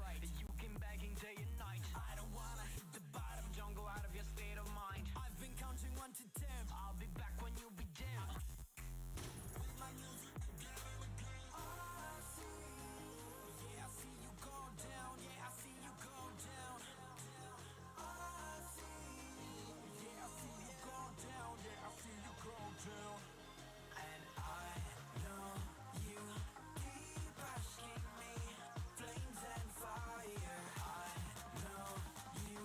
right. You came begging day and night. I don't wanna hit the bottom, don't go out of your state of mind. I've been counting 1 to 10. I'll be back when you be dim. With my music again and again. I see, yeah, I see you go down. Yeah, I see you go down. I see, yeah, I see you go down. Yeah, I see you go down. And I know you keep asking me, flames and fire. I know you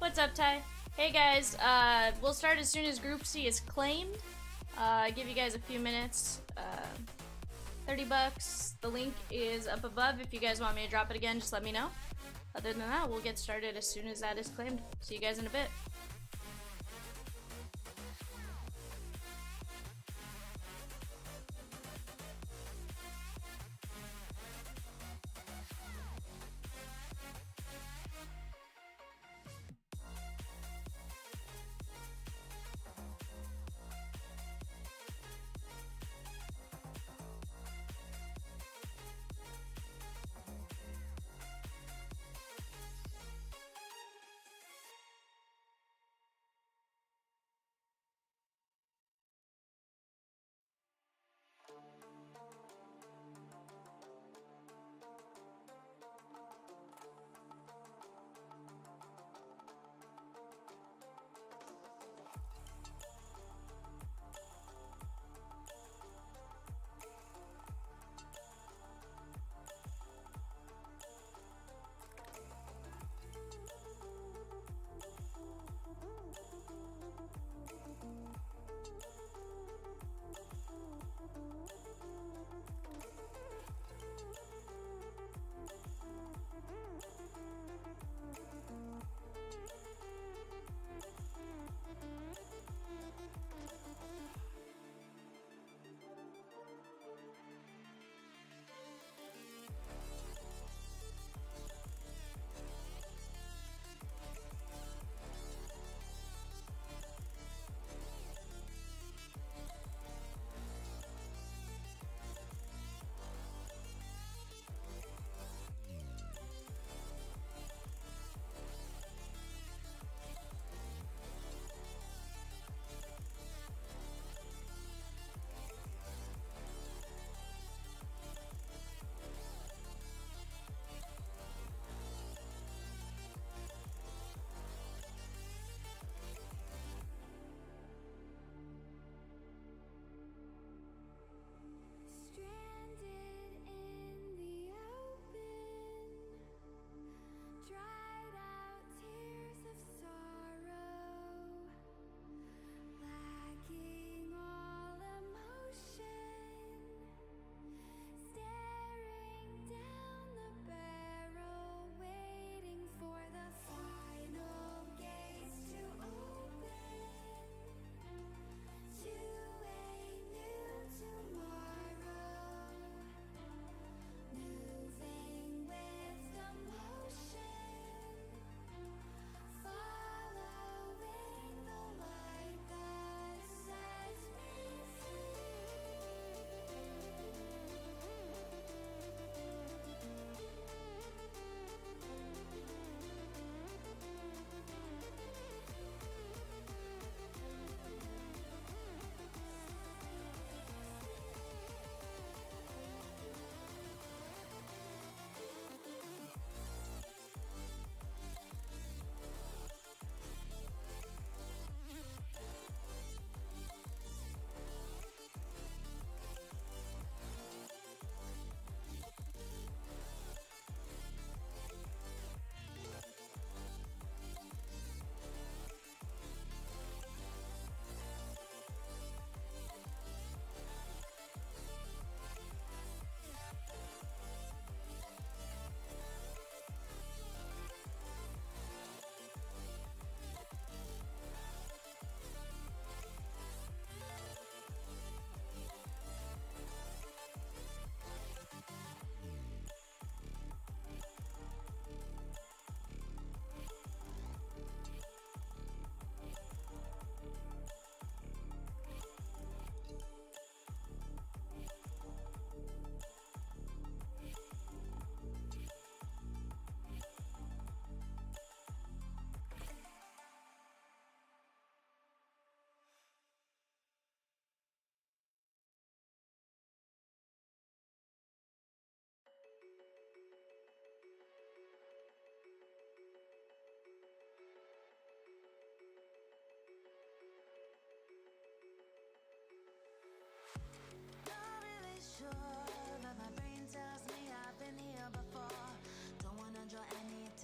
What's up, Ty? Hey guys, we'll start as soon as Group C is claimed. Give you guys a few minutes. $30. The link is up above. If you guys want me to drop it again, just let me know. Other than that, we'll get started as soon as that is claimed. See you guys in a bit.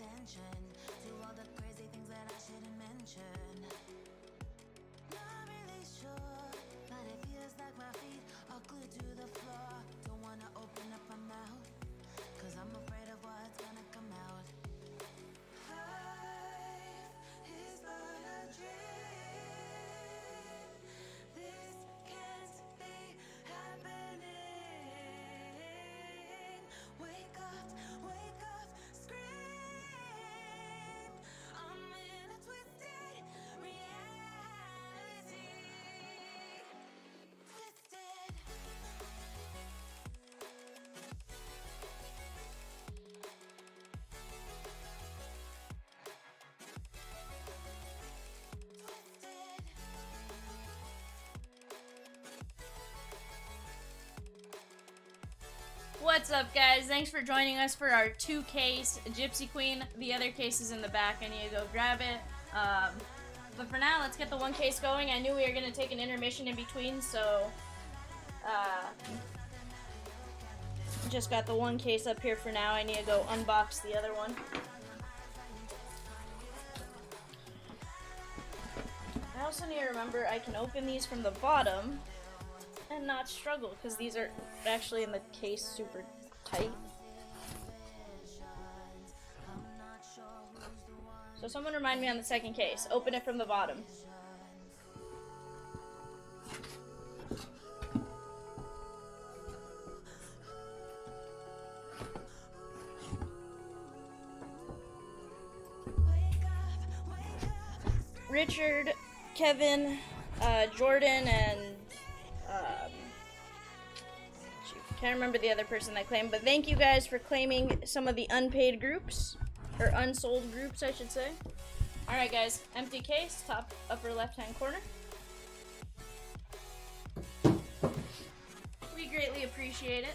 attention to all the crazy things that I should What's up, guys? Thanks for joining us for our 2-case Gypsy Queen. The other case is in the back. I need to go grab it. But for now, let's get the 1 case going. I knew we were going to take an intermission in between, so just got the 1 case up here for now. I need to go unbox the other one. I also need to remember I can open these from the bottom and not struggle, because these are actually in the case super tight. So someone remind me on the 2nd case. Open it from the bottom. Richard, Kevin, Jordan, and can't remember the other person that claimed, but thank you guys for claiming some of the unpaid groups, or unsold groups, I should say. Alright guys, empty case, top upper left hand corner. We greatly appreciate it.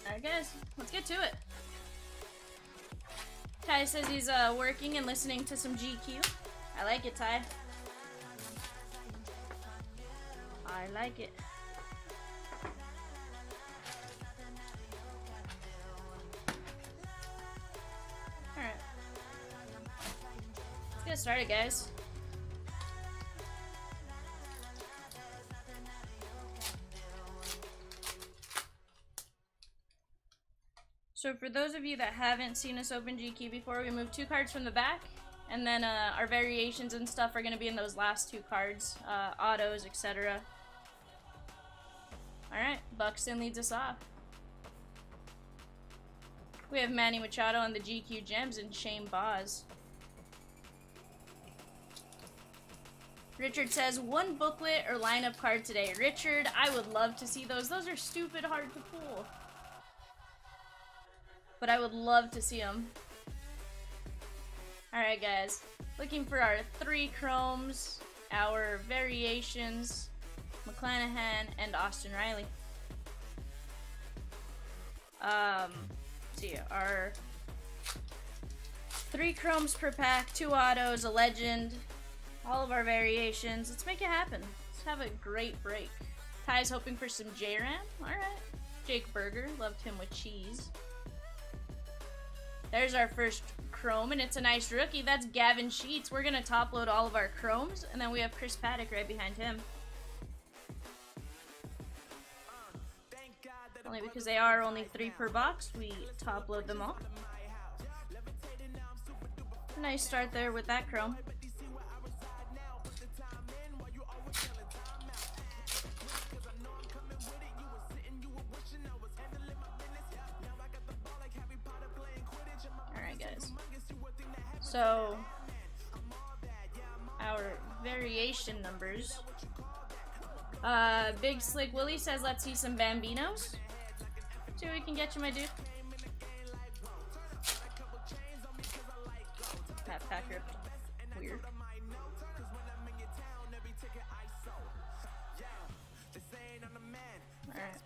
Alright guys, let's get to it. Ty says he's working and listening to some GQ. I like it, Ty. I like it. Alright. Let's get started, guys. So for those of you that haven't seen us open GQ before, we moved 2 cards from the back, and then our variations and stuff are going to be in those last 2 cards, autos, etc. Alright, Buxton leads us off. We have Manny Machado on the GQ Gems and Shane Boz. Richard says, 1 booklet or lineup card today. Richard, I would love to see those. Those are stupid hard to pull. But I would love to see them. Alright guys, looking for our 3 chromes, our variations, McClanahan, and Austin Riley. See, our 3 chromes per pack, 2 autos, a legend, all of our variations. Let's make it happen. Let's have a great break. Ty's hoping for some J-Ram. Alright. Jake Berger, loved him with cheese. There's our first chrome, and it's a nice rookie. That's Gavin Sheets. We're going to top load all of our chromes, and then we have Chris Paddock right behind him. Only because they are only 3 per box, we top load them all. Nice start there with that chrome. Alright guys. So, our variation numbers. Big Slick Willie says, let's see some Bambinos. See what we can get you, my dude. That pack ripped. Weird. Alright.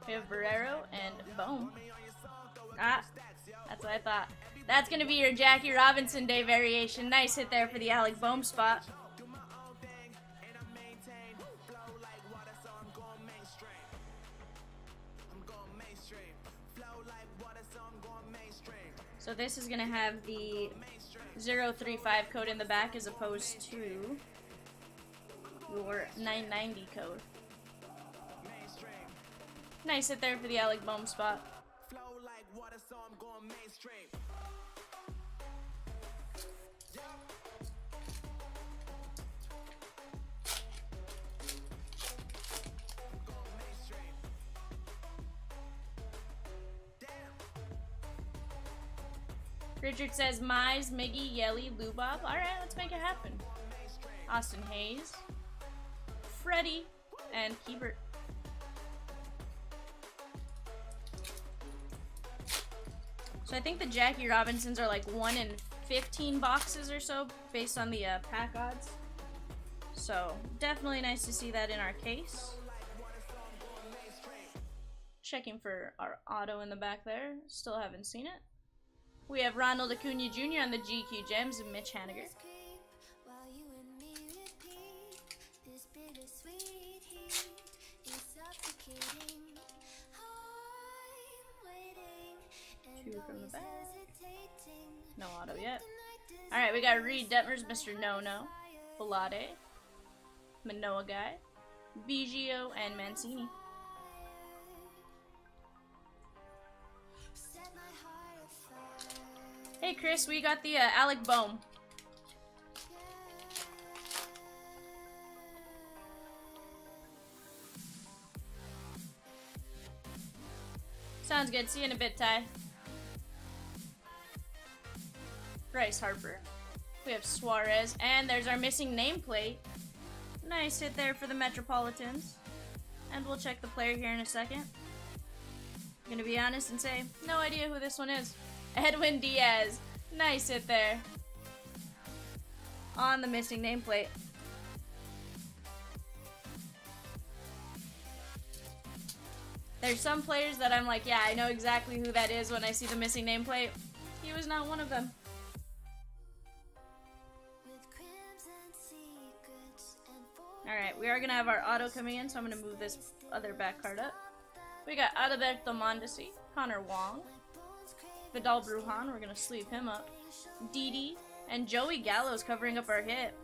We have Barrero and Boom. Ah, that's what I thought. That's gonna be your Jackie Robinson Day variation. Nice hit there for the Alec Bohm spot. So this is gonna have the 035 code in the back as opposed to your 990 code. Nice hit there for the Alec Bohm spot. Richard says, Mize, Miggy, Yelly, Lubob. Alright, let's make it happen. Austin Hayes, Freddie, and Hebert. So I think the Jackie Robinsons are like 1 in 15 boxes or so based on the pack odds. So definitely nice to see that in our case. Checking for our auto in the back there. Still haven't seen it. We have Ronald Acuna Jr. on the GQ Gems and Mitch Haniger. Two from the back. No auto yet. Alright, we got Reed Detmers, Mr. No-No, Belade, Manoa Guy, Biggio, and Mancini. Hey Chris, we got the Alec Bohm. Sounds good. See you in a bit, Ty. Bryce Harper. We have Suarez, and there's our missing nameplate. Nice hit there for the Metropolitans. And we'll check the player here in a second. I'm gonna be honest and say, no idea who this one is. Edwin Diaz. Nice hit there. On the missing nameplate. There's some players that I'm like, yeah, I know exactly who that is when I see the missing nameplate. He was not one of them. Alright, we are going to have our auto coming in, so I'm going to move this other back card up. We got Adalberto Mondesi, Connor Wong, Vidal Brujan, we're going to sleeve him up, Didi, and Joey Gallo's covering up our hit.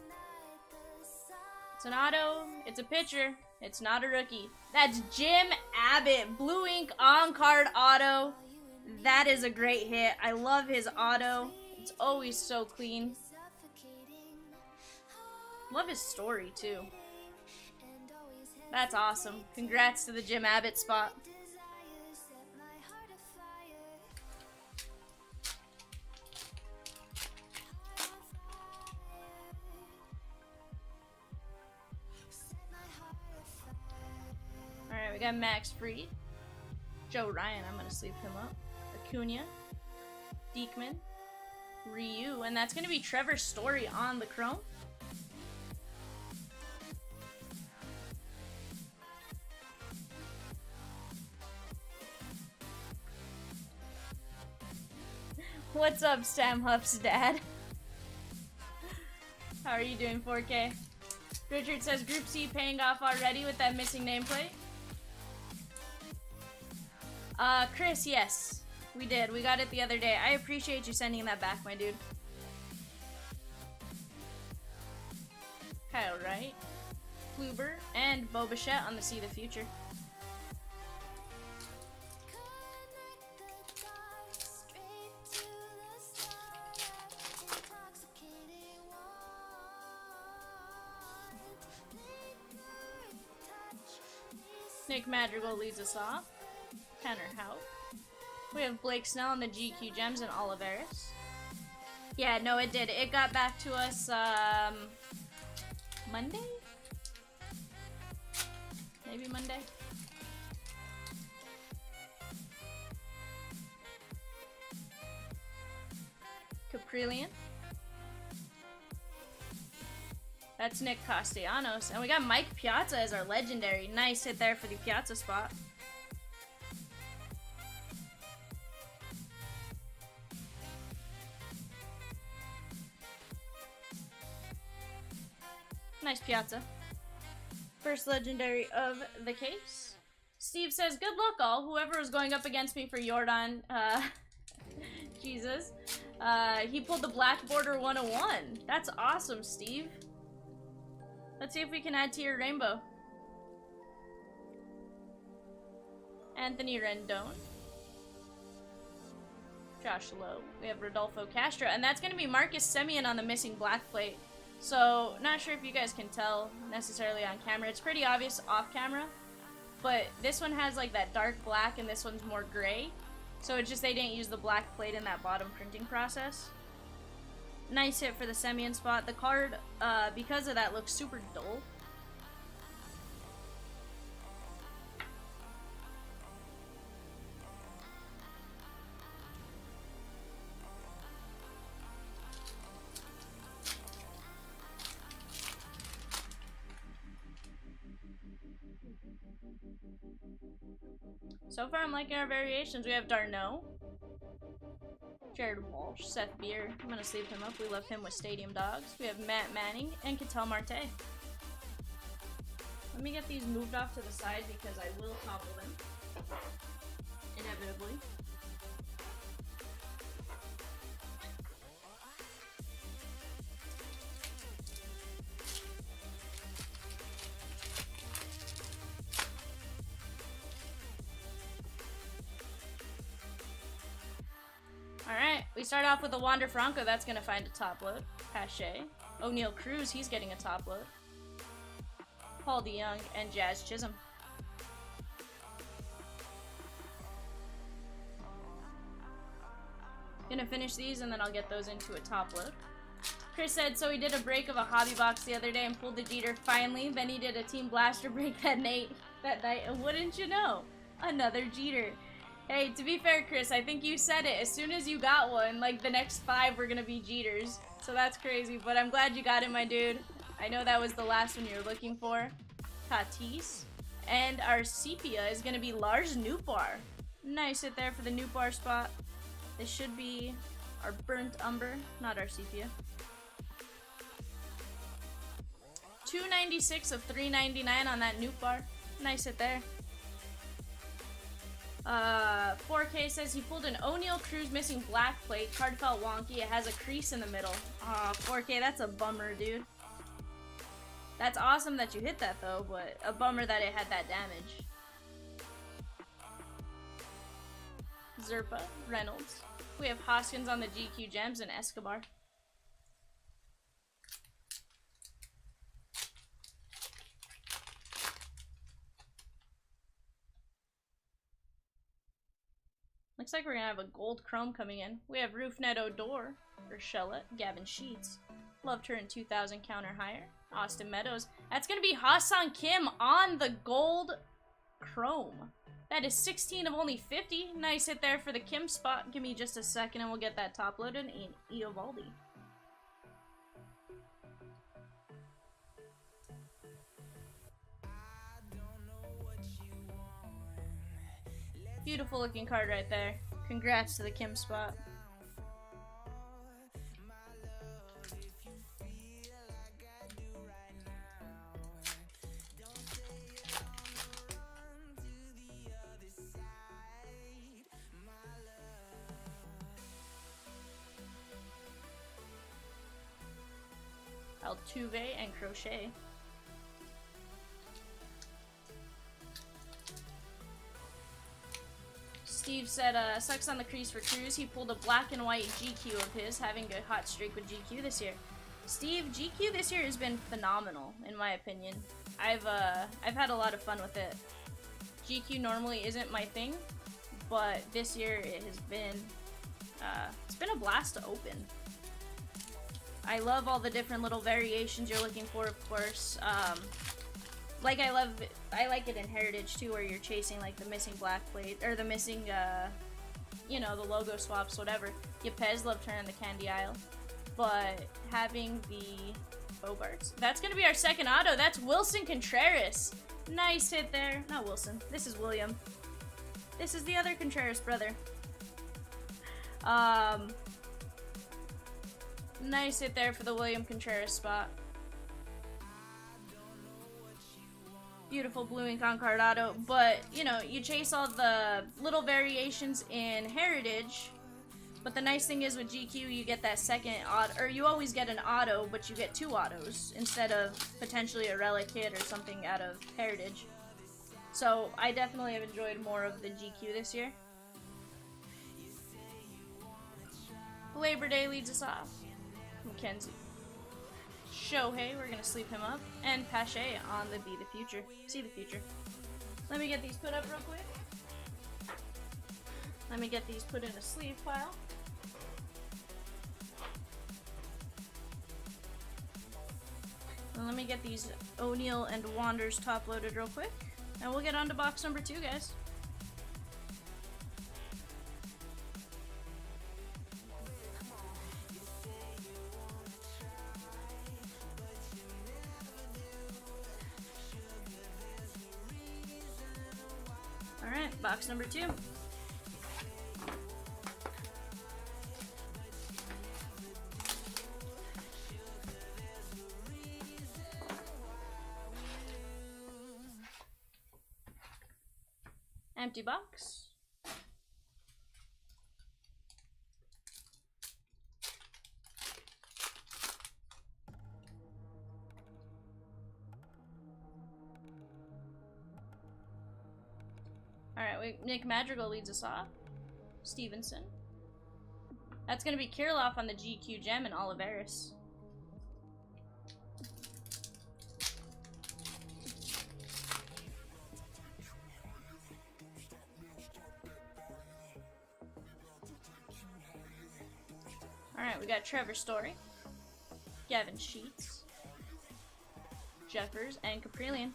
It's an auto, it's a pitcher, it's not a rookie. That's Jim Abbott, blue ink on-card auto. That is a great hit. I love his auto. It's always so clean. Love his story, too. That's awesome. Congrats to the Jim Abbott spot. Alright, we got Max Fried. Joe Ryan, I'm going to sleeve him up. Acuna. Diekman. Ryu. And that's going to be Trevor Story on the chrome. What's up, Sam Huff's dad? How are you doing, 4K? Richard says Group C paying off already with that missing nameplate. Chris, yes. We did. We got it the other day. I appreciate you sending that back, my dude. Kyle Wright, Kluber, and Bo Bichette on the See the Future. Nick Madrigal leads us off. Tanner Houck. We have Blake Snell on the GQ Gems and Oliveris. Yeah, no, it did. It got back to us, Monday? Maybe Monday? Caprillion. That's Nick Castellanos. And we got Mike Piazza as our legendary. Nice hit there for the Piazza spot. Nice Piazza. First legendary of the case. Steve says, good luck all. Whoever was going up against me for Jordan, Jesus. He pulled the Black Border 101. That's awesome, Steve. Let's see if we can add to your rainbow. Anthony Rendon. Josh Lowe. We have Rodolfo Castro. And that's going to be Marcus Semien on the missing black plate. So, not sure if you guys can tell necessarily on camera. It's pretty obvious off camera. But this one has like that dark black and this one's more gray. So it's just they didn't use the black plate in that bottom printing process. Nice hit for the Semien spot. The card, because of that, looks super dull. So far, I'm liking our variations. We have Darno, Jared Walsh, Seth Beer. I'm gonna sleeve him up. We love him with Stadium Dogs. We have Matt Manning and Cattell Marte. Let me get these moved off to the side because I will topple them. Inevitably. Alright, we start off with a Wander Franco. That's going to find a top load. Pache. O'Neal Cruz, he's getting a top load. Paul DeYoung and Jazz Chisholm. Gonna finish these and then I'll get those into a top load. Chris said, so he did a break of a hobby box the other day and pulled the Jeter finally. Then he did a Team Blaster break that night, and wouldn't you know? Another Jeter. Hey, to be fair, Chris, I think you said it. As soon as you got one, like, the next 5 were gonna be Jeters. So that's crazy, but I'm glad you got it, my dude. I know that was the last one you were looking for. Tatis. And our sepia is gonna be Lars Nootbaar. Nice hit there for the Nootbaar spot. This should be our burnt umber, not our sepia. 296 of 399 on that Nootbaar. Nice hit there. 4K says he pulled an O'Neal Cruz missing black plate. Card felt wonky. It has a crease in the middle. Aw, 4K, that's a bummer, dude. That's awesome that you hit that, though, but a bummer that it had that damage. Zerpa, Reynolds. We have Hoskins on the GQ Gems and Escobar. Looks like we're gonna have a gold chrome coming in. We have Roofnet Odor, Urshela, Gavin Sheets. Loved her in 2000 counter higher. Austin Meadows. That's gonna be Ha-Seong Kim on the gold chrome. That is 16 of only 50. Nice hit there for the Kim spot. Give me just a second and we'll get that top loaded in Eovaldi. Beautiful looking card right there. Congrats to the Kim spot. Altuve and Crochet. Steve said, sucks on the crease for Cruz. He pulled a black and white GQ of his, having a hot streak with GQ this year. Steve, GQ this year has been phenomenal, in my opinion. I've had a lot of fun with it. GQ normally isn't my thing, but this year it has been, it's been a blast to open. I love all the different little variations you're looking for, of course. Like I like it in Heritage too, where you're chasing like the missing black plate, or the missing, you know, the logo swaps, whatever. Yepez loved her in the Candy Isle. But having the Bogarts, that's gonna be our second auto. That's Wilson Contreras. Nice hit there. Not Wilson. This is William. This is the other Contreras brother. Nice hit there for the William Contreras spot. Beautiful blue ink on card auto, but you know, you chase all the little variations in Heritage, but the nice thing is with GQ you get that second auto, or you always get an auto, but you get 2 autos instead of potentially a relic hit or something out of Heritage. So I definitely have enjoyed more of the GQ this year. Labor Day leads us off. Mackenzie. Shohei, we're gonna sleep him up. And Pache on the Be the Future. See the Future. Let me get these put up real quick. Let me get these put in a sleeve pile. And let me get these O'Neal and Wanders top loaded real quick. And we'll get on to box number 2, guys. Alright, box number 2. Empty box. Alright, Nick Madrigal leads us off. Stevenson. That's going to be Kirilloff on the GQ gem and Oliveris. Alright, we got Trevor Story, Gavin Sheets, Jeffers, and Caprillion.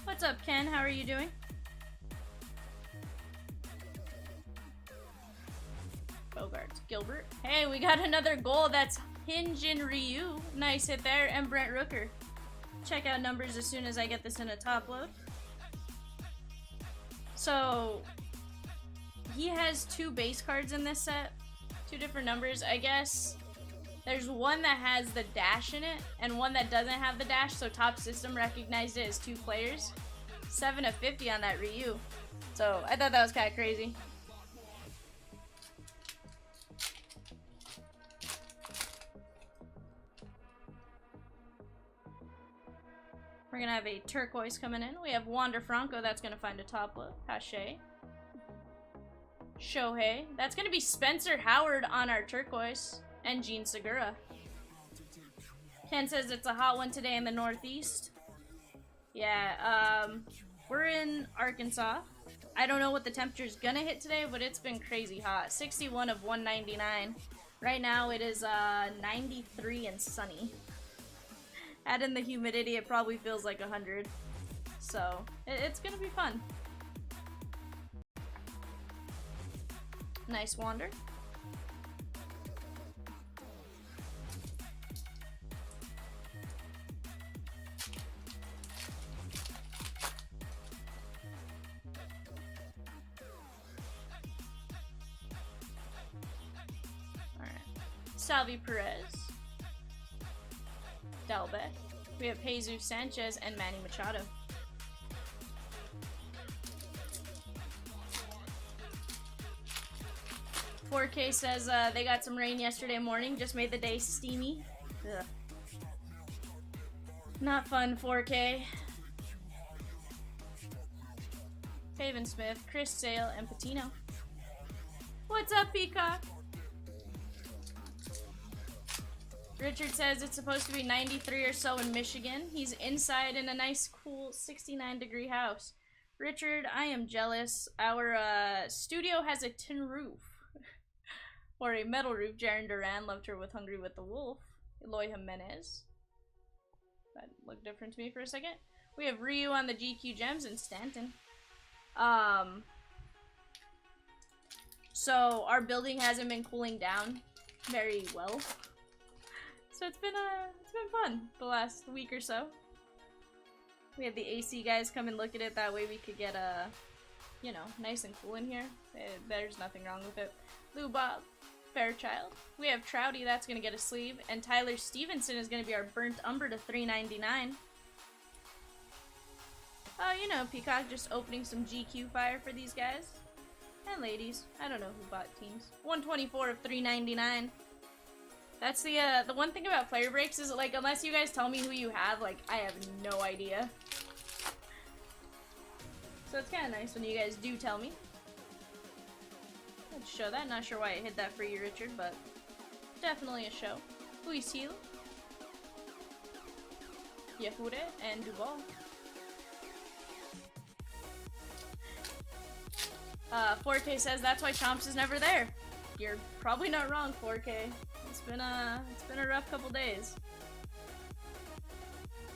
What's up, Ken? How are you doing? Bogarts, Gilbert. Hey, we got another goal. That's Hinjin Ryu. Nice hit there. And Brent Rooker. Check out numbers as soon as I get this in a top load. So, he has 2 base cards in this set. 2 different numbers. I guess there's one that has the dash in it and one that doesn't have the dash, so Top System recognized it as 2 players. 7 of 50 on that Ryu. So, I thought that was kind of crazy. We're going to have a turquoise coming in. We have Wander Franco. That's going to find a top load. Hache. Shohei. That's going to be Spencer Howard on our turquoise. And Gene Segura. Ken says it's a hot one today in the Northeast. Yeah, we're in Arkansas. I don't know what the temperature's going to hit today, but it's been crazy hot. 61 of 199. Right now it is 93 and sunny. Add in the humidity, it probably feels like 100. So, it's gonna be fun. Nice Wander. Alright. Salvi Perez. Delbeck. We have Jesus Sanchez and Manny Machado. "4K says they got some rain yesterday morning, just made the day steamy." Ugh. Not fun, 4K. Faven Smith, Chris Sale, and Patino. What's up, Peacock? Richard says it's supposed to be 93 or so in Michigan. He's inside in a nice, cool 69-degree house. Richard, I am jealous. Our studio has a tin roof. Or a metal roof. Jaren Duran loved her with Hungry with the Wolf. Eloy Jimenez. That looked different to me for a second. We have Ryu on the GQ Gems and Stanton. So our building hasn't been cooling down very well. So it's been fun the last week or so. We had the AC guys come and look at it. That way we could get you know, nice and cool in here. There's nothing wrong with it. Lou Bob, Fairchild. We have Trouty. That's gonna get a sleeve, and Tyler Stevenson is gonna be our burnt umber to $3.99. You know, Peacock just opening some GQ fire for these guys and ladies. I don't know who bought teams. 124 of $3.99. That's the one thing about player breaks is, like, unless you guys tell me who you have, like, I have no idea. So it's kind of nice when you guys do tell me. Let's show that. Not sure why I hid that for you, Richard, but definitely a show. Luis Heel, Yehude, and Duval. 4K says that's why Chomps is never there. You're probably not wrong, 4K. It's been a rough couple days.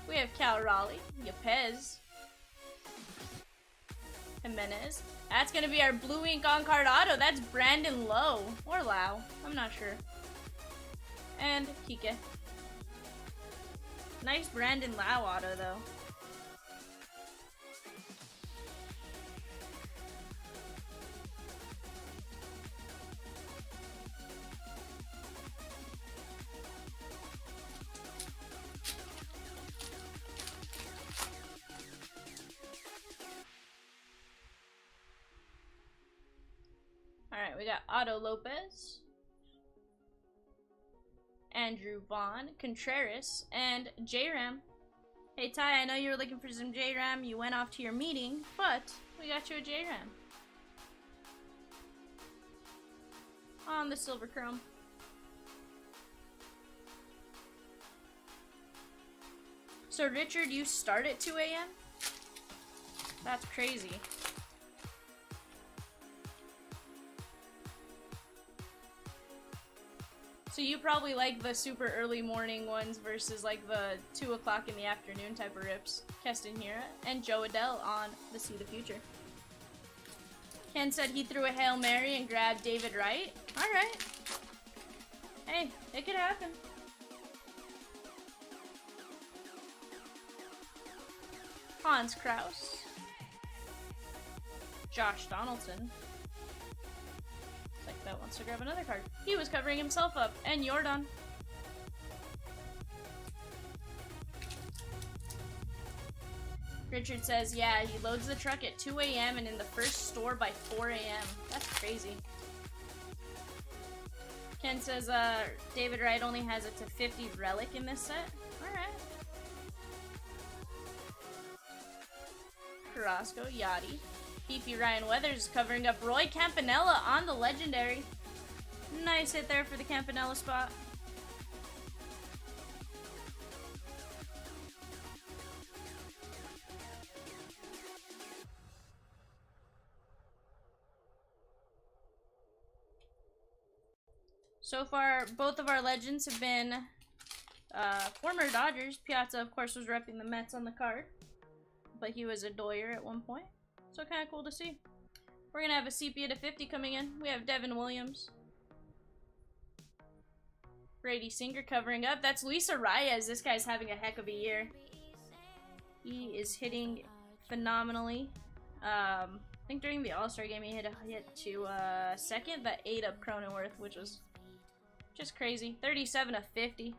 We have Cal Raleigh, Yepez, Jimenez. That's gonna be our blue ink on card auto. That's Brandon Lowe or Lau. I'm not sure. and Kike. Nice Brandon Lau auto, though. Alright, we got Otto Lopez, Andrew Vaughn, Contreras, and J-Ram. Hey Ty, I know you were looking for some J-Ram. You went off to your meeting, but we got you a J-Ram. On the silver chrome. So Richard, you start at 2 a.m.? That's crazy. So you probably like the super early morning ones versus like the 2 o'clock in the afternoon type of rips. Keston Hira and Joe Adele on the See the Future. Ken said he threw a Hail Mary and grabbed David Wright. Alright. Hey, it could happen. Hans Kraus. Josh Donaldson. Like that wants to grab another card. He was covering himself up. And Jordan. Richard says, yeah, he loads the truck at 2 a.m. and in the first store by 4 a.m. That's crazy. Ken says, David Wright only has it to 50 relic in this set. Alright. Carrasco, Yachty. Beefy Ryan Weathers covering up Roy Campanella on the legendary. Nice hit there for the Campanella spot. So far, both of our legends have been former Dodgers. Piazza, of course, was repping the Mets on the card, but he was a Doyer at one point. So kind of cool to see. We're going to have a sepia to 50 coming in. We have Devin Williams. Brady Singer covering up. That's Luis Arias. This guy's having a heck of a year. He is hitting phenomenally. I think during the All-Star game he hit a hit to second that ate up Cronenworth, which was just crazy. 37 of 50.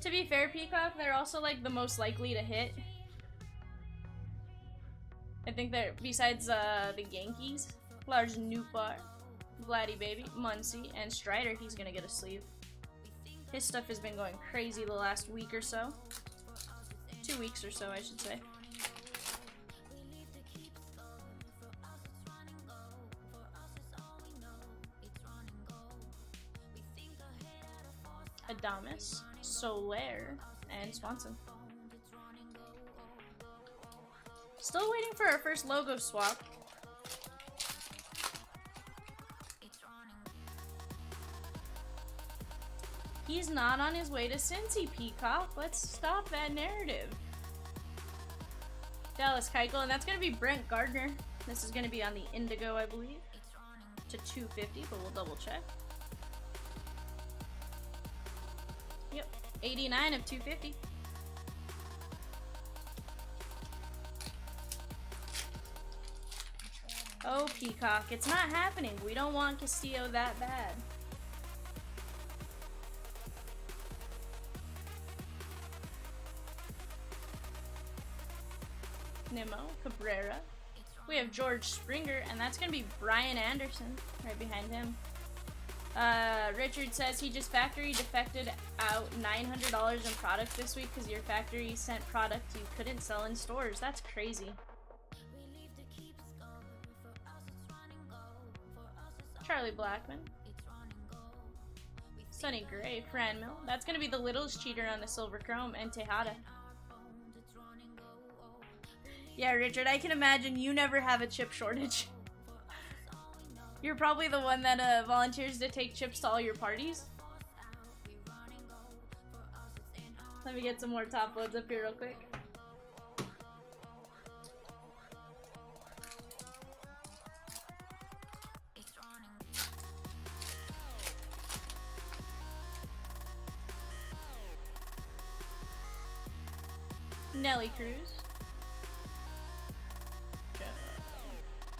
To be fair, Peacock, they're also like the most likely to hit. I think they're, besides the Yankees, Lars Nootbaar, Vladdy Baby, Muncy, and Strider, he's gonna get a sleeve. His stuff has been going crazy the last week or so. 2 weeks or so, I should say. Adames, Soler, and Swanson. Still waiting for our first logo swap. He's not on his way to Cincy, Peacock. Let's stop that narrative. Dallas Keuchel, and that's going to be Brent Gardner. This is going to be on the Indigo, I believe. To 250, but we'll double check. Yep, 89 of 250. Oh, Peacock, it's not happening. We don't want Castillo that bad. Nimmo, Cabrera. We have George Springer, and that's going to be Brian Anderson right behind him. Richard says he just factory defected out $900 in product this week because your factory sent product you couldn't sell in stores. That's crazy. Charlie Blackman. Sonny Gray, Fran Mill. That's going to be the littlest cheater on the Silver Chrome, and Tejada. Yeah, Richard, I can imagine you never have a chip shortage. You're probably the one that volunteers to take chips to all your parties. Let me get some more top loads up here real quick. Nelly Cruz.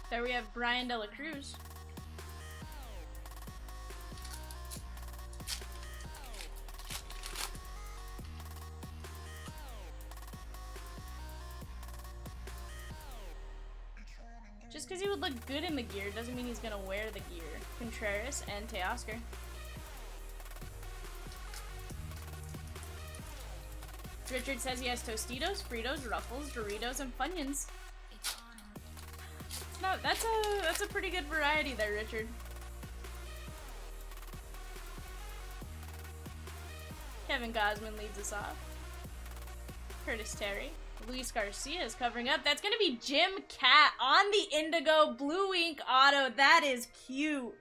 There we have Brian Dela Cruz. Just because he would look good in the gear doesn't mean he's gonna wear the gear. Contreras and Teoscar. Richard says he has Tostitos, Fritos, Ruffles, Doritos, and Funyuns. No, that's a pretty good variety there, Richard. Kevin Gosman leads us off. Curtis Terry. Luis Garcia is covering up. That's gonna be Jim Cat on the Indigo Blue Ink Auto. That is cute.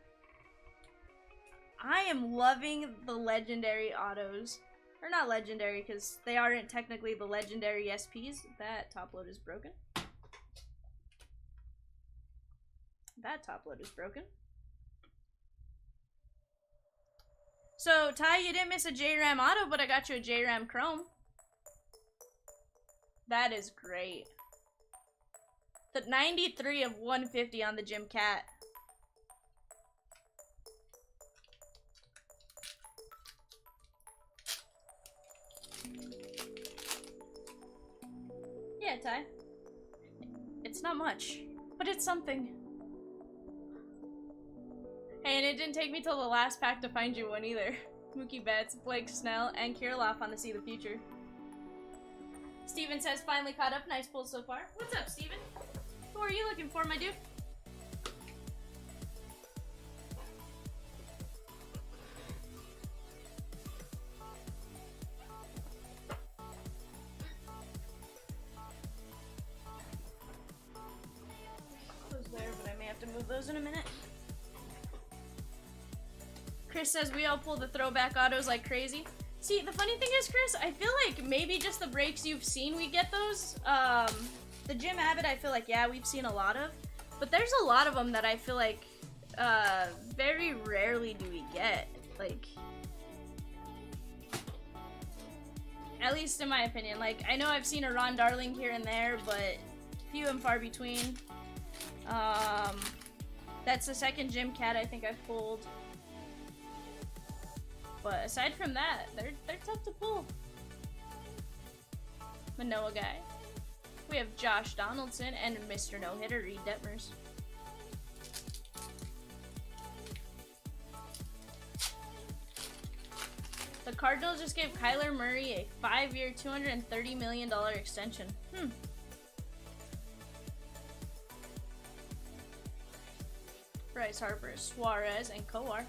I am loving the legendary autos. Or not legendary, because they aren't technically the legendary SPs. That top load is broken. That top load is broken. So, Ty, you didn't miss a JRAM auto, but I got you a JRAM Chrome. That is great. The 93 of 150 on the Jim Cat. Yeah, Ty. It's not much, but it's something. Hey, and it didn't take me till the last pack to find you one either. Mookie Betts, Blake Snell, and Kirilloff on the See the Future. Steven says, finally caught up. Nice pull so far. What's up, Steven? Who are you looking for, my dude? Those there, but I may have to move those in a minute. Chris says, we all pull the throwback autos like crazy. See, the funny thing is, Chris, I feel like maybe just the breaks you've seen, we get those. The Jim Abbott, I feel like, yeah, we've seen a lot of. But there's a lot of them that I feel like very rarely do we get. Like, at least in my opinion. Like, I know I've seen a Ron Darling here and there, but few and far between. That's the second Jim Cat I think I've pulled. But aside from that, they're tough to pull. Manoa guy. We have Josh Donaldson and Mr. No-Hitter, Reed Detmers. The Cardinals just gave Kyler Murray a 5-year, $230 million extension. Bryce Harper, Suarez, and Kowar.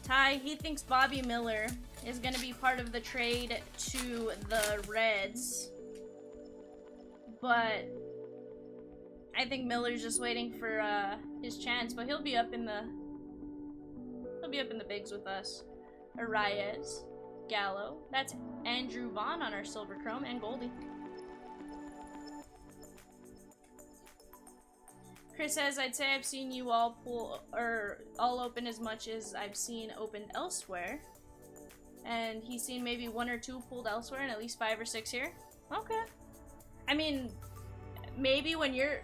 Ty, he thinks Bobby Miller is going to be part of the trade to the Reds. But I think Miller's just waiting for his chance, but he'll be up in the bigs with us. Arias, Gallo. That's Andrew Vaughn on our Silver Chrome, and Goldie. Chris says, I'd say I've seen you all pull, or all open as much as I've seen opened elsewhere. And he's seen maybe 1 or 2 pulled elsewhere and at least 5 or 6 here. Okay. I mean, maybe when you're,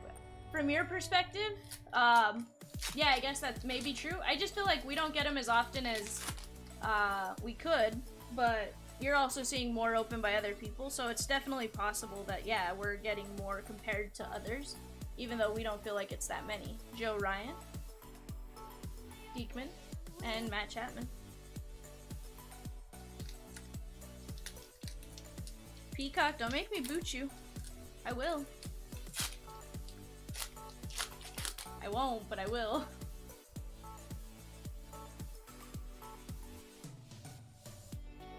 from your perspective, yeah, I guess that's maybe true. I just feel like we don't get them as often as we could, but you're also seeing more open by other people, so it's definitely possible that, yeah, we're getting more compared to others. Even though we don't feel like it's that many. Joe Ryan, Diekman, and Matt Chapman. Peacock, don't make me boot you. I will. I won't, but I will.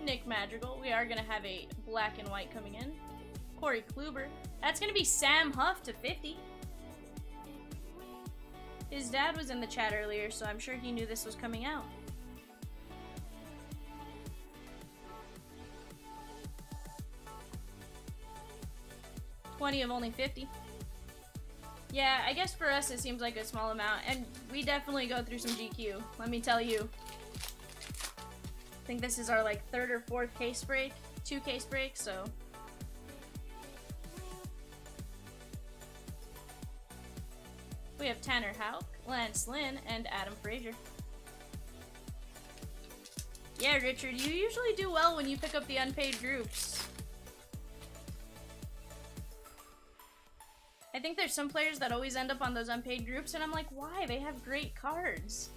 Nick Madrigal, we are going to have a black and white coming in. Corey Kluber, that's going to be Sam Huff to 50. His dad was in the chat earlier, so I'm sure he knew this was coming out. $20 of only 50. Yeah, I guess for us it seems like a small amount, and we definitely go through some GQ, let me tell you. I think this is our like 3rd or 4th case break, 2 case breaks, so We have Tanner Houck, Lance Lynn, and Adam Frazier. Yeah, Richard, you usually do well when you pick up the unpaid groups. I think there's some players that always end up on those unpaid groups, and I'm like, why? They have great cards.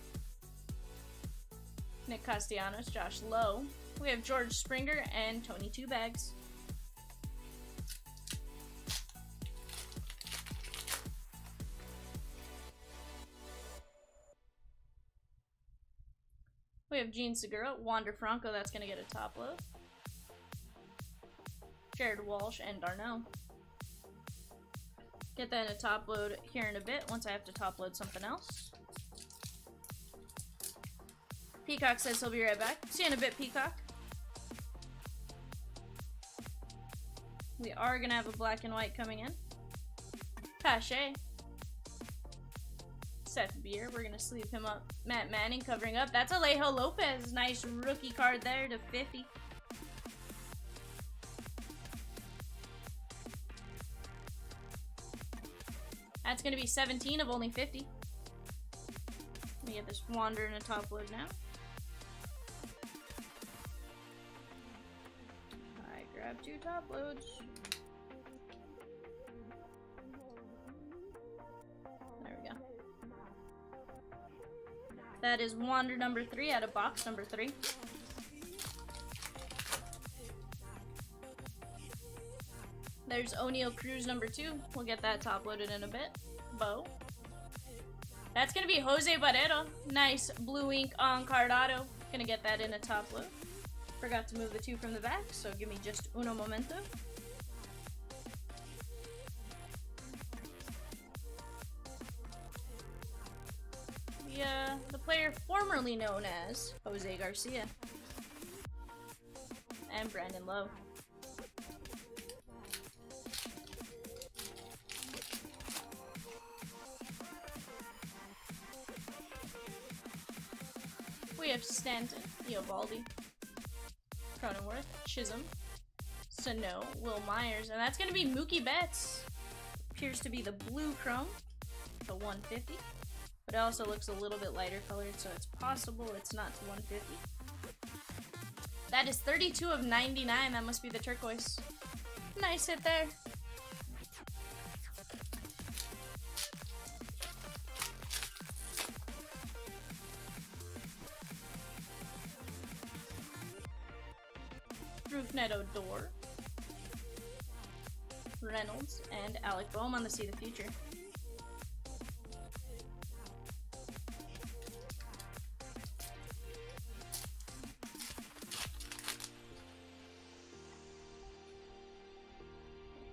Nick Castellanos, Josh Lowe. We have George Springer and Tony Two Bags. We have Gene Segura, Wander Franco, that's going to get a top load. Jared Walsh and Darnell. Get that in a top load here in a bit once I have to top load something else. Peacock says he'll be right back. See you in a bit, Peacock. We are going to have a black and white coming in. Pache. Seth Beer, we're going to sleeve him up. Matt Manning covering up. That's Alejo Lopez. Nice rookie card there to 50. That's going to be 17 of only 50. Let me get this Wander in a top load now. I grab 2 top loads. There we go. That is Wander number 3 out of box number 3. There's O'Neal Cruz number 2. We'll get that top loaded in a bit. Bo. That's gonna be Jose Barrero. Nice blue ink on card auto. Gonna get that in a top load. Forgot to move the 2 from the back, so give me just uno momento. The player formerly known as Jose Garcia. And Brandon Lowe. We have Stanton, Eovaldi, Cronenworth, Chisholm, Sano, Will Myers, and that's going to be Mookie Betts. Appears to be the blue chrome, the 150, but it also looks a little bit lighter colored, so it's possible it's not to 150. That is 32 of 99. That must be the turquoise. Nice hit there. Rougned Odor, Reynolds, and Alec Boehm on the See the Future.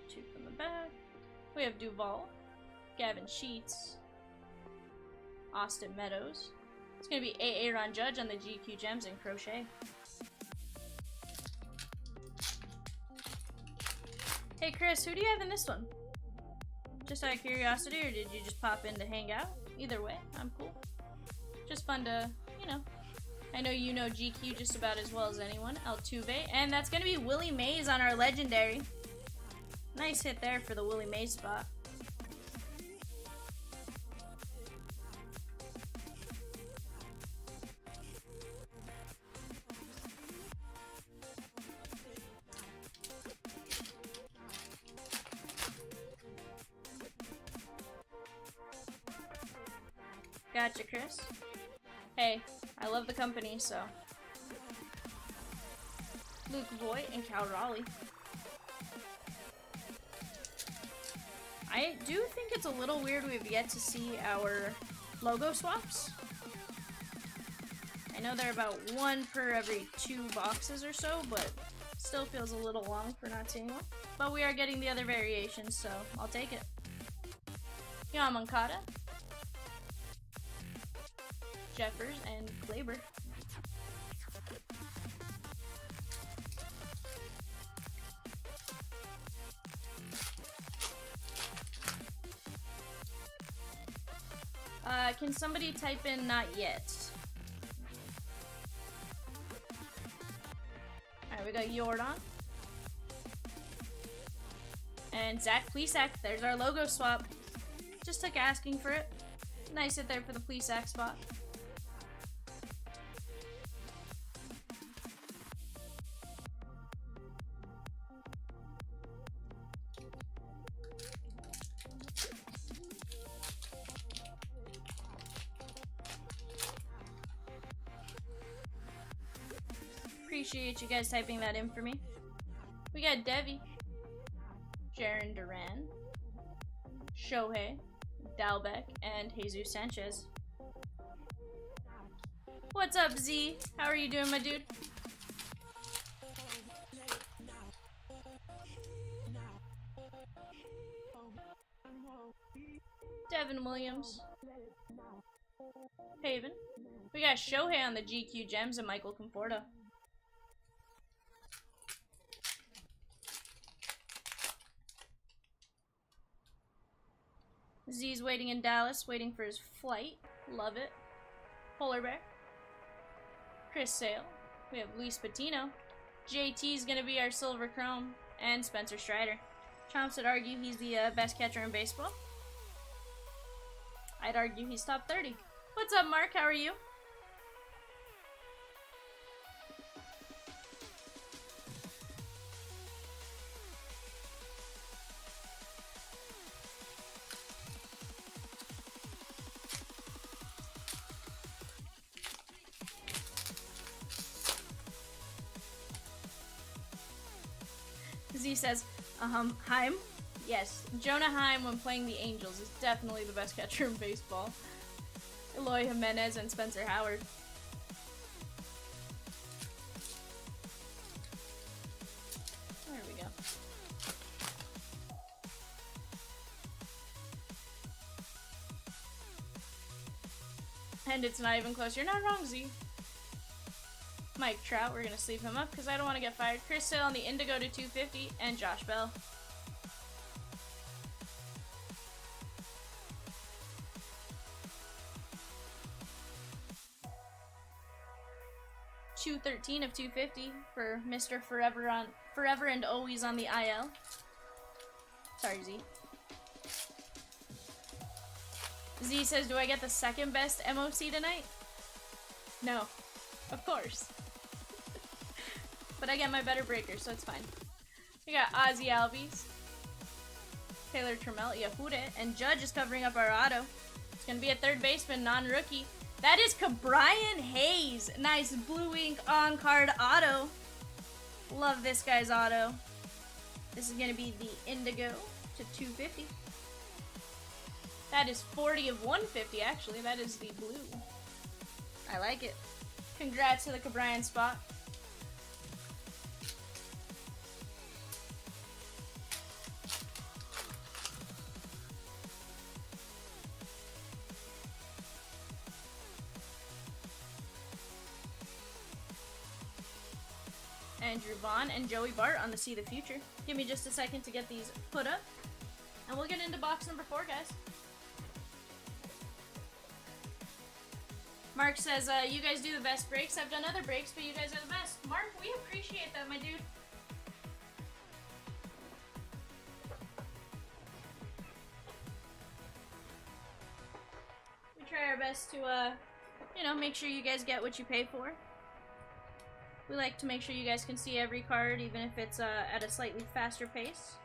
Two from the back. We have Duvall, Gavin Sheets, Austin Meadows. It's going to be Aaron Judge on the GQ Gems and Crochet. Hey Chris, who do you have in this one? Just out of curiosity, or did you just pop in to hang out? Either way, I'm cool. Just fun to, you know. I know you know GQ just about as well as anyone. Altuve, and that's gonna be Willie Mays on our legendary. Nice hit there for the Willie Mays spot. Gotcha, Chris. Hey, I love the company, so. Luke Voigt and Cal Raleigh. I do think it's a little weird we've yet to see our logo swaps. I know they're about 1 per every 2 boxes or so, but still feels a little long for not seeing one. But we are getting the other variations, so I'll take it. Yamankata, Jeffers, and Glaber. Can somebody type in not yet? Alright, we got Jordan. And Zach Plesac. There's our logo swap. Just took asking for it. Nice hit there for the police act spot. Appreciate you guys typing that in for me. We got Devi, Jaron Duran, Shohei, Dalbeck, and Jesus Sanchez. What's up, Z? How are you doing, my dude? Devin Williams. Haven. We got Shohei on the GQ Gems and Michael Conforto. Z's waiting in Dallas, waiting for his flight. Love it. Polar Bear. Chris Sale. We have Luis Patino. JT's gonna be our Silver Chrome. And Spencer Strider. Chomps would argue he's the best catcher in baseball. I'd argue he's top 30. What's up, Mark? How are you? Z says, Heim? Yes, Jonah Heim, when playing the Angels, is definitely the best catcher in baseball. Eloy Jimenez and Spencer Howard. There we go. And it's not even close. You're not wrong, Z. Mike Trout, we're gonna sleeve him up because I don't want to get fired. Chris Sale on the Indigo to 250, and Josh Bell. $213 of 250 for Mr. Forever and Always on the IL. Sorry, Z. Z says, do I get the second best MOC tonight? No. Of course. But I get my better breaker, so it's fine. We got Ozzy Albies, Taylor Trammell, Yahuda, and Judge is covering up our auto. It's going to be a third baseman, non-rookie. That is Brian Hayes. Nice blue ink on-card auto. Love this guy's auto. This is going to be the Indigo to 250. That is 40 of 150, actually. That is the blue. I like it. Congrats to the Cabrian spot. Andrew Vaughn and Joey Bart on the See the Future. Give me just a second to get these put up, and we'll get into box number 4, guys. Mark says, you guys do the best breaks. I've done other breaks, but you guys are the best. Mark, we appreciate that, my dude. We try our best to, you know, make sure you guys get what you pay for. We like to make sure you guys can see every card, even if it's at a slightly faster pace.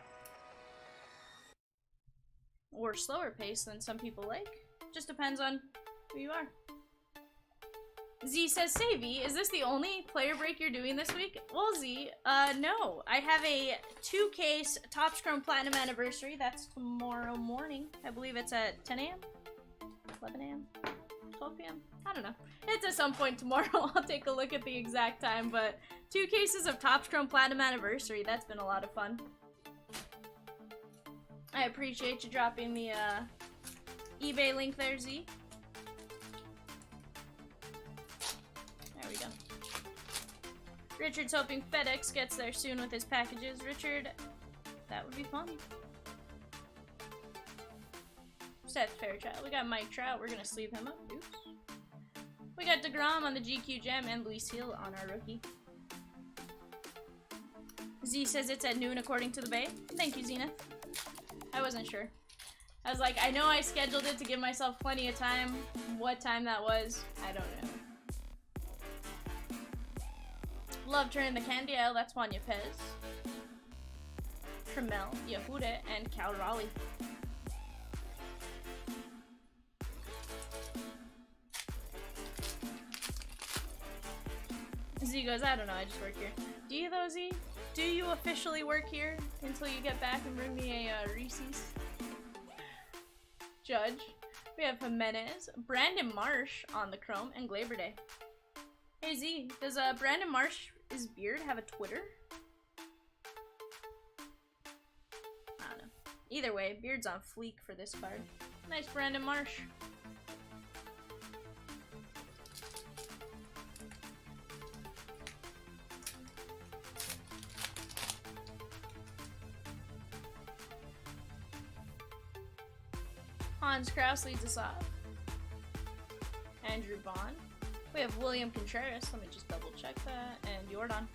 Or slower pace than some people like. Just depends on who you are. Z says, say V, is this the only player break you're doing this week? Well, Z, no. I have a 2-case Topps Chrome Platinum Anniversary. That's tomorrow morning. I believe it's at 10 a.m., 11 a.m., 12 p.m. I don't know. It's at some point tomorrow. I'll take a look at the exact time, but 2 cases of Topps Chrome Platinum Anniversary. That's been a lot of fun. I appreciate you dropping the eBay link there, Z. There we go. Richard's hoping FedEx gets there soon with his packages. Richard, that would be fun. Seth Fairchild. We got Mike Trout. We're gonna sleeve him up. Oops. We got DeGrom on the GQ Gem and Luis Hill on our rookie. Z says it's at noon according to the Bay. Thank you, Zenith. I wasn't sure. I was like, I know I scheduled it to give myself plenty of time. What time that was, I don't know. Love turning the candy aisle, that's Wanya Pez. Tremel, Yehuda, and Cal Raleigh. Z goes, I don't know, I just work here. Do you though, Z? Do you officially work here until you get back and bring me a Reese's? Judge. We have Jimenez, Brandon Marsh on the Chrome, and Glaber Day. Hey Z, does Brandon Marsh's beard have a Twitter? I don't know. Either way, beard's on fleek for this card. Nice Brandon Marsh. Hans Kraus leads us off. Andrew Bond. We have William Contreras. Let me just double check that. And Jordan.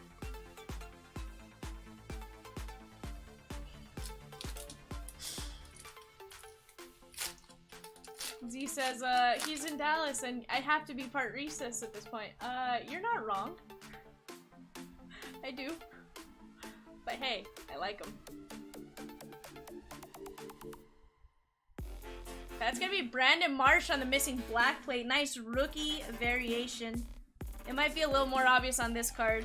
Z says, he's in Dallas and I have to be part Recess at this point. You're not wrong. I do. But hey, I like him. That's gonna be Brandon Marsh on the missing black plate. Nice rookie variation. It might be a little more obvious on this card.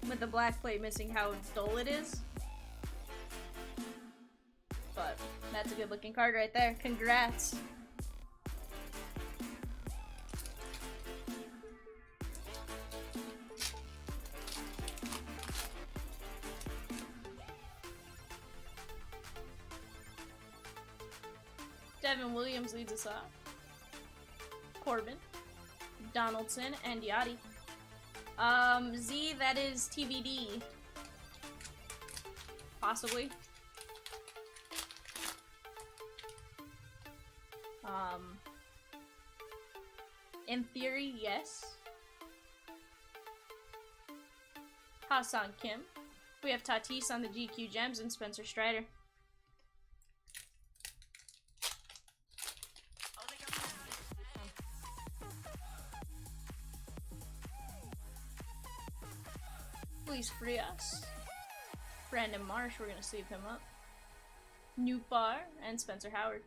With the black plate missing, how dull it is. But that's a good looking card right there. Congrats. Devin Williams leads us off. Corbin, Donaldson, and Yachty. Z, that is TBD. Possibly. In theory, yes. Hassan Kim. We have Tatis on the GQ Gems and Spencer Strider. Luis Frias. Brandon Marsh, we're gonna sleeve him up. Newbar and Spencer Howard.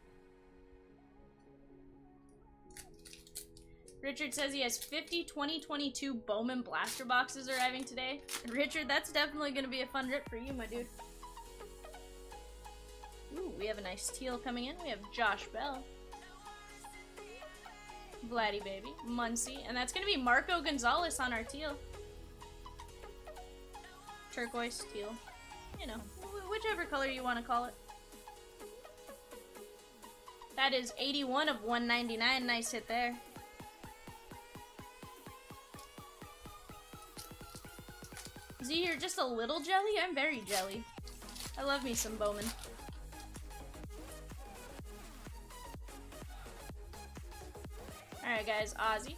Richard says he has 50 2022 Bowman blaster boxes arriving today. Richard, that's definitely gonna be a fun rip for you, my dude. Ooh, we have a nice teal coming in. We have Josh Bell. Vladdy Baby, Muncie, and that's gonna be Marco Gonzalez on our teal. Turquoise, teal, you know, whichever color you want to call it. That is 81 of 199, nice hit there. Z, you're just a little jelly? I'm very jelly. I love me some Bowman. Alright guys, Ozzy.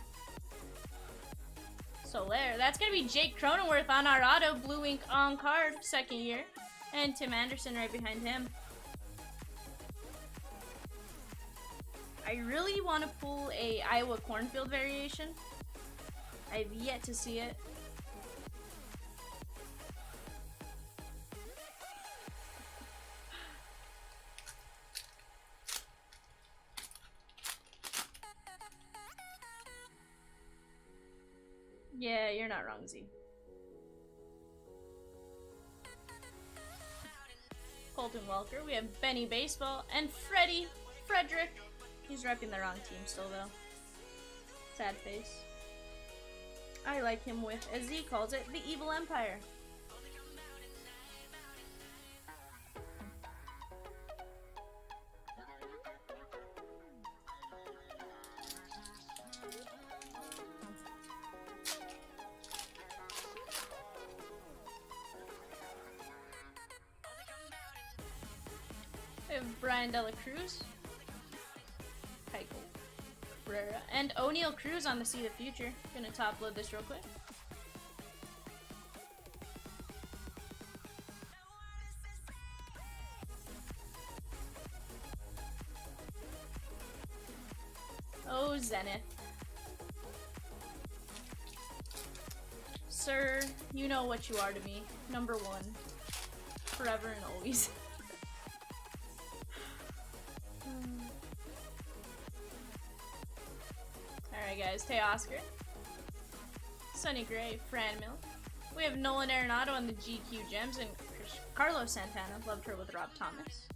Soler. That's gonna be Jake Cronenworth on our auto, blue ink on card, second year. And Tim Anderson right behind him. I really want to pull a Iowa cornfield variation. I've yet to see it. Yeah, you're not wrong, Z. Colton Welker. We have Benny Baseball and Frederick. He's repping the wrong team still, though. Sad face. I like him with, as Z calls it, the Evil Empire. We have Brian Dela Cruz, Keuchel, Cabrera, and O'Neal Cruz on the Seed of Future. Gonna top load this real quick. Zenith. Sir, you know what you are to me. Number one. Forever and always. Alright guys, Tay Oscar. Sunny Gray, Fran Milk. We have Nolan Arenado on the GQ Gems and Carlos Santana. Loved her with Rob Thomas.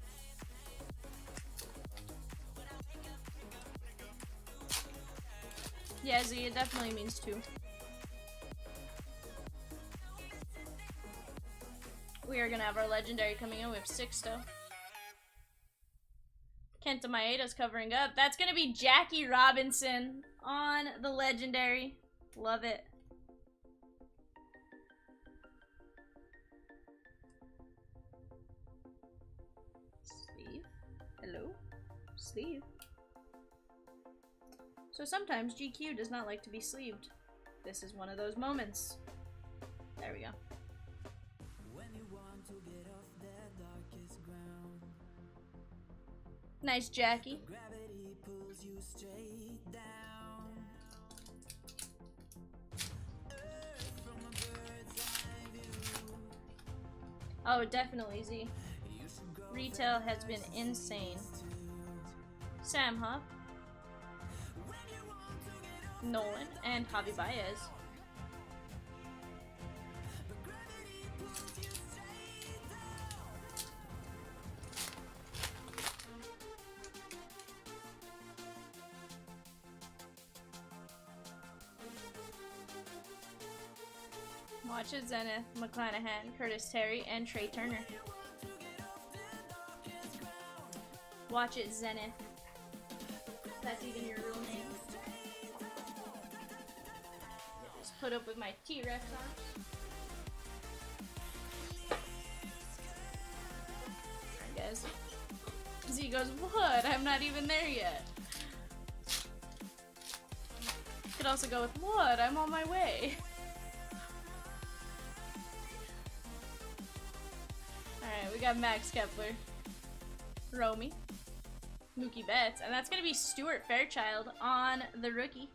Yeah, Z, it definitely means two. We are gonna have our legendary coming in. We have 6 still. Kenta Maeda's covering up. That's gonna be Jackie Robinson on the legendary. Love it. Steve? Hello? Steve? So sometimes GQ does not like to be sleeved. This is one of those moments. There we go. Nice, Jackie. Oh, definitely, Z. Retail has been insane. Sam Huff, Nolan, and Javi Baez. Watch it, Zenith, McClanahan, Curtis Terry, and Trey Turner. Watch it, Zenith. That's even your real name. Just put up with my T-Rex arms. Alright, guys. Z goes, what? I'm not even there yet. Could also go with, what? I'm on my way. Alright, we got Max Kepler, Romy, Mookie Betts, and that's going to be Stuart Fairchild on the rookie.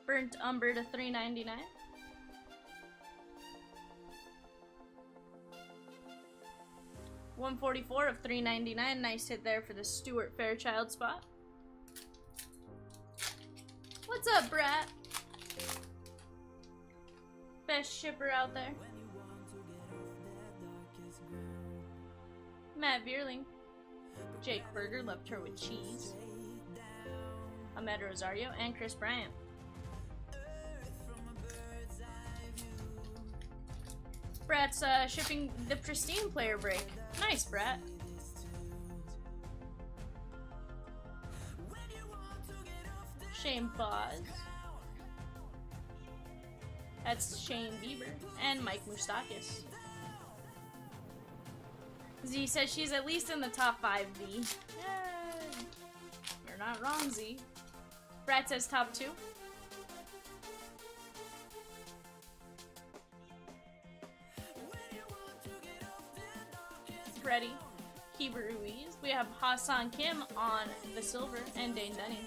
Burnt Umber to $3.99. $144 of $3.99. Nice hit there for the Stuart Fairchild spot. What's up, Brat? Best shipper out there. Matt Vierling. Jake Berger left her with cheese. Ahmed Rosario and Chris Bryant. Brat's shipping the pristine player break. Nice, Brat. Shane Boz. That's Shane Bieber and Mike Moustakis. Z says she's at least in the top 5, V. Yeah, you're not wrong, Z. Brad says top 2. Freddie, Keeber Ruiz. We have Hassan Kim on the silver and Dane Dunning.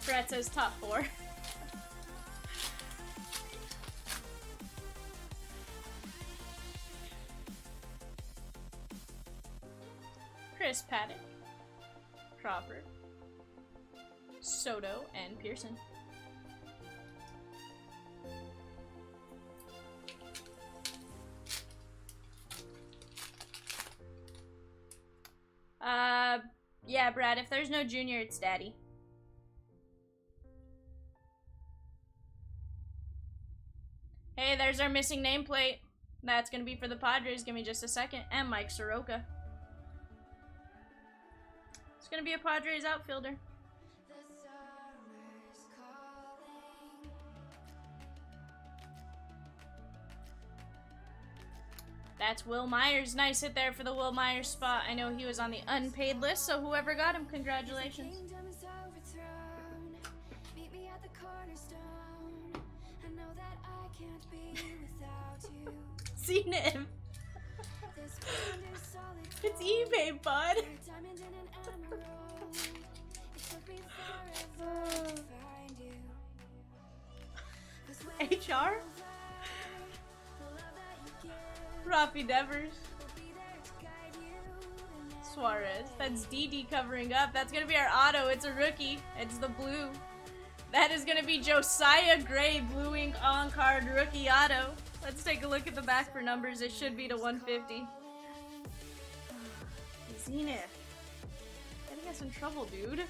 Brett says top 4. Chris Paddock, Crawford, Soto, and Pearson. Yeah, Brad, if there's no junior, it's daddy. Hey, there's our missing nameplate. That's gonna be for the Padres. Give me just a second. And Mike Soroka. It's gonna be a Padres outfielder. That's Will Myers. Nice hit there for the Will Myers spot. I know he was on the unpaid list, so whoever got him, congratulations. Zenith. It's eBay, bud. HR? Rafi Devers. Suarez. That's DD covering up. That's gonna be our auto. It's a rookie. It's the blue. That is gonna be Josiah Gray, blue ink on card rookie auto. Let's take a look at the back for numbers. It should be to 150. Zenith. Getting us in trouble, dude.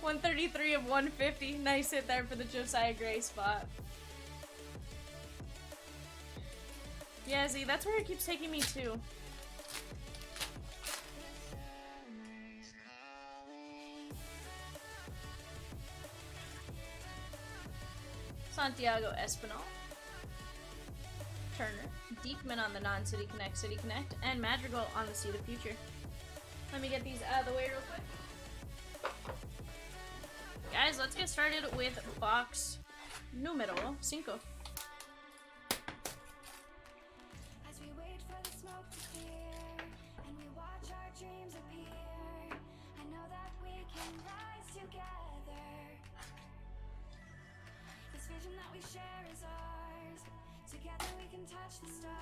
133 of 150. Nice hit there for the Josiah Gray spot. Yeah, see, that's where it keeps taking me to. Santiago Espinal. Turner. Diekman on the non-City Connect, City Connect. And Madrigal on the Seed of Future. Let me get these out of the way real quick. Guys, let's get started with box numero 5. As we wait for the smoke to clear and we watch our dreams appear, I know that we can rise together. This vision that we share is ours. Together we can touch the stars.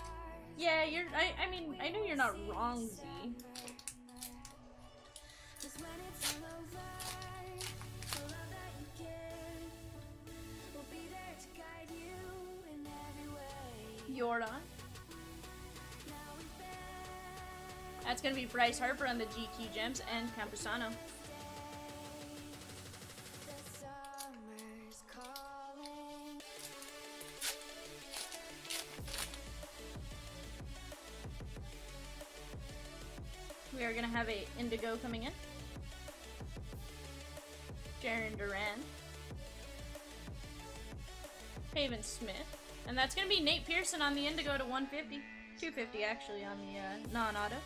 Yeah, I mean, I know you're not wrong, Z. Just when it's all over, the love that you give will be there to guide you in every way. Jordan. Now we've been That's gonna be Bryce Harper on the GQ Gems and Campusano. the summer's calling. We are gonna have a Indigo coming in. Jaron Duran. Haven Smith. And that's gonna be Nate Pearson on the Indigo to 150. 250 actually on the non-auto.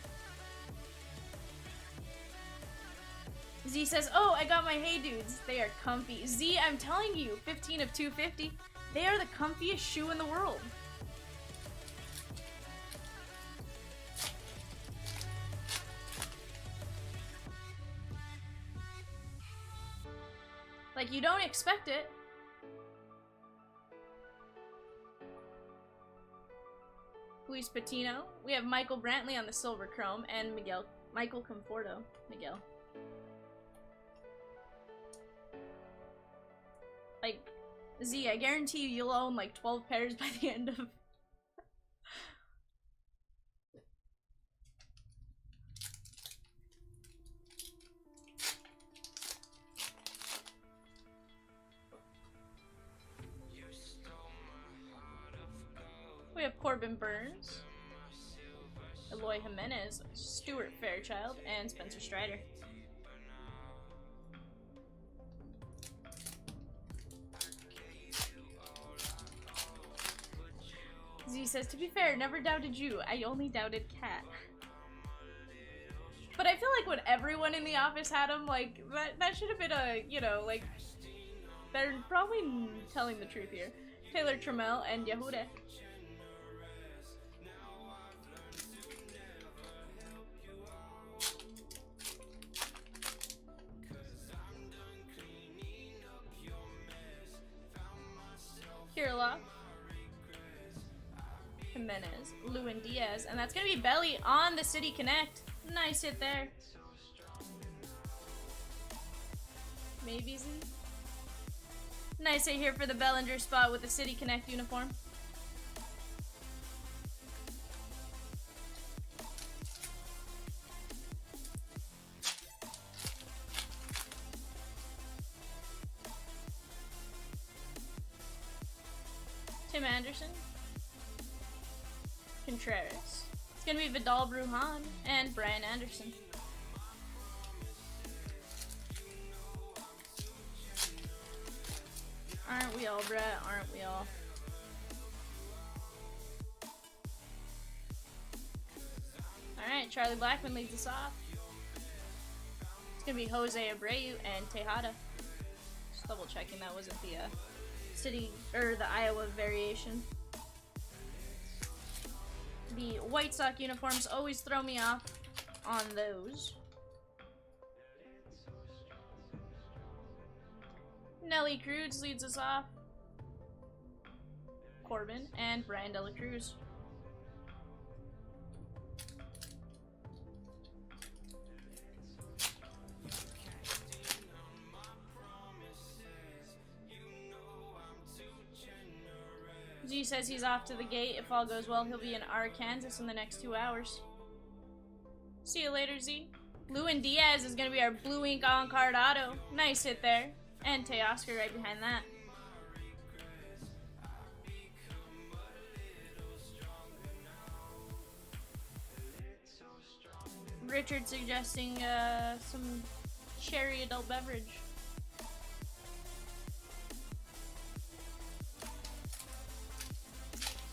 Z says, oh, I got my Hey Dudes. They are comfy. Z, I'm telling you, 15 of 250. They are the comfiest shoe in the world. Like, you don't expect it. Luis Patino. We have Michael Brantley on the Silver Chrome and Michael Conforto. Miguel. Like, Z, I guarantee you you'll own like 12 pairs by the end of... We have Corbin Burns, Eloy Jimenez, Stuart Fairchild, and Spencer Strider. Z says, to be fair, never doubted you. I only doubted Kat. But I feel like when everyone in the office had him, like, that should have been a, you know, like, they're probably telling the truth here. Taylor Trammell and Yehuda. Kirilov, Jimenez, Lewin Diaz, and that's gonna be Belly on the City Connect. Nice hit there. Maybe Z. Nice hit here for the Bellinger spot with the City Connect uniform. Tim Anderson, Contreras. It's gonna be Vidal Brujan and Brian Anderson. Aren't we all, Brett? Aren't we all? Alright, Charlie Blackman leads us off. It's gonna be Jose Abreu and Tejada. Double checking that wasn't the city or the Iowa variation. The White Sox uniforms always throw me off on those. Nelly Cruz leads us off. Corbin and Brian Dela Cruz. Z says he's off to the gate. If all goes well, he'll be in Arkansas in the next 2 hours. See you later, Z. Lewin Diaz is going to be our blue ink on-card auto. Nice hit there. And Teoscar right behind that. Richard suggesting some cherry adult beverage.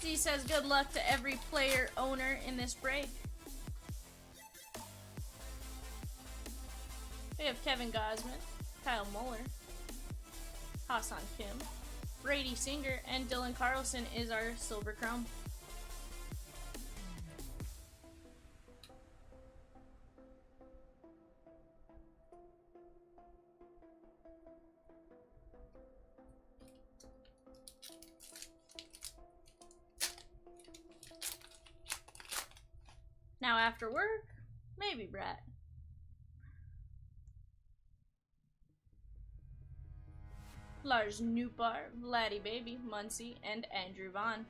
Z says good luck to every player owner in this break. We have Kevin Gosman, Kyle Muller, Hassan Kim, Brady Singer, and Dylan Carlson is our silver chrome. Now after work, maybe Brett. Lars Newbar, Vladdy Baby, Muncie, and Andrew Vaughn.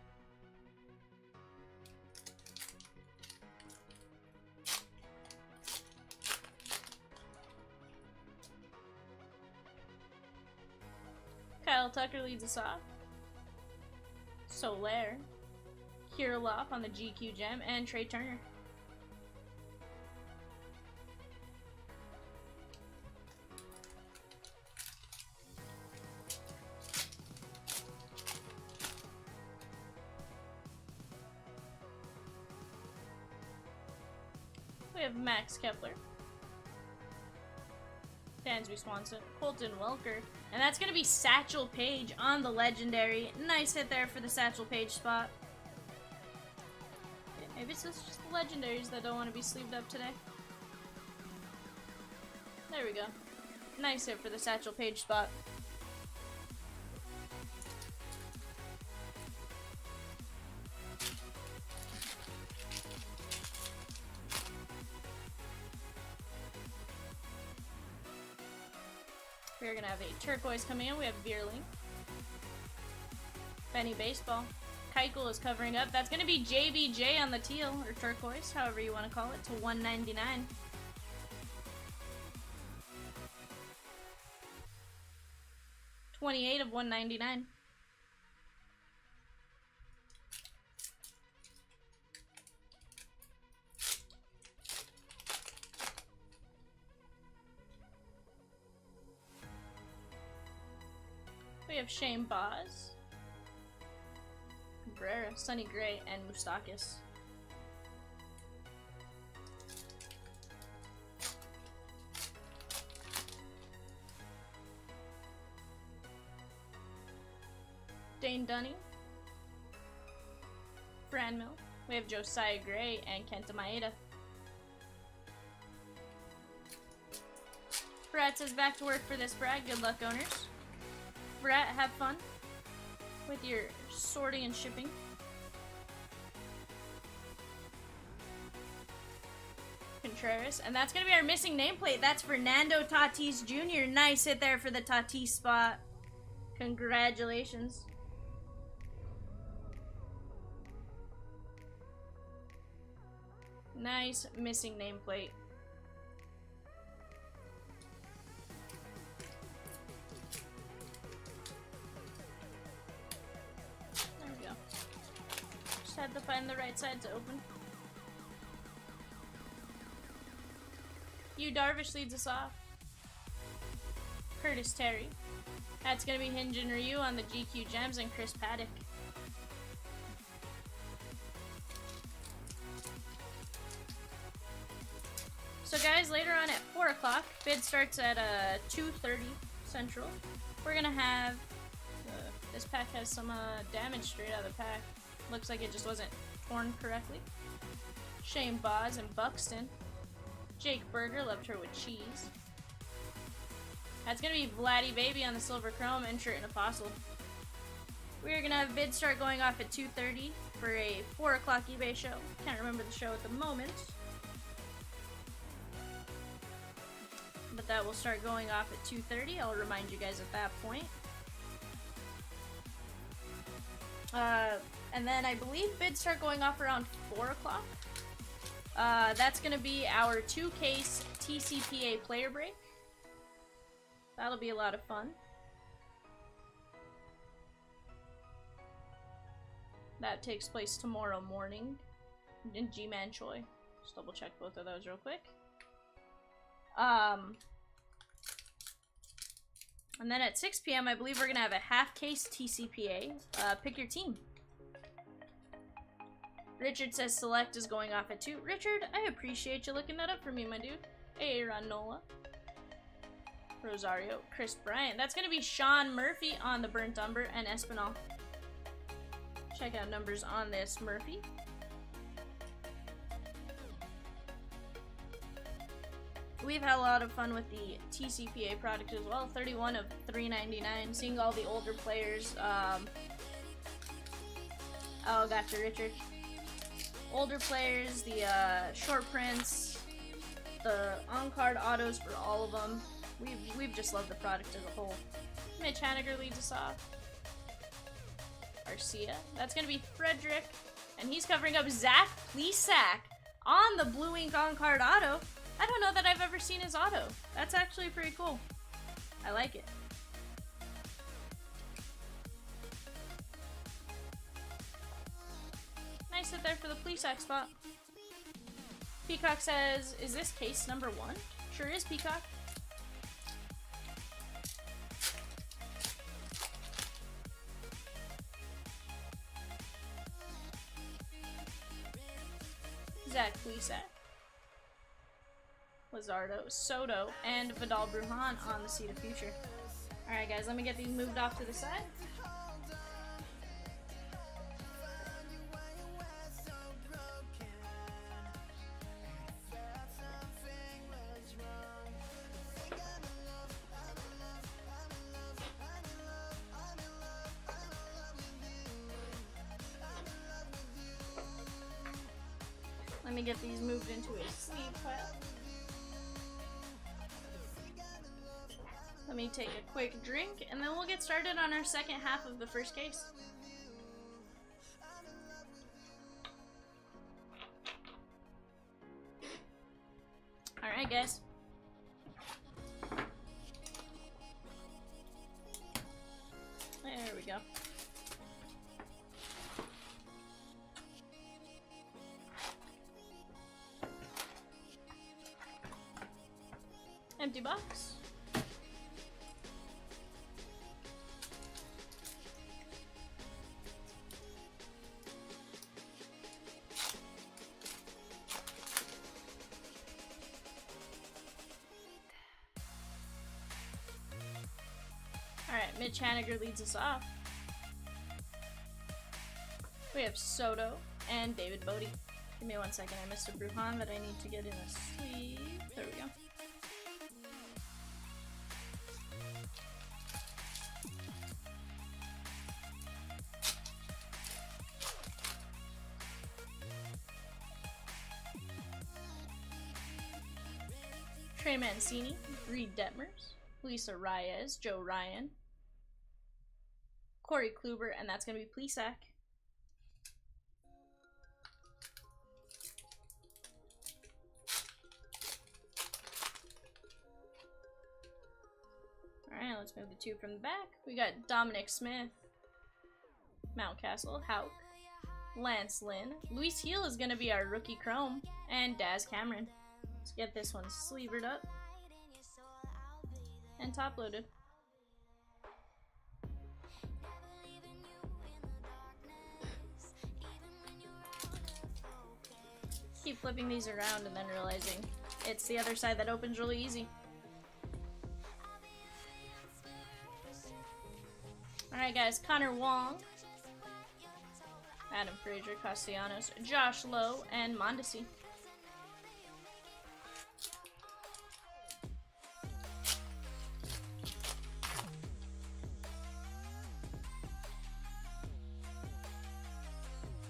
Kyle Tucker leads us off. Soler, Kirilov on the GQ gem, and Trey Turner. We have Max Kepler, Dansby Swanson, Colton Welker, and that's going to be Satchel Paige on the legendary. Nice hit there for the Satchel Paige spot. Okay, maybe it's just the legendaries that don't want to be sleeved up today. There we go. Nice hit for the Satchel Paige spot. We're gonna have a turquoise coming in. We have Veerling, Benny Baseball, Keuchel is covering up. That's gonna be JBJ on the teal or turquoise, however you want to call it, to 199. $28 of 199. We have Shane Boz, Cabrera, Sonny Gray, and Moustakis. Dane Dunning, Franmil. We have Josiah Gray and Kenta Maeda. Brad says back to work for this, Brad. Good luck, owners. Brett, have fun with your sorting and shipping. Contreras, and that's going to be our missing nameplate. That's Fernando Tatis Jr. Nice hit there for the Tatis spot. Congratulations. Nice missing nameplate. Had to find the right side to open. Yu Darvish leads us off. Curtis Terry. That's going to be Hyunjin Ryu on the GQ Gems and Chris Paddock. So guys, later on at 4 o'clock, bid starts at 2:30 Central. we're gonna have this pack has some damage straight out of the pack. Looks like it just wasn't torn correctly. Shane Boz and Buxton. Jake Berger, left her with cheese. That's gonna be Vladdy Baby on the silver chrome, insert and apostle. We are gonna have bids start going off at 2:30 for a 4 o'clock eBay show. Can't remember the show at the moment. But that will start going off at 2:30. I'll remind you guys at that point. And then I believe bids start going off around 4 o'clock. That's gonna be our 2-case TCPA player break. That'll be a lot of fun. That takes place tomorrow morning in G-Man Choi. Just double check both of those real quick. And then at 6 p.m. I believe we're gonna have a half-case TCPA. Pick your team. Richard says select is going off at 2. Richard, I appreciate you looking that up for me, my dude. Hey, Ranola. Rosario. Chris Bryant. That's gonna be Sean Murphy on the Burnt Umber and Espinal. Check out numbers on this Murphy. We've had a lot of fun with the TCPA product as well. 31 of 399. Seeing all the older players. Oh, gotcha, Richard. Older players, the short prints, the on-card autos for all of them. We've just loved the product as a whole. Mitch Haniger leads us off. Garcia. That's gonna be Frederick, and he's covering up Zach Plesac on the Blue Ink on-card auto. I don't know that I've ever seen his auto. That's actually pretty cool. I like it. Nice hit there for the Plesac spot. Peacock says, is this case number 1? Sure is, Peacock. Zach Plesac. Lizardo, Soto, and Vidal Brujan on the Seed of Future. Alright guys, let me get these moved off to the side. Let me get these moved into a sleeve pile. Let me take a quick drink, and then we'll get started on our second half of the first case. Alright, guys. There we go. Empty box. Alright, Mitch Haniger leads us off. We have Soto and David Bodie. Give me 1 second, I missed a Brujan that I need to get in a sleeve. There we go. Trey Mancini, Reed Detmers, Lisa Reyes, Joe Ryan, Corey Kluber, and that's going to be Plesac. Alright, let's move the 2 from the back. We got Dominic Smith, Mountcastle, Hauk, Lance Lynn. Luis Heel is going to be our rookie chrome, and Daz Cameron. Let's get this one sleevered up and top loaded. Keep flipping these around and then realizing it's the other side that opens really easy. Alright guys, Connor Wong, Adam Frazier, Castellanos, Josh Lowe, and Mondesi.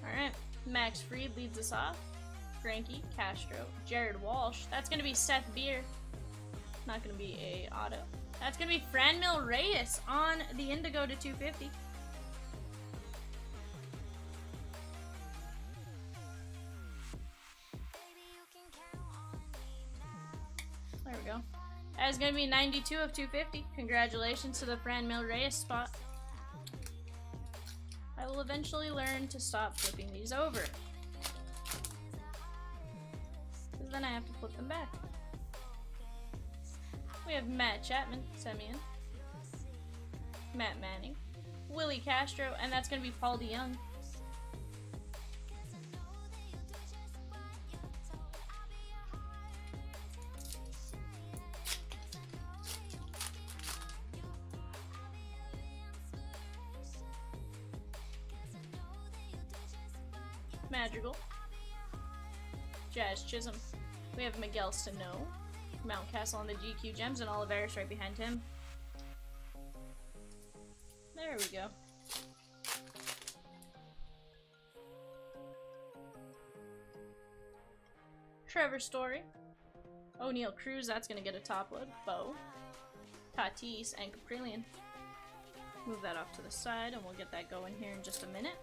Alright, Max Fried leads us off. Frankie, Castro, Jared Walsh. That's going to be Seth Beer. Not going to be a auto. That's going to be Franmil Reyes on the Indigo to 250. There we go. That is going to be 92 of 250. Congratulations to the Franmil Reyes spot. I will eventually learn to stop flipping these over. Because then I have to flip them back. We have Matt Chapman, Semyon, Matt Manning, Willie Castro, and that's going to be Paul DeYoung. Madrigal, Jazz Chisholm. We have Miguel Sano, Mountcastle on the GQ Gems, and Oliveris right behind him. There we go. Trevor Story, O'Neal Cruz, that's going to get a top load. Bo, Tatis, and Caprillion. Move that off to the side, and we'll get that going here in just a minute.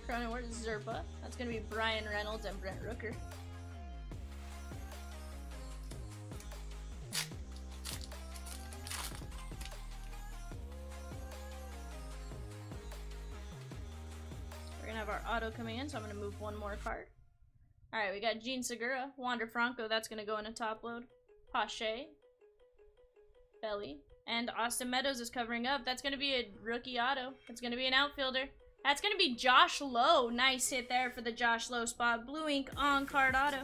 Cronenworth, Zerpa. That's going to be Brian Reynolds and Brent Rooker. We're going to have our auto coming in, so I'm going to move one more card. Alright, we got Gene Segura, Wander Franco. That's going to go in a top load. Pache, Belly, and Austin Meadows is covering up. That's going to be a rookie auto. It's going to be an outfielder. That's going to be Josh Lowe. Nice hit there for the Josh Lowe spot. Blue ink on card auto.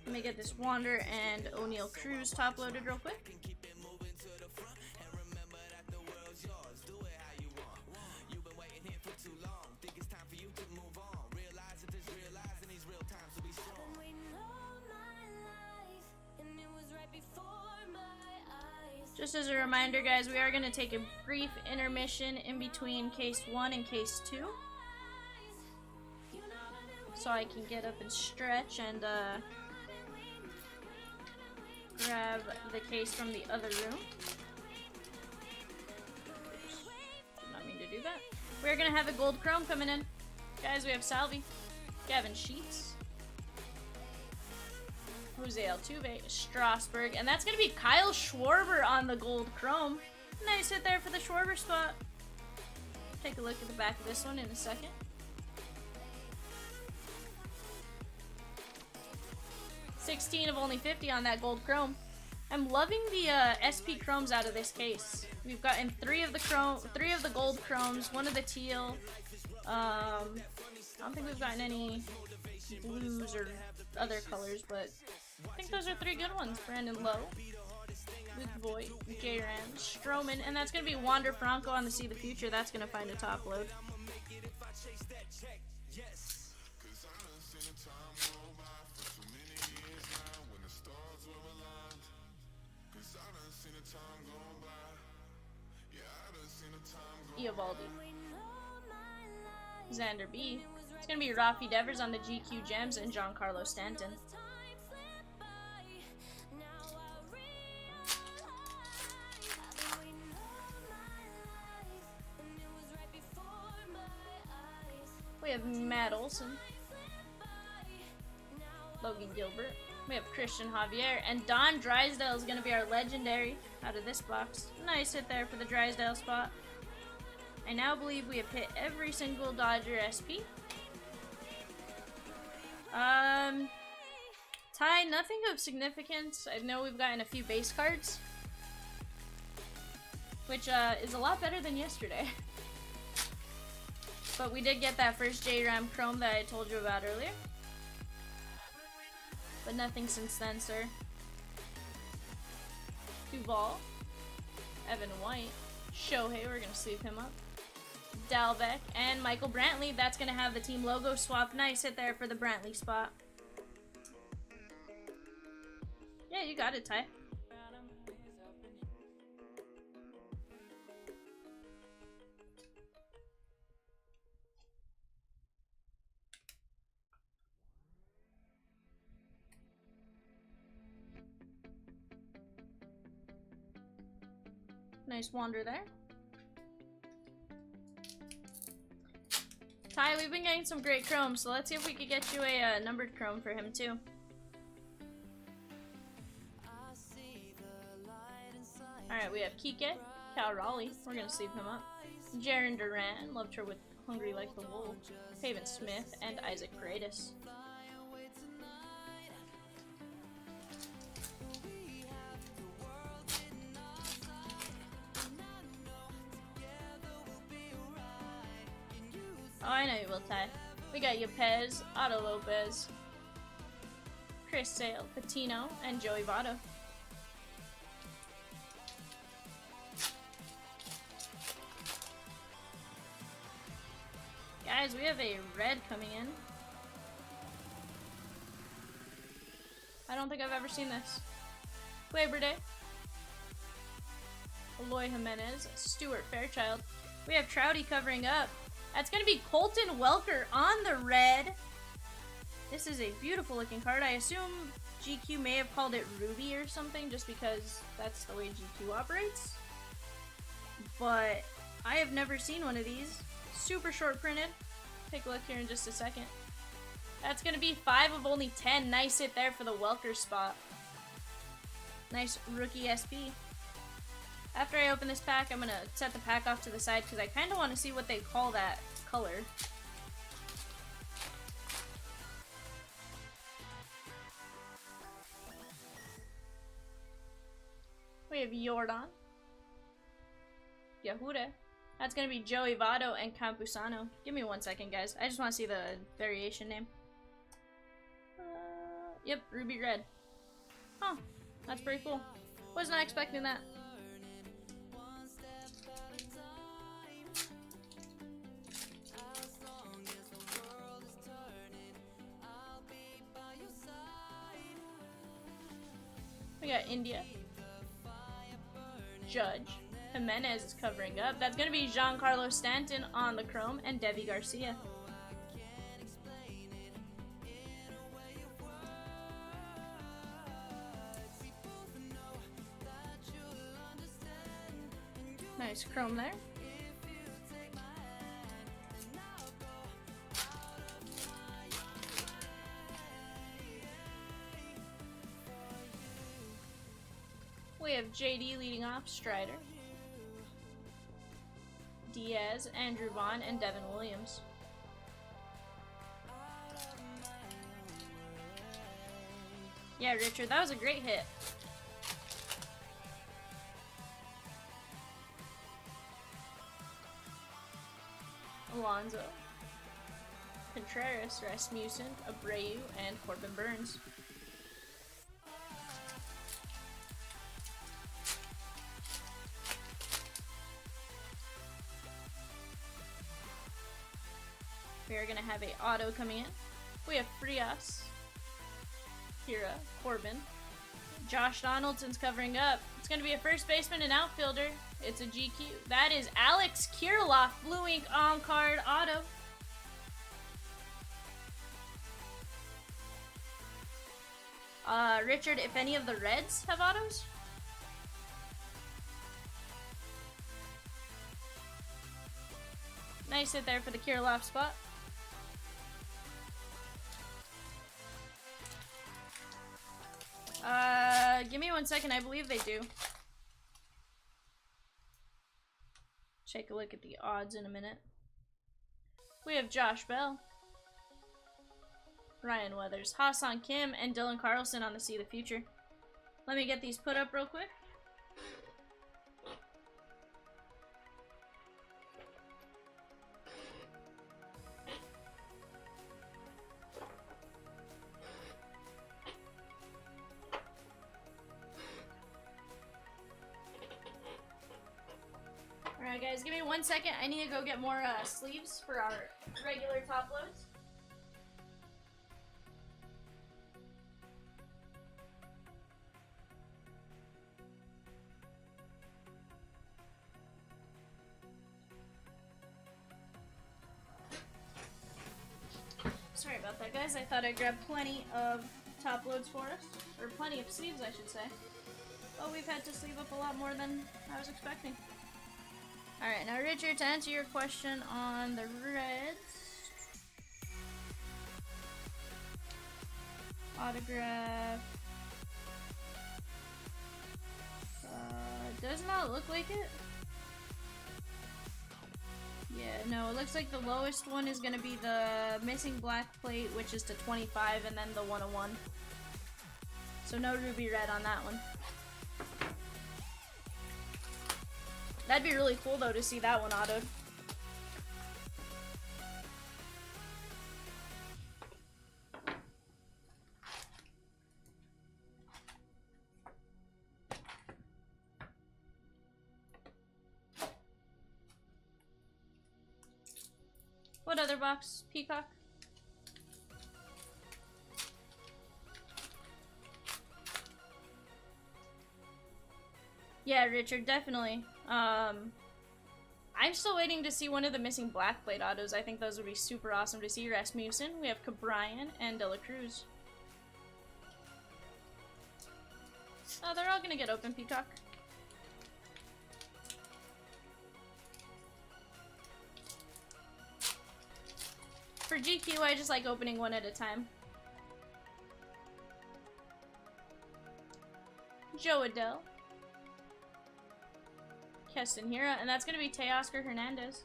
Let me get this Wander and O'Neal Cruz top loaded real quick. Just as a reminder, guys, we are going to take a brief intermission in between case 1 and case 2. So I can get up and stretch and grab the case from the other room. Oops. Did not mean to do that. We're going to have a gold chrome coming in. Guys, we have Salvi, Gavin Sheets, Jose Altuve, Strasburg, and that's going to be Kyle Schwarber on the gold chrome. Nice hit there for the Schwarber spot. Take a look at the back of this one in a second. $16 of only 50 on that gold chrome. I'm loving the SP chromes out of this case. We've gotten three of the gold chromes, one of the teal. I don't think we've gotten any blues or other colors, but I think those are 3 good ones. Brandon Lowe, Luke Voigt, J-Ram, Stroman, and that's going to be Wander Franco on the See the Future. That's going to find a top load. Eovaldi, Xander B. It's going to be Rafi Devers on the GQ Gems and Giancarlo Stanton. We have Matt Olson, Logan Gilbert. We have Christian Javier, and Don Drysdale is going to be our legendary out of this box. Nice hit there for the Drysdale spot. I now believe we have hit every single Dodger SP. Ty, nothing of significance. I know we've gotten a few base cards, which is a lot better than yesterday. But we did get that first JRAM Chrome that I told you about earlier. But nothing since then, sir. Duval, Evan White, Shohei, we're gonna sleeve him up. Dalbeck, and Michael Brantley. That's gonna have the team logo swap. Nice hit there for the Brantley spot. Yeah, you got it, Ty. Nice wander there. Ty, we've been getting some great chromes, so let's see if we could get you a numbered chrome for him too. Alright, we have Kike, Cal Raleigh, we're gonna sleeve him up. Jaren Duran, loved her with Hungry Like the Wolf. Haven Smith, and Isaac Paredes. Oh, I know you will, Ty. We got Yepez, Otto Lopez, Chris Sale, Patino, and Joey Votto. Guys, we have a red coming in. I don't think I've ever seen this. Labor Day. Eloy Jimenez, Stuart Fairchild. We have Trouty covering up. That's going to be Colton Welker on the red. This is a beautiful looking card. I assume GQ may have called it Ruby or something just because that's the way GQ operates. But I have never seen one of these. Super short printed. Take a look here in just a second. That's going to be 5 of only 10. Nice hit there for the Welker spot. Nice rookie SP. After I open this pack, I'm going to set the pack off to the side because I kind of want to see what they call that color. We have Jordan. Yahure. That's going to be Joey Votto and Campusano. Give me 1 second, guys. I just want to see the variation name. Yep, Ruby Red. Huh. That's pretty cool. Was not expecting that. We got India. Judge. Jimenez is covering up. That's going to be Giancarlo Stanton on the chrome and Debbie Garcia. Nice chrome there. We have JD leading off, Strider, Diaz, Andrew Vaughn, and Devin Williams. Yeah, Richard, that was a great hit. Alonzo, Contreras, Rasmussen, Abreu, and Corbin Burns. We are going to have a auto coming in. We have Frias, Kira, Corbin. Josh Donaldson's covering up. It's going to be a first baseman and outfielder. It's a GQ. That is Alex Kirilloff, Blue Ink on-card auto. Richard, if any of the Reds have autos? Nice hit there for the Kirilloff spot. Give me 1 second. I believe they do. Take a look at the odds in a minute. We have Josh Bell, Ryan Weathers, Hassan Kim, and Dylan Carlson on the See the Future. Let me get these put up real quick. Alright guys, give me 1 second. I need to go get more sleeves for our regular top loads. Sorry about that, guys. I thought I grabbed plenty of top loads for us. Or plenty of sleeves, I should say. But we've had to sleeve up a lot more than I was expecting. Alright, now Richard, to answer your question on the reds. Autograph. Does not look like it. Yeah, no, it looks like the lowest one is gonna be the missing black plate, which is to 25, and then the 101. So no ruby red on that one. That'd be really cool though to see that one autoed. What other box? Peacock? Yeah, Richard, definitely. I'm still waiting to see one of the missing black plate autos. I think those would be super awesome to see. Rasmussen, we have Cabrian, and De La Cruz. Oh, they're all gonna get open, Peacock. For GQ, I just like opening one at a time. Joe Adele. Keston Hira, and that's gonna be Teoscar Hernandez.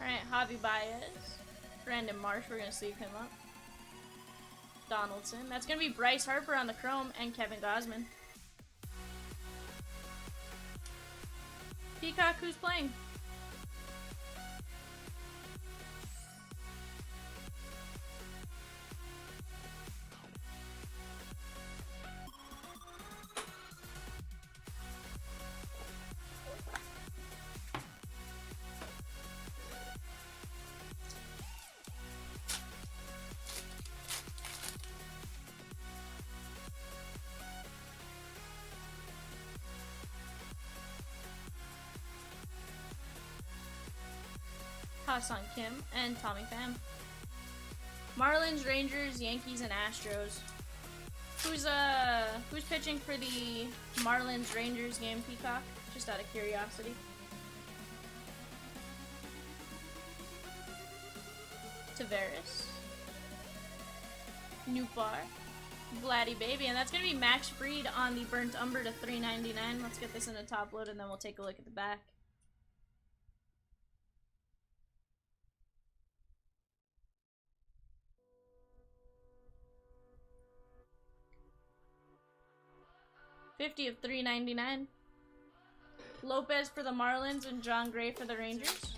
Alright, Javi Baez. Brandon Marsh, we're gonna sleeve him up. Donaldson. That's gonna be Bryce Harper on the chrome, and Kevin Gosman. Peacock, who's playing? Hassan Kim, and Tommy Pham. Marlins, Rangers, Yankees, and Astros. Who's pitching for the Marlins Rangers game, Peacock? Just out of curiosity. Tavares. Newbar. Vladdy Baby, and that's gonna be Max Fried on the Burnt Umber to $3.99. Let's get this in a top load and then we'll take a look at the back. $50 of $3.99. Lopez for the Marlins and John Gray for the Rangers.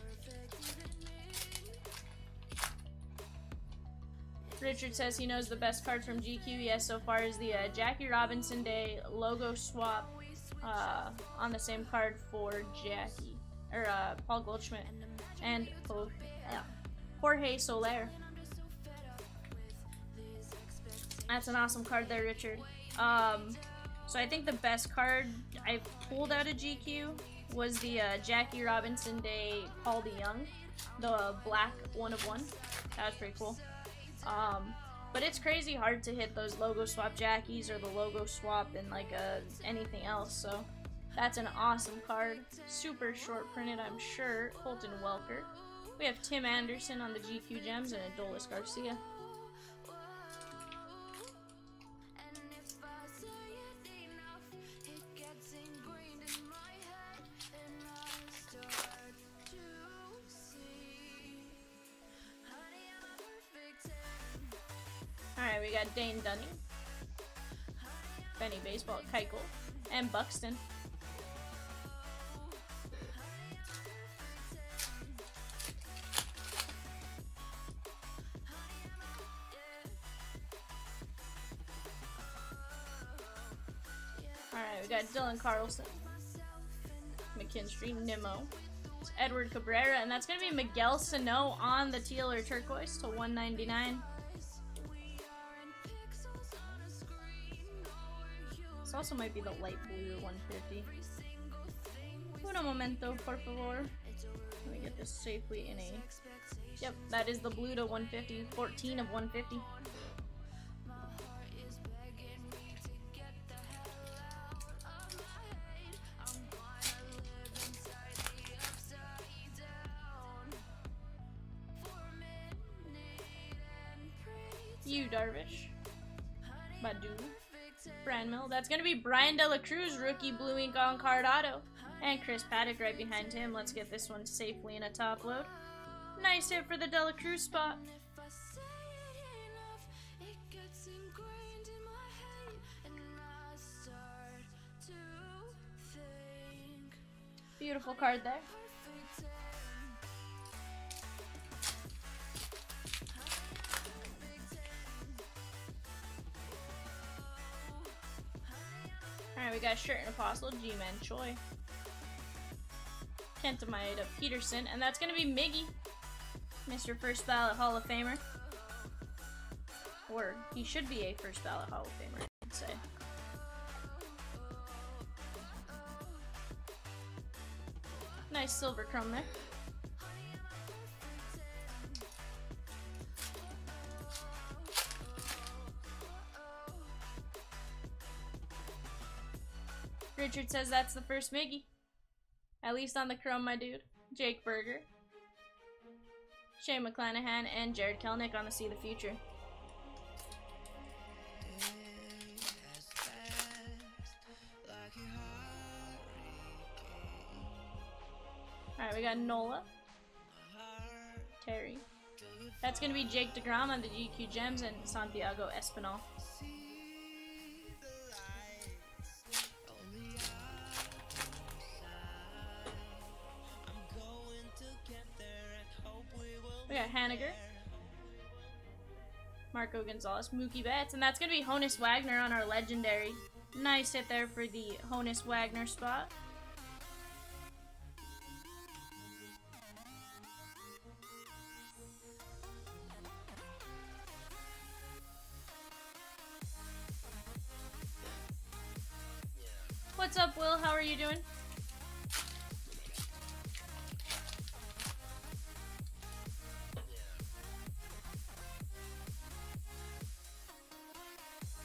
Richard says he knows the best card from GQ. Yes, so far is the Jackie Robinson Day logo swap on the same card for Jackie, or Paul Goldschmidt and Jorge Soler. That's an awesome card there, Richard. So I think the best card I pulled out of GQ was the Jackie Robinson Day Paul DeYoung, the black 1/1. That was pretty cool. But it's crazy hard to hit those logo swap Jackies or the logo swap and like anything else. So that's an awesome card. Super short printed, I'm sure. Colton Welker. We have Tim Anderson on the GQ Gems and Adolis Garcia. Alright, we got Dane Dunning, Benny Baseball, Keuchel, and Buxton. Alright, we got Dylan Carlson, McKinstry, Nimmo, it's Edward Cabrera, and that's going to be Miguel Sano on the teal or turquoise to 199. This also might be the light blue 150. Un momento, por favor. Let me get this safely in a... Yep, that is the blue to 150, 14 of 150. You Darvish, Badu, Branmill. That's gonna be Brian De La Cruz, rookie blue ink on card auto, and Chris Paddock right behind him. Let's get this one safely in a top load. Nice hit for the De La Cruz spot. Beautiful card there. Alright, we got Shirt and Apostle, G-Man Choi, Kentamida Peterson, and that's going to be Miggy, Mr. First Ballot Hall of Famer. Or, he should be a First Ballot Hall of Famer, I'd say. Nice silver chrome there. Richard says that's the first Miggy. At least on the chrome, my dude. Jake Berger, Shane McClanahan, and Jared Kelnick on the See the Future. Alright, we got Nola, Terry. That's going to be Jake DeGrom on the GQ Gems and Santiago Espinal. We got Haniger, Marco Gonzalez, Mookie Betts, and that's going to be Honus Wagner on our legendary. Nice hit there for the Honus Wagner spot. What's up, Will? How are you doing?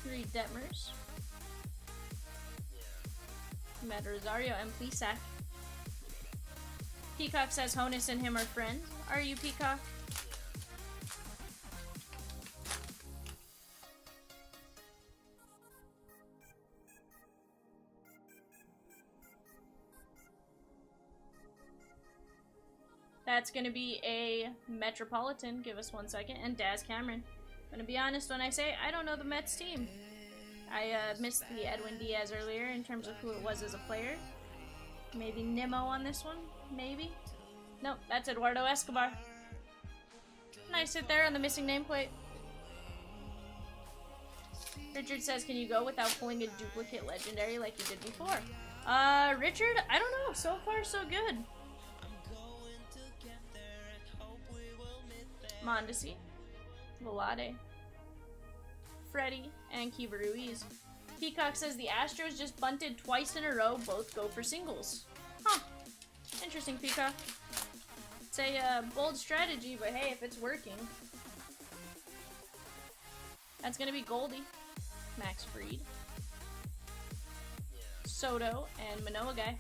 Three Detmers, Matt Rosario, and Plesac. Peacock says Honus and him are friends. Are you, Peacock? That's going to be a Metropolitan. Give us 1 second. And Daz Cameron. I'm going to be honest when I say I don't know the Mets team. I missed the Edwin Diaz earlier in terms of who it was as a player. Maybe Nimmo on this one? Maybe? Nope, that's Eduardo Escobar. Nice hit there on the missing nameplate. Richard says, can you go without pulling a duplicate legendary like you did before? Richard, I don't know. So far, so good. Mondesi, Velade, Freddie, and Kiva Ruiz. Peacock says the Astros just bunted twice in a row, both go for singles. Huh. Interesting, Peacock. It's a bold strategy, but hey, if it's working. That's gonna be Goldie, Max Fried, Soto, and Manoa Guy.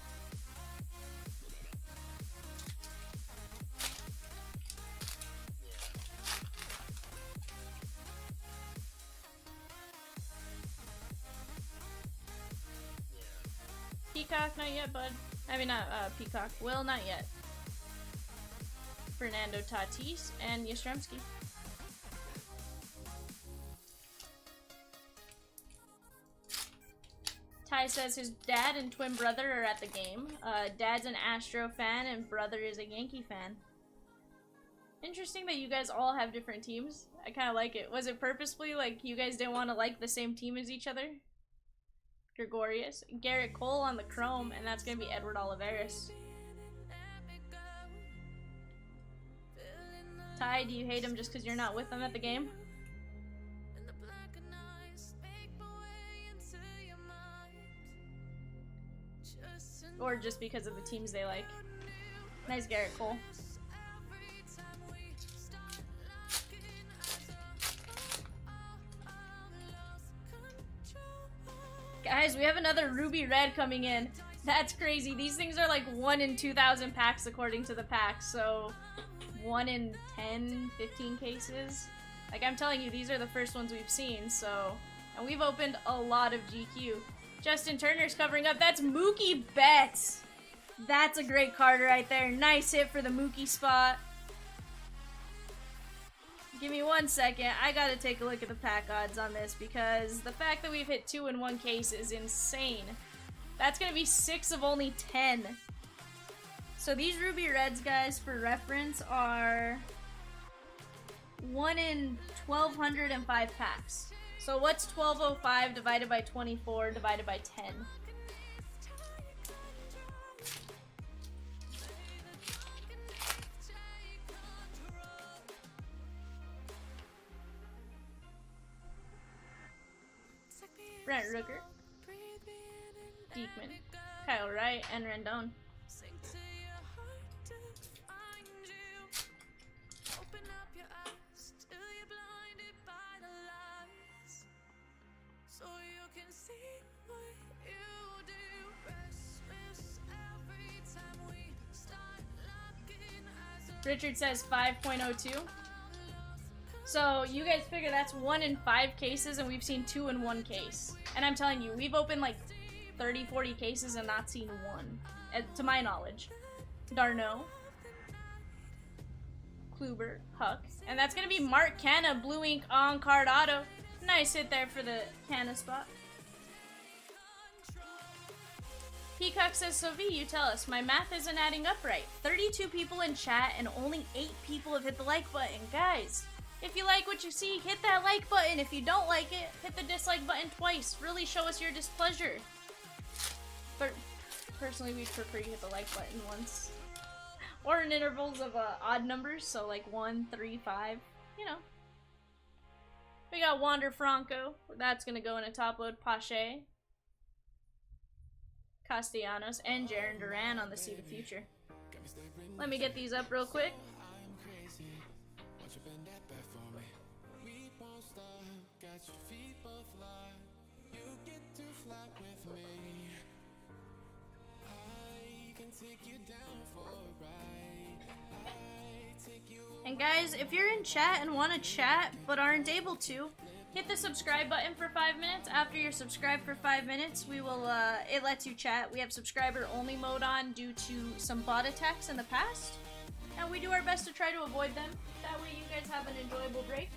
Peacock, not yet, bud. I mean, not Peacock. Will, not yet. Fernando Tatis and Yastrzemski. Ty says his dad and twin brother are at the game. Dad's an Astro fan and brother is a Yankee fan. Interesting that you guys all have different teams. I kind of like it. Was it purposefully like you guys didn't want to like the same team as each other? Gregorius. Garrett Cole on the Chrome, and that's going to be Edward Olivares. Ty, do you hate him just because you're not with them at the game? Or just because of the teams they like? Nice Garrett Cole. Guys, we have another Ruby Red coming in. That's crazy. These things are like 1 in 2,000 packs according to the packs, so 1 in 10, 15 cases. Like, I'm telling you, these are the first ones we've seen, so... And we've opened a lot of GQ. Justin Turner's covering up. That's Mookie Betts. That's a great card right there. Nice hit for the Mookie spot. Give me 1 second. I gotta take a look at the pack odds on this because the fact that we've hit 2 in 1 case is insane. That's gonna be 6 of only 10. So these Ruby Reds, guys, for reference, are 1 in 1,205 packs. So what's 1,205 divided by 24 divided by 10? Brent Rooker, Diekman, Kyle Wright, and Rendon. Richard says 5.02. So you guys figure that's 1 in 5 cases and we've seen 2 in 1 case. And I'm telling you, we've opened like 30, 40 cases and not seen 1. To my knowledge. Darno. Kluber. Huck. And that's going to be Mark Canna, Blue Ink on card auto. Nice hit there for the Canna spot. Peacock says, so V, you tell us, my math isn't adding up right. 32 people in chat and only 8 people have hit the like button. Guys, if you like what you see, hit that like button. If you don't like it, hit the dislike button twice. Really show us your displeasure. But personally, we'd prefer you hit the like button once. Or in intervals of odd numbers, so like 1, 3, 5, you know. We got Wander Franco. That's going to go in a top load. Pache. Castellanos, and Jarren Duran on the See the Future. Let me get these up real quick. And guys, if you're in chat and want to chat but aren't able to, hit the subscribe button for 5 minutes. After you're subscribed for 5 minutes, we will, it lets you chat. We have subscriber only mode on due to some bot attacks in the past. And we do our best to try to avoid them. That way you guys have an enjoyable break.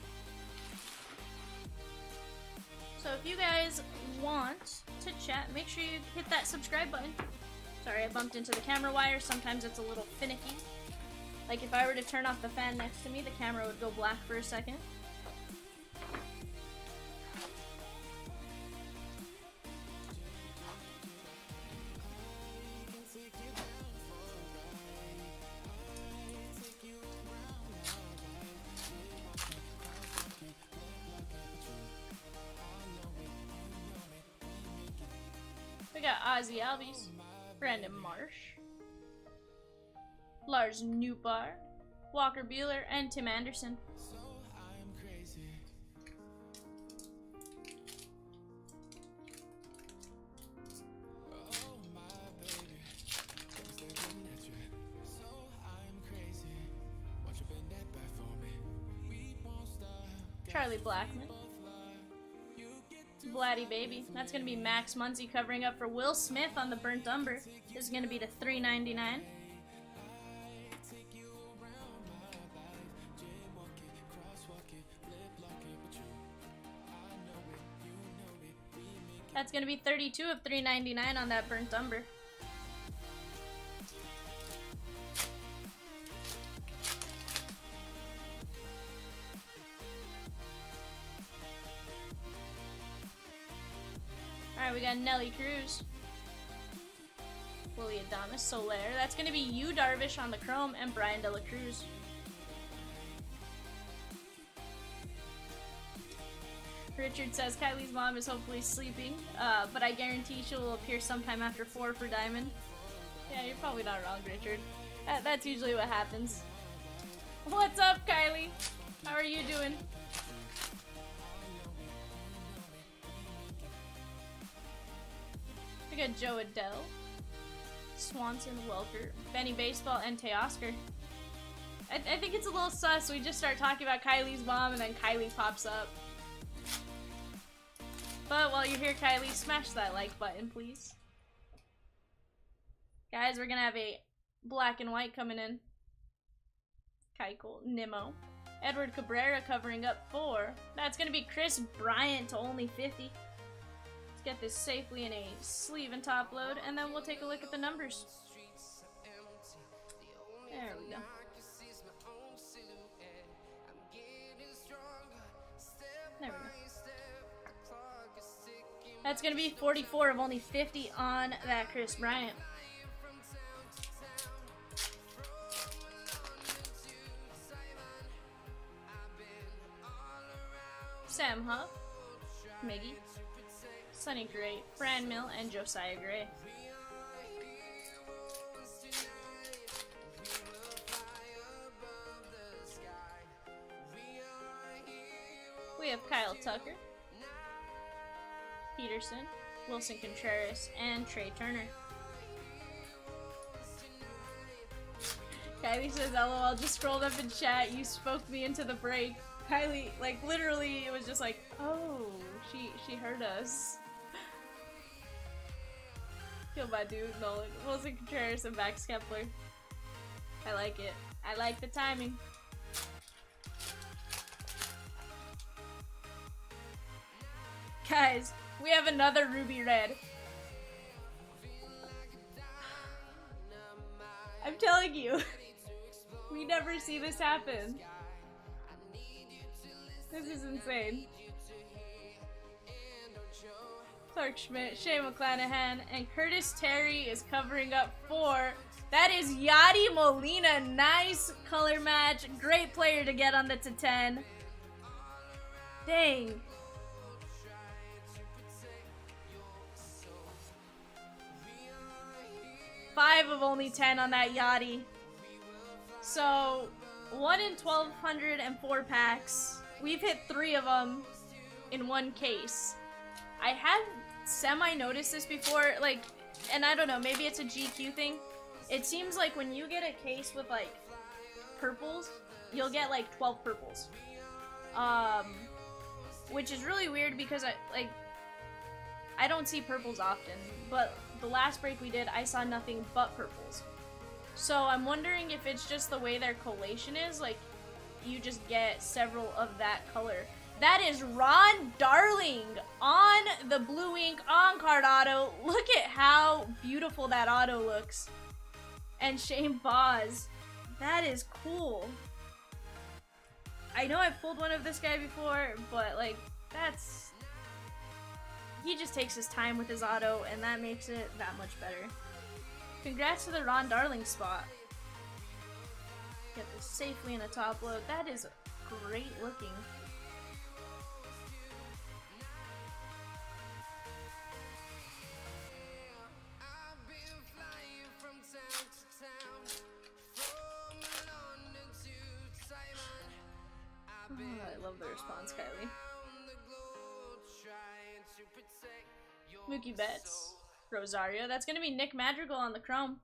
So if you guys want to chat, make sure you hit that subscribe button. Sorry, I bumped into the camera wire. Sometimes it's a little finicky. Like if I were to turn off the fan next to me, the camera would go black for a second. We got Ozzy Albies, Brandon Marsh, Lars Nootbaar, Walker Buehler, and Tim Anderson. Charlie Blackmon. Blatty Baby. That's going to be Max Muncy covering up for Will Smith on the Burnt Umber. This is going to be to $3.99. That's gonna be 32 of 399 on that burnt umber. Alright, we got Nelly Cruz. Willie Adamas, Solaire. That's gonna be you, Darvish, on the chrome, and Brian De La Cruz. Richard says Kylie's mom is hopefully sleeping, but I guarantee she will appear sometime after 4 for Diamond. Yeah, you're probably not wrong, Richard. That's usually what happens. What's up, Kylie? How are you doing? We got Joe Adele, Swanson, Welker, Benny Baseball, and Teoscar. I think it's a little sus. We just start talking about Kylie's mom and then Kylie pops up. But while you're here, Kylie, smash that like button, please. Guys, we're gonna have a black and white coming in. Keuchel, Nimmo. Edward Cabrera covering up 4. That's gonna be Chris Bryant to only 50. Let's get this safely in a sleeve and top load, and then we'll take a look at the numbers. There we go. There we go. That's gonna be 44 of only 50 on that Chris Bryant. Sam Huff, Miggy, Sonny Gray, Fran Mill, and Josiah Gray. We have Kyle Tucker, Peterson, Wilson Contreras, and Trey Turner. Kylie says, LOL, just scrolled up in chat, you spoke me into the break. Kylie, like, literally, it was just like, oh, she heard us. Kill my dude, Nolan. Wilson Contreras and Max Kepler. I like it. I like the timing. Guys, we have another ruby red. I'm telling you, we never see this happen. This is insane. Clark Schmidt, Shea McClanahan, and Curtis Terry is covering up 4. That is Yadi Molina. Nice color match. Great player to get on the /10. Dang. Five of only 10 on that Yachty. So, 1 in 1,204 packs. We've hit 3 of them in one case. I have semi-noticed this before, like, and I don't know, maybe it's a GQ thing. It seems like when you get a case with, like, purples, you'll get, like, 12 purples. Which is really weird because I don't see purples often, but the last break we did, I saw nothing but purples. So I'm wondering if it's just the way their collation is, like, you just get several of that color. That is Ron Darling on the Blue Ink on-card auto. Look at how beautiful that auto looks. And Shane Boz. That is cool. I know I've pulled one of this guy before, but, like, that's... He just takes his time with his auto, and that makes it that much better. Congrats to the Ron Darling spot. Get this safely in a top load. That is great looking. Oh, I love the response, Kylie. Mookie Betts, Rosario. That's gonna be Nick Madrigal on the chrome.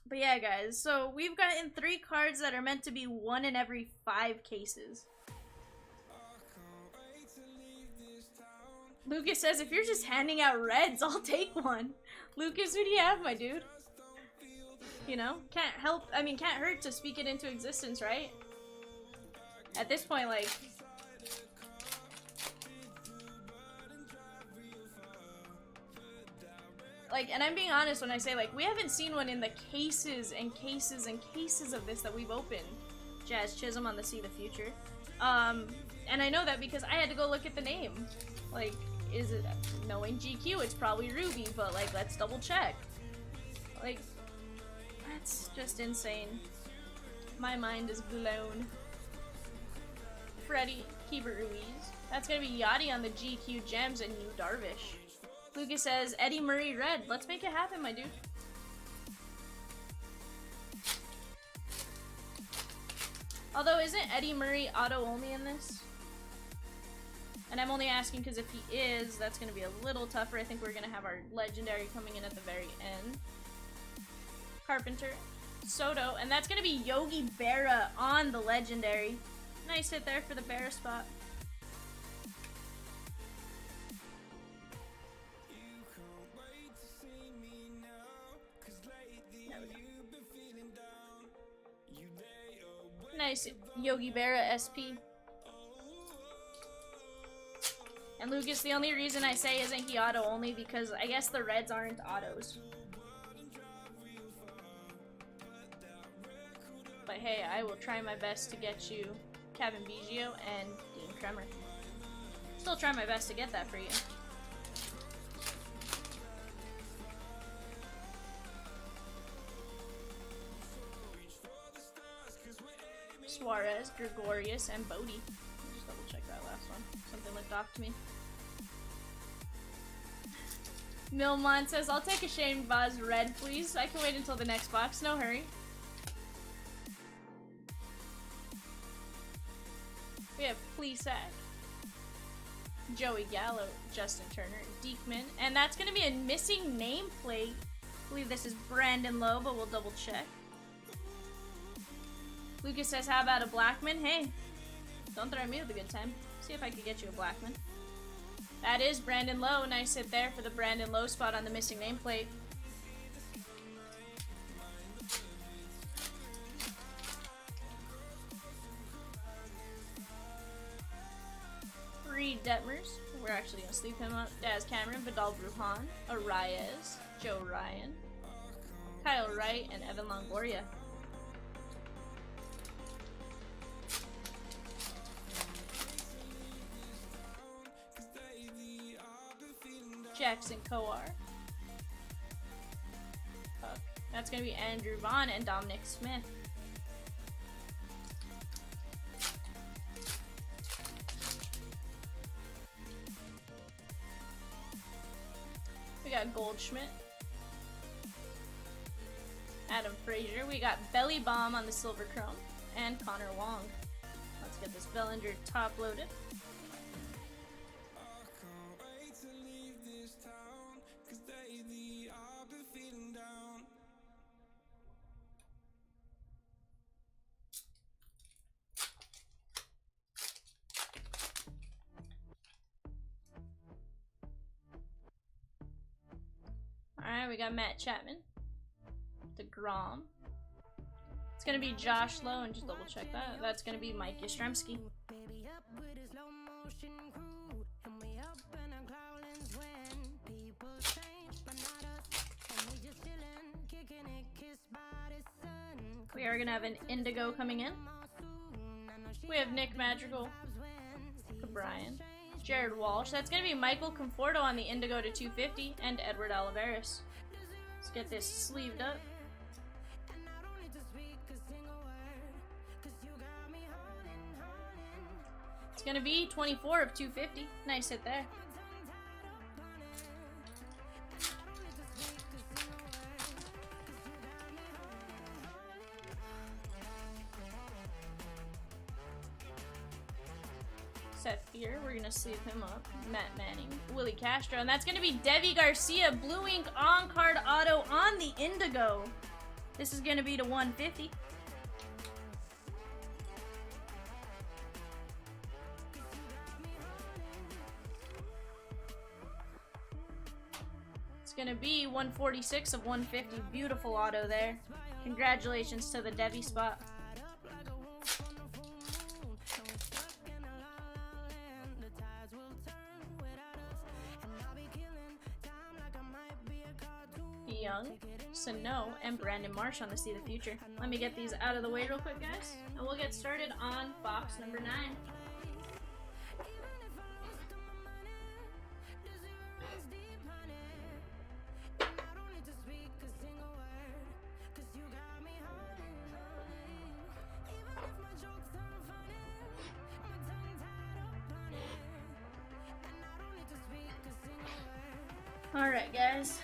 But yeah, guys, so we've gotten 3 cards that are meant to be 1 in every 5 cases. Lucas says, if you're just handing out reds, I'll take one. Lucas, who do you have, my dude? You know, can't help, I mean, can't hurt to speak it into existence, right? At this point, like... like, and I'm being honest when I say, like, we haven't seen one in the cases and cases and cases of this that we've opened. Jazz Chisholm on the See the Future. And I know that because I had to go look at the name. Like, is it, knowing GQ, it's probably Ruby, but, like, let's double check. Like, that's just insane. My mind is blown. Freddie, Keeper Ruiz. That's gonna be Yachty on the GQ Gems and Yu Darvish. Lucas says, Eddie Murray red. Let's make it happen, my dude. Although, isn't Eddie Murray auto only in this? And I'm only asking because if he is, that's gonna be a little tougher. I think we're gonna have our legendary coming in at the very end. Carpenter, Soto, and that's gonna be Yogi Berra on the legendary. Nice hit there for the Berra spot. Nice Yogi Berra SP. And Lucas, the only reason I say isn't he auto only because I guess the reds aren't autos. But hey, I will try my best to get you Kevin Biggio and Dean Kremer. Still try my best to get that for you. Suarez, Gregorius, and Bodie. I'll just double check that last one. Something looked off to me. Milmon says, I'll take a Shane Baz red, please. I can wait until the next box. No hurry. We have Plesac, Joey Gallo, Justin Turner, Diekman, and that's going to be a missing nameplate. I believe this is Brandon Lowe, but we'll double check. Lucas says, how about a Blackman? Hey, don't threaten me with a good time. See if I could get you a Blackman. That is Brandon Lowe. Nice hit there for the Brandon Lowe spot on the missing nameplate. Reed Detmers. We're actually going to sleep him up. Daz Cameron, Vidal Brujan, Arias, Joe Ryan, Kyle Wright, and Evan Longoria. Jackson Coar. That's going to be Andrew Vaughn and Dominic Smith. We got Goldschmidt. Adam Frazier. We got Belly Bomb on the Silver Chrome. And Connor Wong. Let's get this Bellinger top loaded. Alright, we got Matt Chapman. DeGrom. It's gonna be Josh Lowe, and just double check that. That's gonna be Mike Yastrzemski. We are gonna have an Indigo coming in. We have Nick Madrigal, Brian, Jared Walsh. That's gonna be Michael Conforto on the Indigo to 250, and Edward Olivares. Let's get this sleeved up. It's gonna be 24 of 250. Nice hit there. Seth Fear, we're gonna sleeve him up. Matt Manning, Willie Castro, and that's gonna be Devi Garcia, Blue Ink on-card auto on the Indigo. This is gonna be to 150. It's gonna be 146 of 150. Beautiful auto there. Congratulations to the Devi spot. Young, Sano, and Brandon Marsh on the See the Future. Let me get these out of the way real quick, guys, and we'll get started on box number 9. Alright, guys.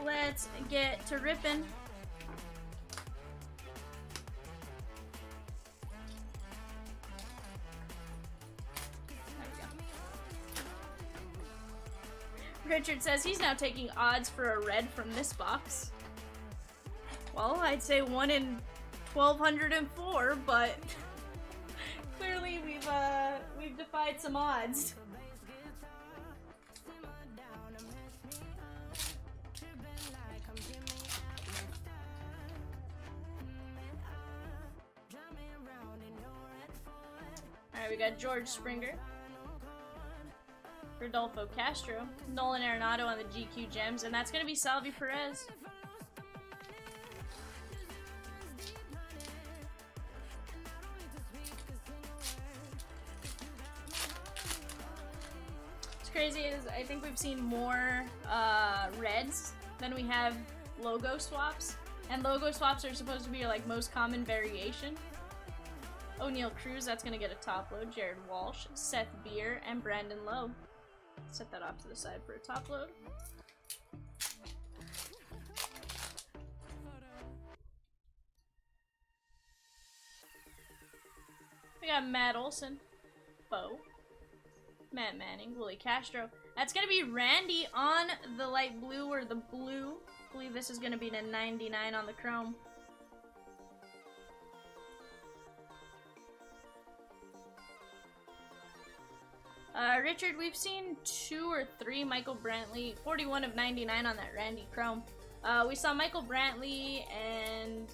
Let's get to ripping. Richard says he's now taking odds for a red from this box. Well, I'd say 1 in 1,204, but clearly we've defied some odds. Alright, we got George Springer, Rodolfo Castro, Nolan Arenado on the GQ Gems, and that's going to be Salvi Perez. What's crazy is I think we've seen more reds than we have logo swaps, and logo swaps are supposed to be your like most common variation. O'Neal Cruz, that's going to get a top load. Jared Walsh, Seth Beer, and Brandon Lowe. Set that off to the side for a top load. We got Matt Olson, Bo, Matt Manning, Willie Castro. That's going to be Randy on the light blue or the blue. I believe this is going to be the 99 on the chrome. Richard, we've seen 2 or 3 Michael Brantley, 41 of 99 on that Randy Chrome. We saw Michael Brantley and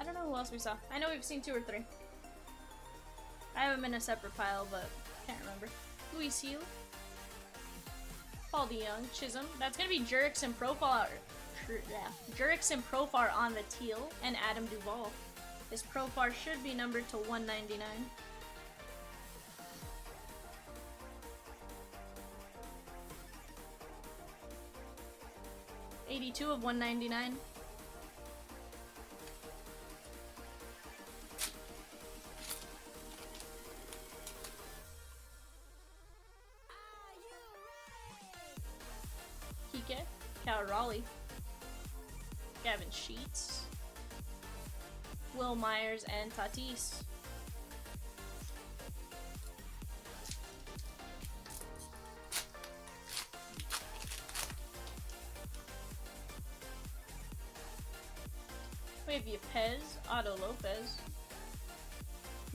I don't know who else we saw. I know we've seen 2 or 3. I have them in a separate pile, but can't remember. Luis Heel, Paul DeYoung, Chisholm. That's gonna be Jurickson Profar. Jurickson Profar on the teal, and Adam Duvall. This Profar should be numbered to 199. $82 of 199. Kike, Cal Raleigh, Gavin Sheets, Will Myers, and Tatis. We have Yepez, Otto Lopez,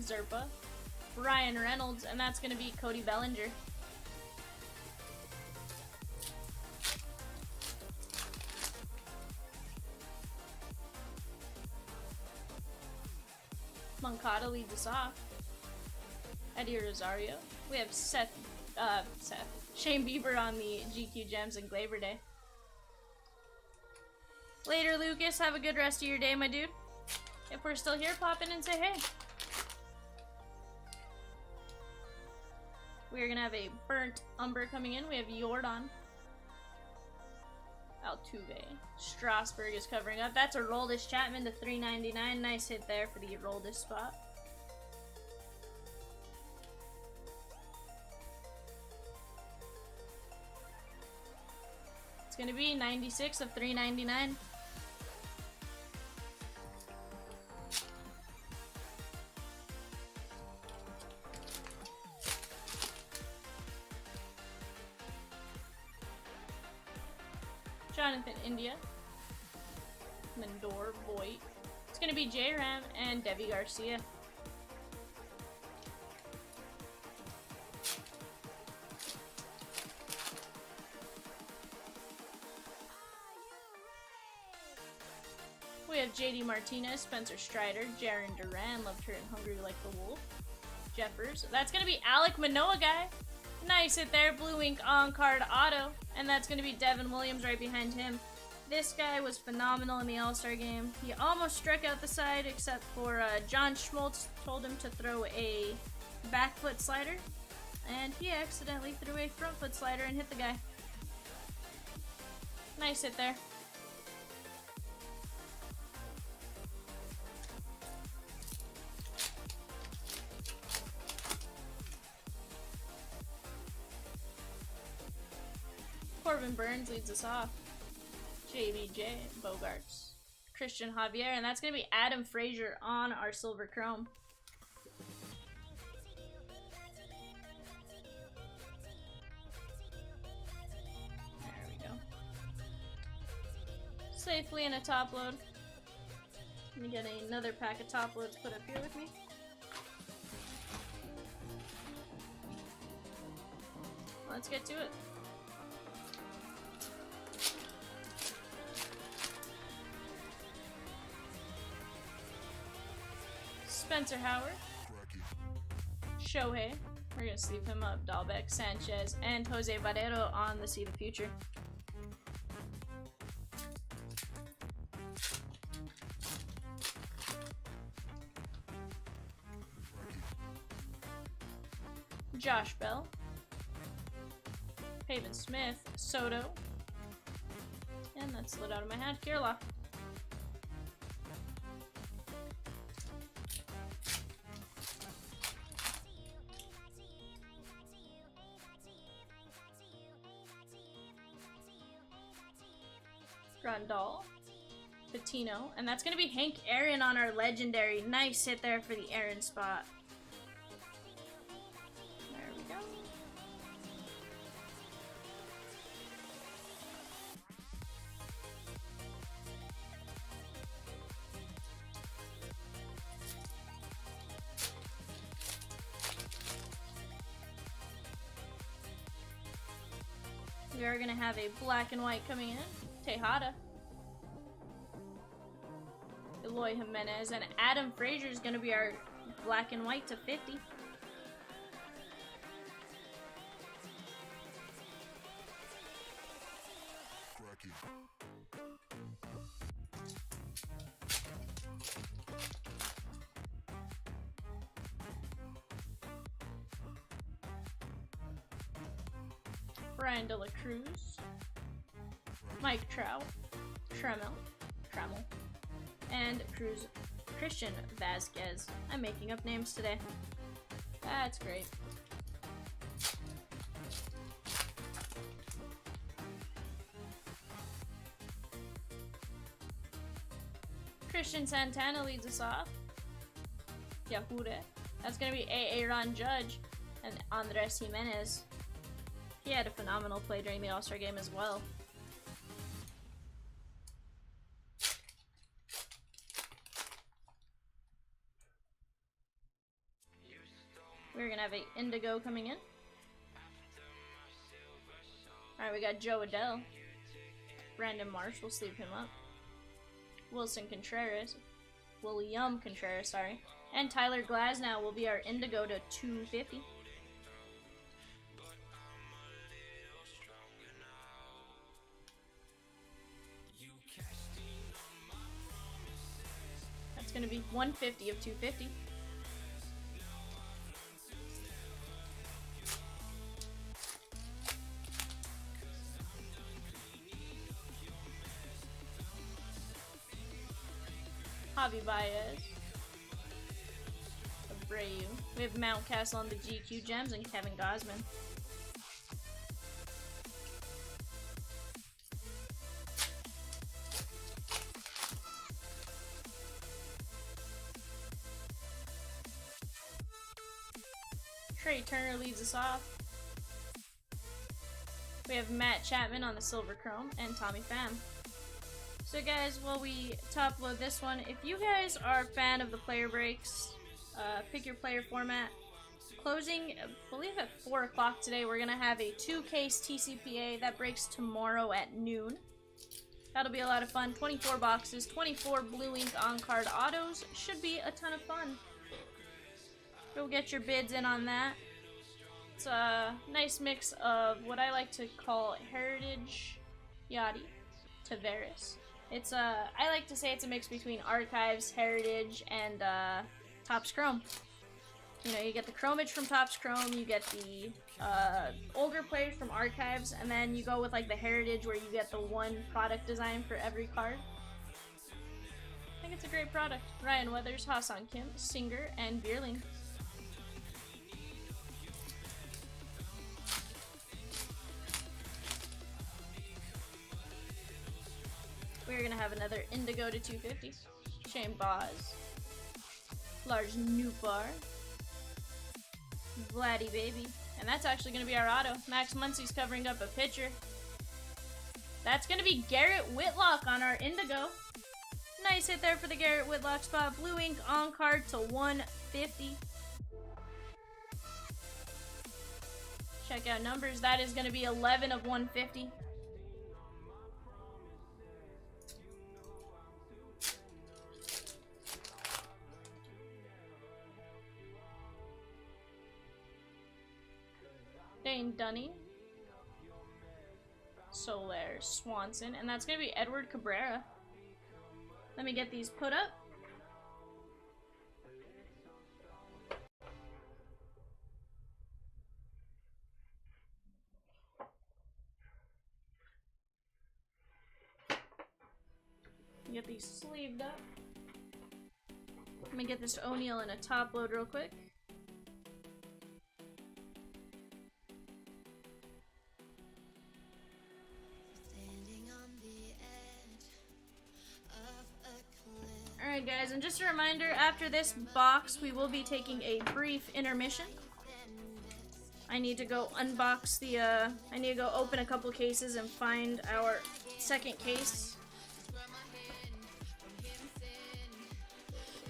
Zerpa, Ryan Reynolds, and that's going to be Cody Bellinger. Moncada leads us off. Eddie Rosario. We have Shane Bieber on the GQ Gems and Glaber Day. Later, Lucas. Have a good rest of your day, my dude. If we're still here, pop in and say hey. We're gonna have a burnt umber coming in. We have Jordan, Altuve, Strasburg is covering up. That's a Roldis Chapman to 399. Nice hit there for the Roldis spot. It's gonna be 96 of 399. Jonathan India, Lindor, Voigt. It's going to be J-Ram and Debbie Garcia. We have JD Martinez, Spencer Strider, Jaron Duran, loved her and Hungry Like the Wolf, Jeffers. That's going to be Alec Manoah, guy. Nice hit there. Blue ink on card auto. And that's going to be Devin Williams right behind him. This guy was phenomenal in the All-Star game. He almost struck out the side, except for John Schmaltz told him to throw a back foot slider. And he accidentally threw a front foot slider and hit the guy. Nice hit there. Corbin Burns leads us off. JBJ, Bogarts, Christian Javier, and that's going to be Adam Frazier on our silver chrome. There we go. Safely in a top load. Let me get another pack of top loads put up here with me. Let's get to it. Spencer Howard, Shohei, we're going to sleeve him up, Dalbec, Sanchez, and Jose Barrero on the See the Future. Josh Bell, Pavin Smith, Soto, and that slid out of my hand, Kirilloff. Grandal, Patino, and that's going to be Hank Aaron on our legendary. Nice hit there for the Aaron spot. There we go. We are going to have a black and white coming in. Tejada, Eloy Jimenez, and Adam Frazier is going to be our black and white to 50. Brian De La Cruz, Mike Trout, Trammell, and Christian Vasquez. I'm making up names today. That's great. Christian Santana leads us off. Yahure. That's going to be Aaron Judge and Andres Jimenez. He had a phenomenal play during the All-Star game as well. We're going to have an Indigo coming in. Alright, we got Joe Adele. Brandon Marsh, we'll sleeve him up. William Contreras, sorry. And Tyler Glasnow will be our Indigo to 250. That's going to be 150 of 250. Javi Baez, Abreu. We have Mountcastle on the GQ Gems and Kevin Gosman. Trey Turner leads us off. We have Matt Chapman on the Silver Chrome and Tommy Pham. So guys, while we top load this one, if you guys are a fan of the player breaks, pick your player format. Closing, I believe at 4 o'clock today, we're going to have a 2-case TCPA that breaks tomorrow at noon. That'll be a lot of fun. 24 boxes, 24 blue ink on-card autos. Should be a ton of fun. Go get your bids in on that. It's a nice mix of what I like to call heritage Yachty Tavares. It's I like to say it's a mix between Archives, Heritage, and Topps Chrome. You know, you get the Chromage from Topps Chrome, you get the older players from Archives, and then you go with like the Heritage where you get the one product design for every card. I think it's a great product. Ryan Weathers, Hasan Kim, Singer, and Bierling. We're gonna have another Indigo to 250. Shane Boz. Large Newbar. Vladdy Baby. And that's actually gonna be our auto. Max Muncie's covering up a pitcher. That's gonna be Garrett Whitlock on our Indigo. Nice hit there for the Garrett Whitlock spot. Blue ink on card to 150. Check out numbers. That is gonna be 11 of 150. Dane Dunny, Soler, Swanson, and that's going to be Edward Cabrera. Let me get these put up. Get these sleeved up. Let me get this O'Neal in a top load real quick. Alright guys, and just a reminder, after this box we will be taking a brief intermission. I need to go unbox the, I need to go open a couple cases and find our second case.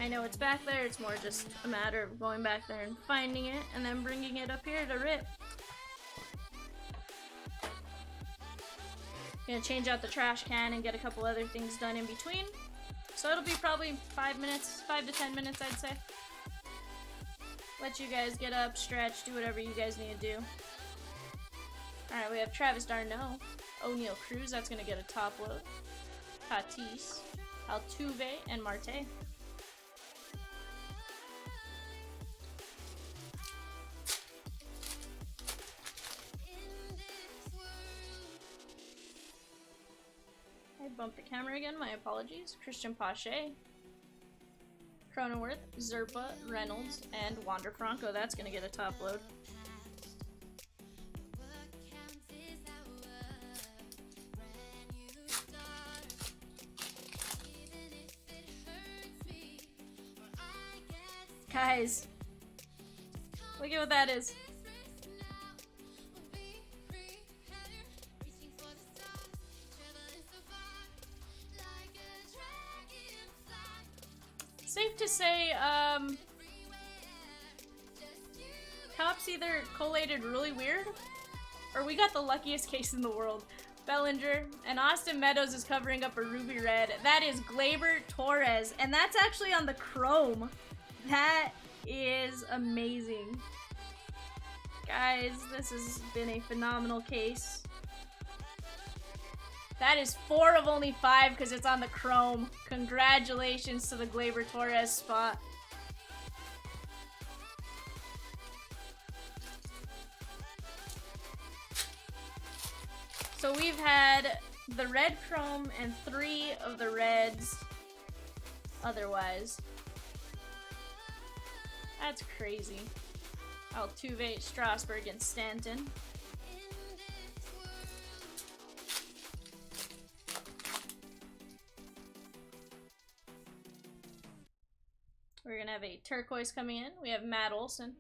I know it's back there, it's more just a matter of going back there and finding it, and then bringing it up here to rip. Gonna change out the trash can and get a couple other things done in between. So it'll be probably 5 to 10 minutes, I'd say. Let you guys get up, stretch, do whatever you guys need to do. Alright, we have Travis d'Arnaud, O'Neal Cruz, that's gonna get a top load. Tatis, Altuve, and Marte. I bumped the camera again, my apologies. Christian Pache, Cronenworth, Zerpa, Reynolds, and Wander Franco. That's gonna get a top load. Guys, look at what that is. Safe to say, Topps either collated really weird, or we got the luckiest case in the world. Bellinger, and Austin Meadows is covering up a ruby red. That is Gleyber Torres, and that's actually on the chrome. That is amazing. Guys, this has been a phenomenal case. That is 4 of only 5 because it's on the chrome. Congratulations to the Gleyber Torres spot. So we've had the red chrome and 3 of the reds otherwise. That's crazy. Altuve, Strasburg, and Stanton. We're gonna have a turquoise coming in. We have Matt Olson,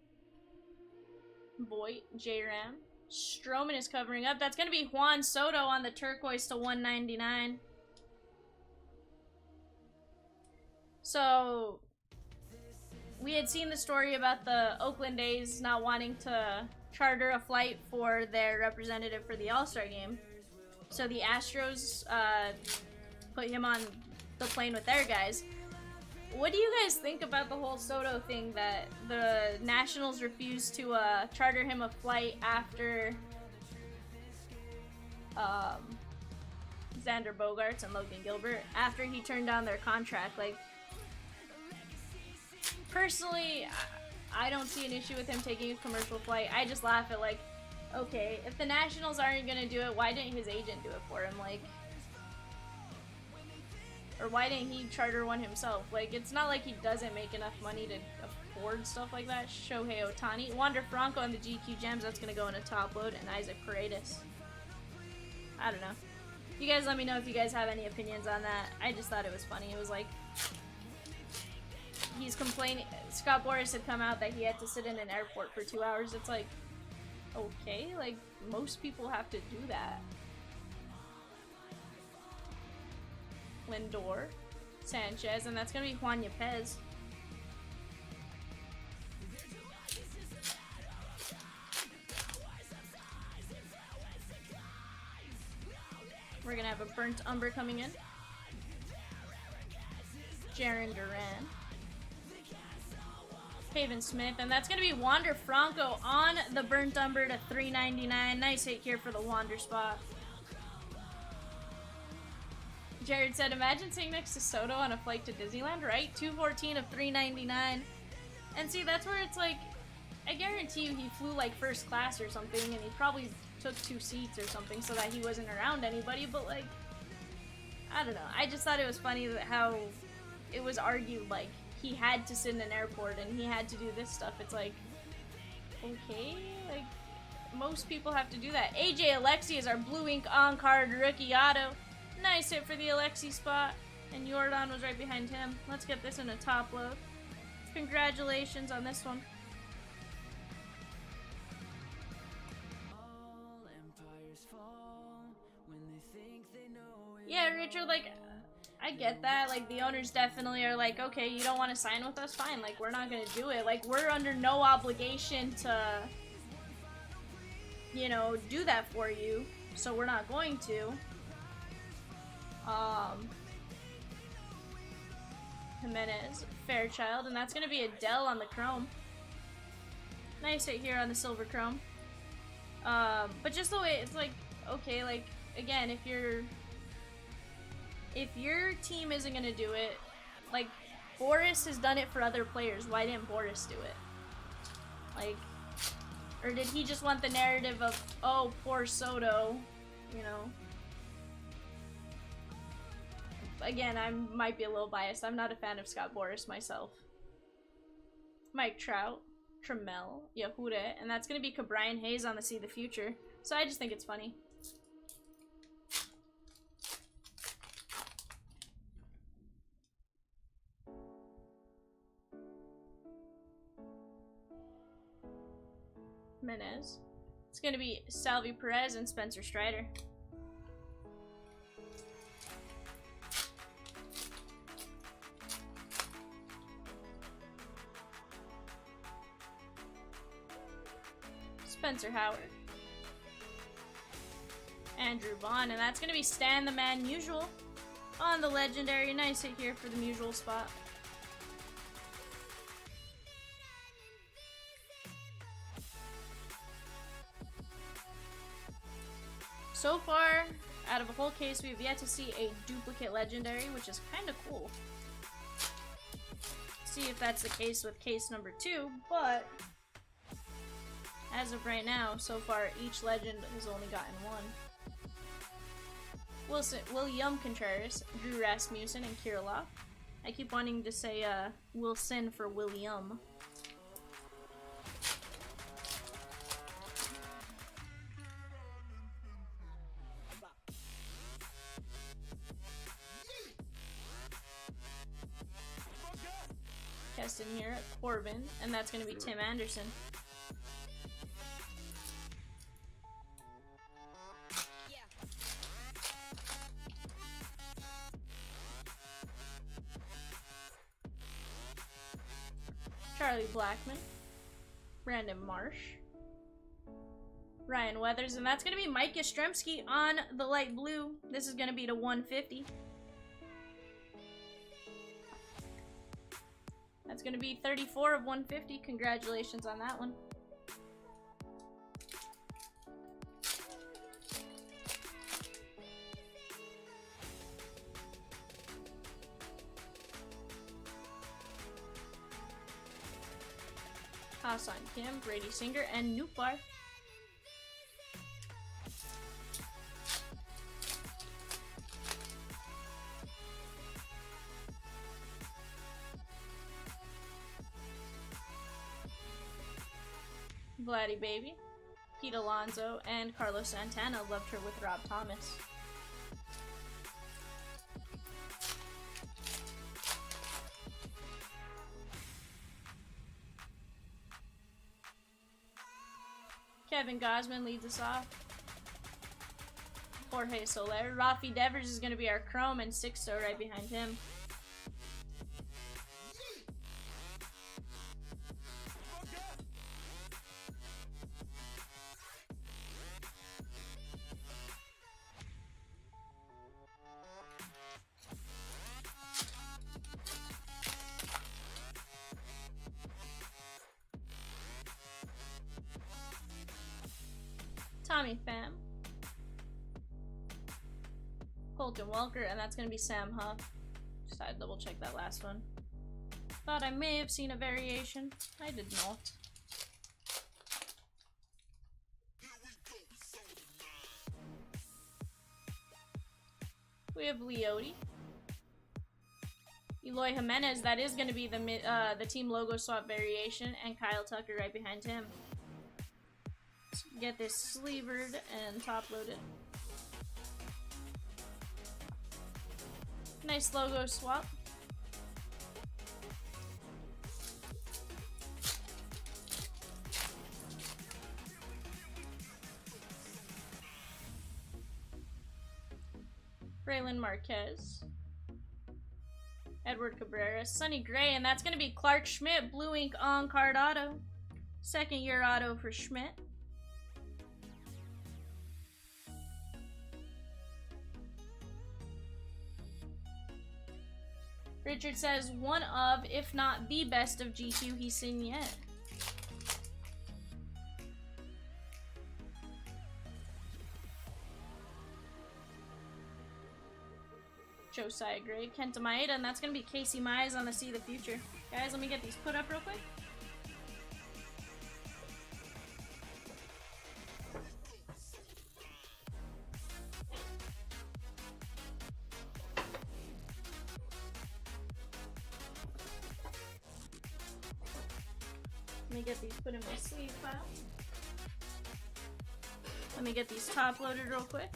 Voit, J-Ram. Stroman is covering up. That's gonna be Juan Soto on the turquoise to 199. So we had seen the story about the Oakland A's not wanting to charter a flight for their representative for the All-Star game. So the Astros put him on the plane with their guys. what do you guys think about the whole Soto thing that the Nationals refused to charter him a flight after Xander Bogaerts and Logan Gilbert after he turned down their contract? Like, personally, I don't see an issue with him taking a commercial flight. I just laugh at, like, okay, if the Nationals aren't gonna do it, why didn't his agent do it for him? Like, or why didn't he charter one himself? Like, it's not like he doesn't make enough money to afford stuff like that. Shohei Ohtani, Wander Franco on the GQ Gems, that's gonna go in a top load, and Isaac Paredes. I don't know. You guys let me know if you guys have any opinions on that. I just thought it was funny. It was like, he's complaining. Scott Boras had come out that he had to sit in an airport for 2 hours. It's like, okay, like, most people have to do that. Lindor, Sanchez, and that's gonna be Juan Yepez. We're gonna have a Burnt Umber coming in. Jarren Duran. Pavin Smith, and that's gonna be Wander Franco on the Burnt Umber to $3.99. Nice hit here for the Wander spot. Jared said, imagine sitting next to Soto on a flight to Disneyland, right? 214 of $3.99. And see, that's where it's like, I guarantee you he flew like first class or something, and he probably took 2 seats or something so that he wasn't around anybody, but like, I don't know. I just thought it was funny that how it was argued like he had to sit in an airport and he had to do this stuff. It's like, okay, like, most people have to do that. AJ Alexi is our blue ink on-card rookie auto. Nice hit for the Alexi spot, and Jordan was right behind him. Let's get this in a top load. Congratulations on this one. Yeah, Richard, like, I get that. Like, the owners definitely are like, okay, you don't want to sign with us? Fine. Like, we're not going to do it. Like, we're under no obligation to, you know, do that for you. So we're not going to. Jimenez, Fairchild, and that's going to be Adele on the chrome. Nice hit here on the silver chrome. But just the way it's like, okay, like, again, if your team isn't going to do it, like, Boris has done it for other players, why didn't Boris do it? Like, or did he just want the narrative of, oh, poor Soto, you know? Again, I might be a little biased. I'm not a fan of Scott Boras myself. Mike Trout, Trammell, Yahuda, and that's going to be Brian Hayes on the See the Future. So I just think it's funny. Menez. It's going to be Salvi Perez and Spencer Strider. Spencer Howard. Andrew Vaughn, and that's going to be Stan the Man Usual on the legendary. Nice hit here for the Usual spot. So far, out of a whole case, we've yet to see a duplicate legendary, which is kind of cool. See if that's the case with case number 2, but as of right now, so far, each legend has only gotten 1. William Contreras, Drew Rasmussen, and Kirilov. I keep wanting to say Wilson for William. Keston here, Corbin, and that's going to be Tim Anderson. Charlie Blackmon, Brandon Marsh, Ryan Weathers, and that's going to be Mike Yastrzemski on the light blue. This is going to be to 150. That's gonna be 34 of 150. Congratulations on that one. Hassan Kim, Brady Singer, and Nupar. Vladdy Baby, Pete Alonso, and Carlos Santana. Loved her with Rob Thomas. Kevin Gosman leads us off. Jorge Soler. Rafi Devers is going to be our Chrome, and Sixto right behind him. Tommy Pham, Colton Welker, and that's going to be Sam Huff. Just had to double check that last one. Thought I may have seen a variation. I did not. We have Leote. Eloy Jimenez, that is going to be the team logo swap variation, and Kyle Tucker right behind him. Get this sleevered and top loaded. Nice logo swap. Braylon Marquez. Edward Cabrera. Sonny Gray, and that's going to be Clark Schmidt, Blue Ink on card auto. Second year auto for Schmidt. Richard says, one of, if not the best of GQ he's seen yet. Josiah Gray, Kenta Maeda, and that's going to be Casey Mize on the See the Future. Guys, let me get these put up real quick. Let me get these put in my sleeve pile. Let me get these top loaded real quick.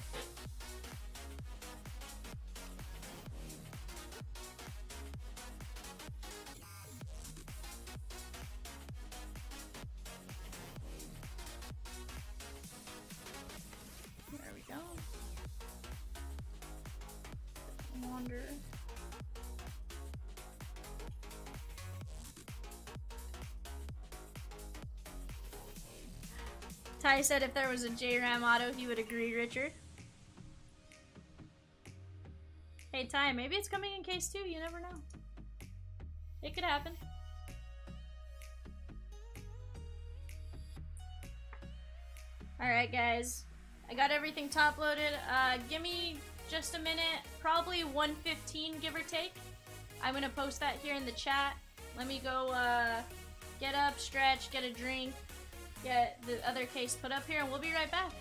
There we go. Wonder. Ty said if there was a J-Ram auto, he would agree, Richard. Hey, Ty, maybe it's coming in case 2. You never know. It could happen. Alright, guys. I got everything top loaded. Give me just a minute. Probably 1:15, give or take. I'm going to post that here in the chat. Let me go get up, stretch, get a drink. Get the other case put up here, and we'll be right back.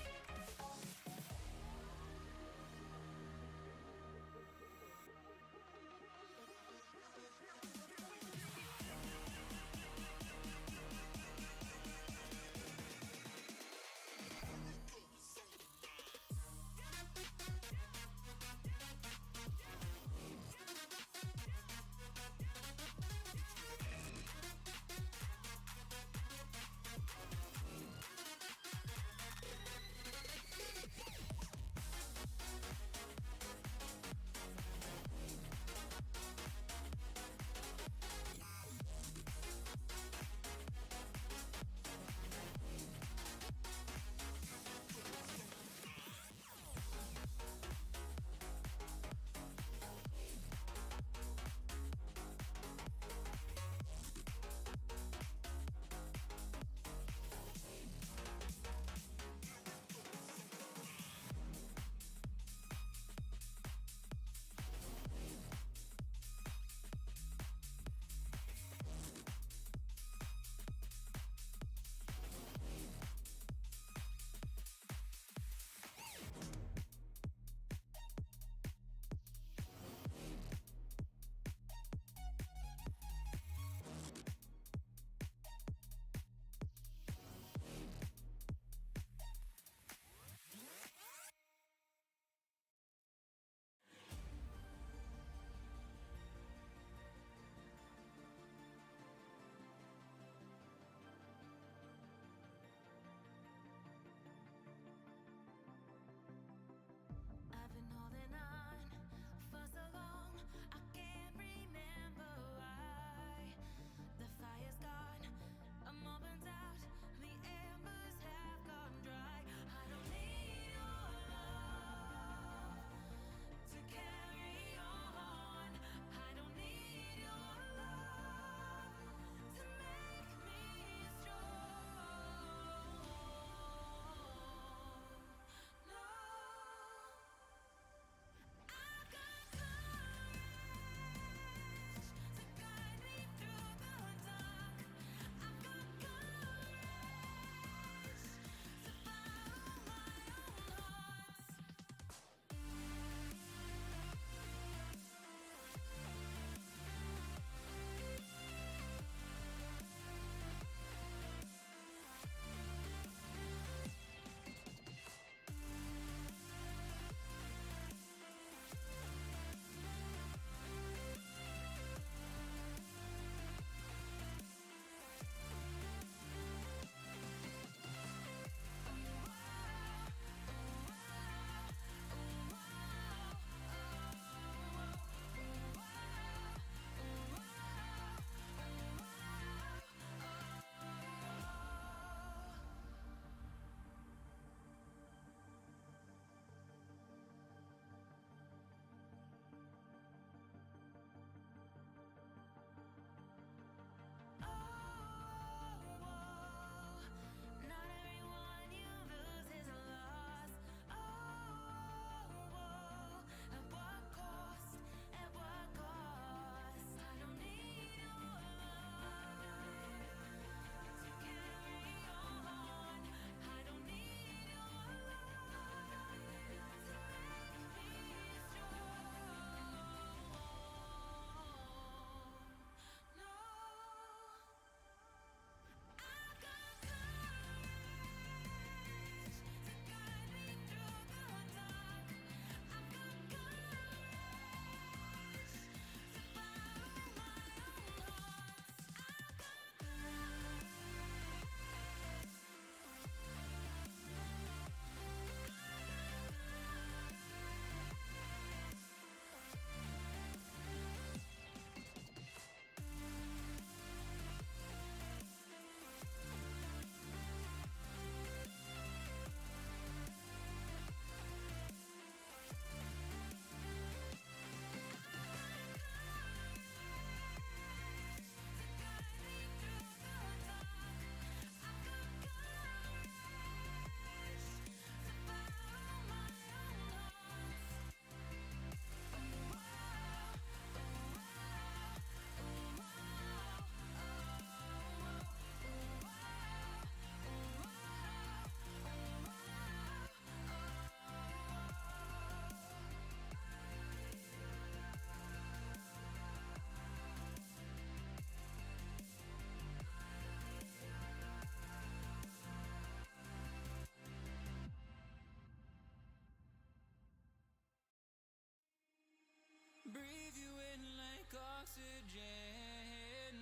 oxygen.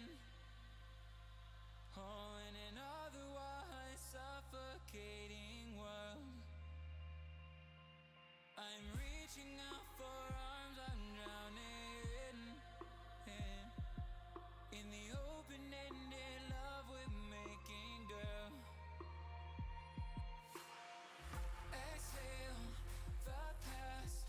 Oh, in an otherwise suffocating world, I'm reaching out for arms, I'm drowning in the open-ended love we're making, girl. Exhale the past,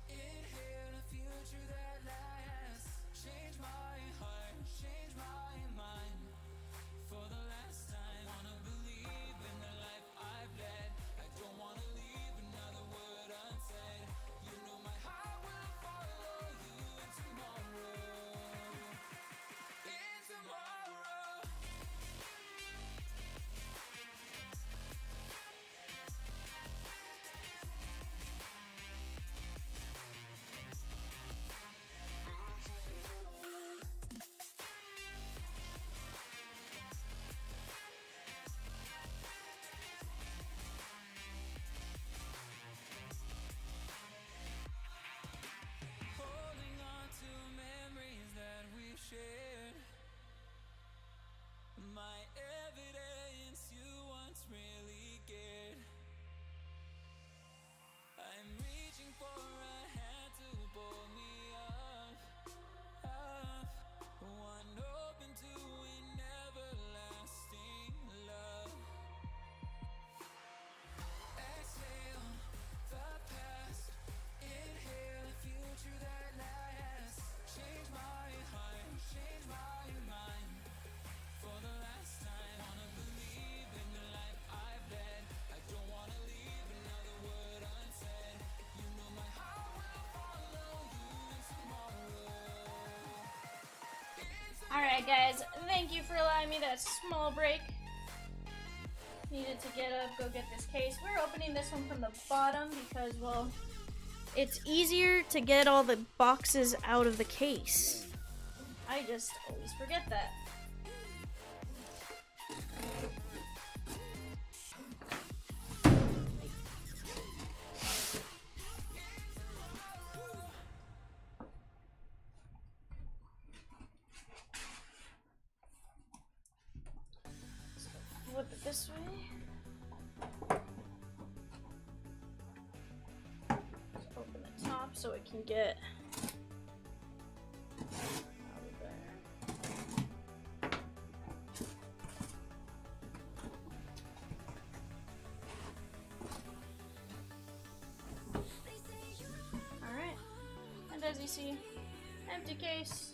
inhale a future that lasts. Change my heart, change my mind. For the last time, wanna believe in the life I've led. I don't wanna leave another word unsaid. You know my heart will follow you in tomorrow. In tomorrow. Holding on to memories that we've shared. My evidence you once really cared. I'm reaching for a hand to pull me up. One open to an everlasting love. Exhale the past, inhale a future that lasts. Change my heart, change my mind. For the last time, wanna believe in the life I've led. I don't wanna leave another word unsaid. You know my heart will follow you in tomorrow. Alright, guys, thank you for allowing me that small break. Needed to get up, go get this case. We're opening this one from the bottom because, well, it's easier to get all the boxes out of the case. I just always forget that. Flip it this way. Just open the top so it can get out of there. Alright, and as you see, empty case.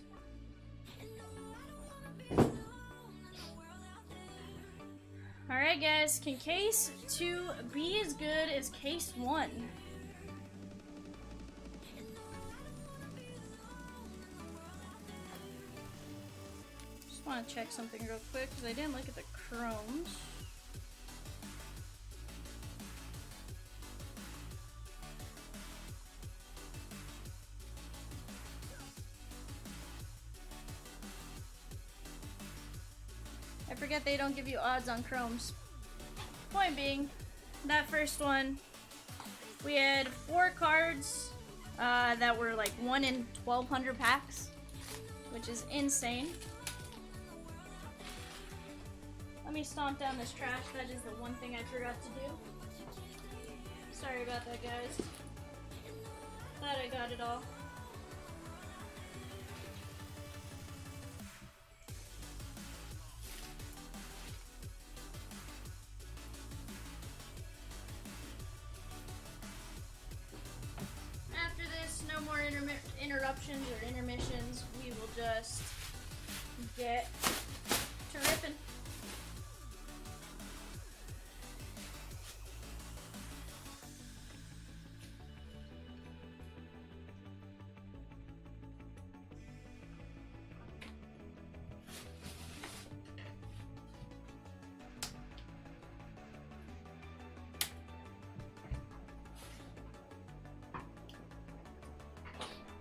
Alright guys, can case 2 be as good as case 1? Just want to check something real quick because I didn't look at the chromes. I forget they don't give you odds on chromes. Point being, that first one, we had 4 cards that were like 1 in 1,200 packs, which is insane. Let me stomp down this trash. That is the one thing I forgot to do. Sorry about that, guys. Thought I got it all. After this, no more interruptions or intermissions. We will just get to ripping.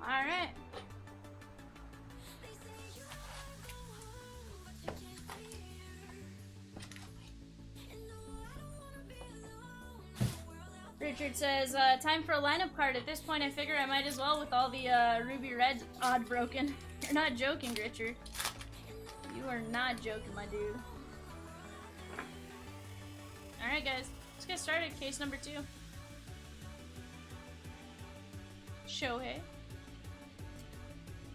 Alright. Richard says, time for a lineup card. At this point, I figure I might as well with all the Ruby Red odd broken. You're not joking, Richard. You are not joking, my dude. Alright, guys. Let's get started. Case number 2. Shohei.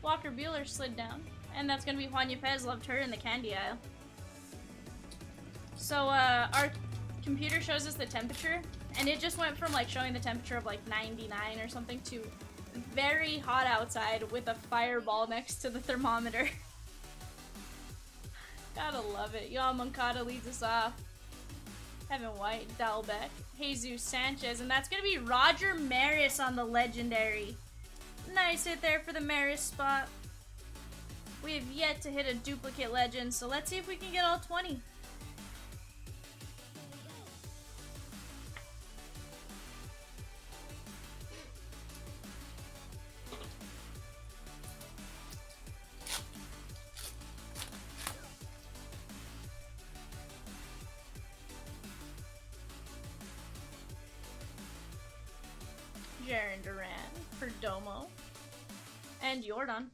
Walker Bueller slid down. And that's gonna be Juan Yepes. Loved her in the candy aisle. So, our computer shows us the temperature. And it just went from, like, showing the temperature of, like, 99 or something to very hot outside with a fireball next to the thermometer. Gotta love it. Y'all, Moncada leads us off. Kevin White, Dalbeck, Jesus Sanchez, and that's gonna be Roger Maris on the legendary. Nice hit there for the Maris spot. We have yet to hit a duplicate legend, so let's see if we can get all 20. Jaren Duran, Perdomo, and Jordan.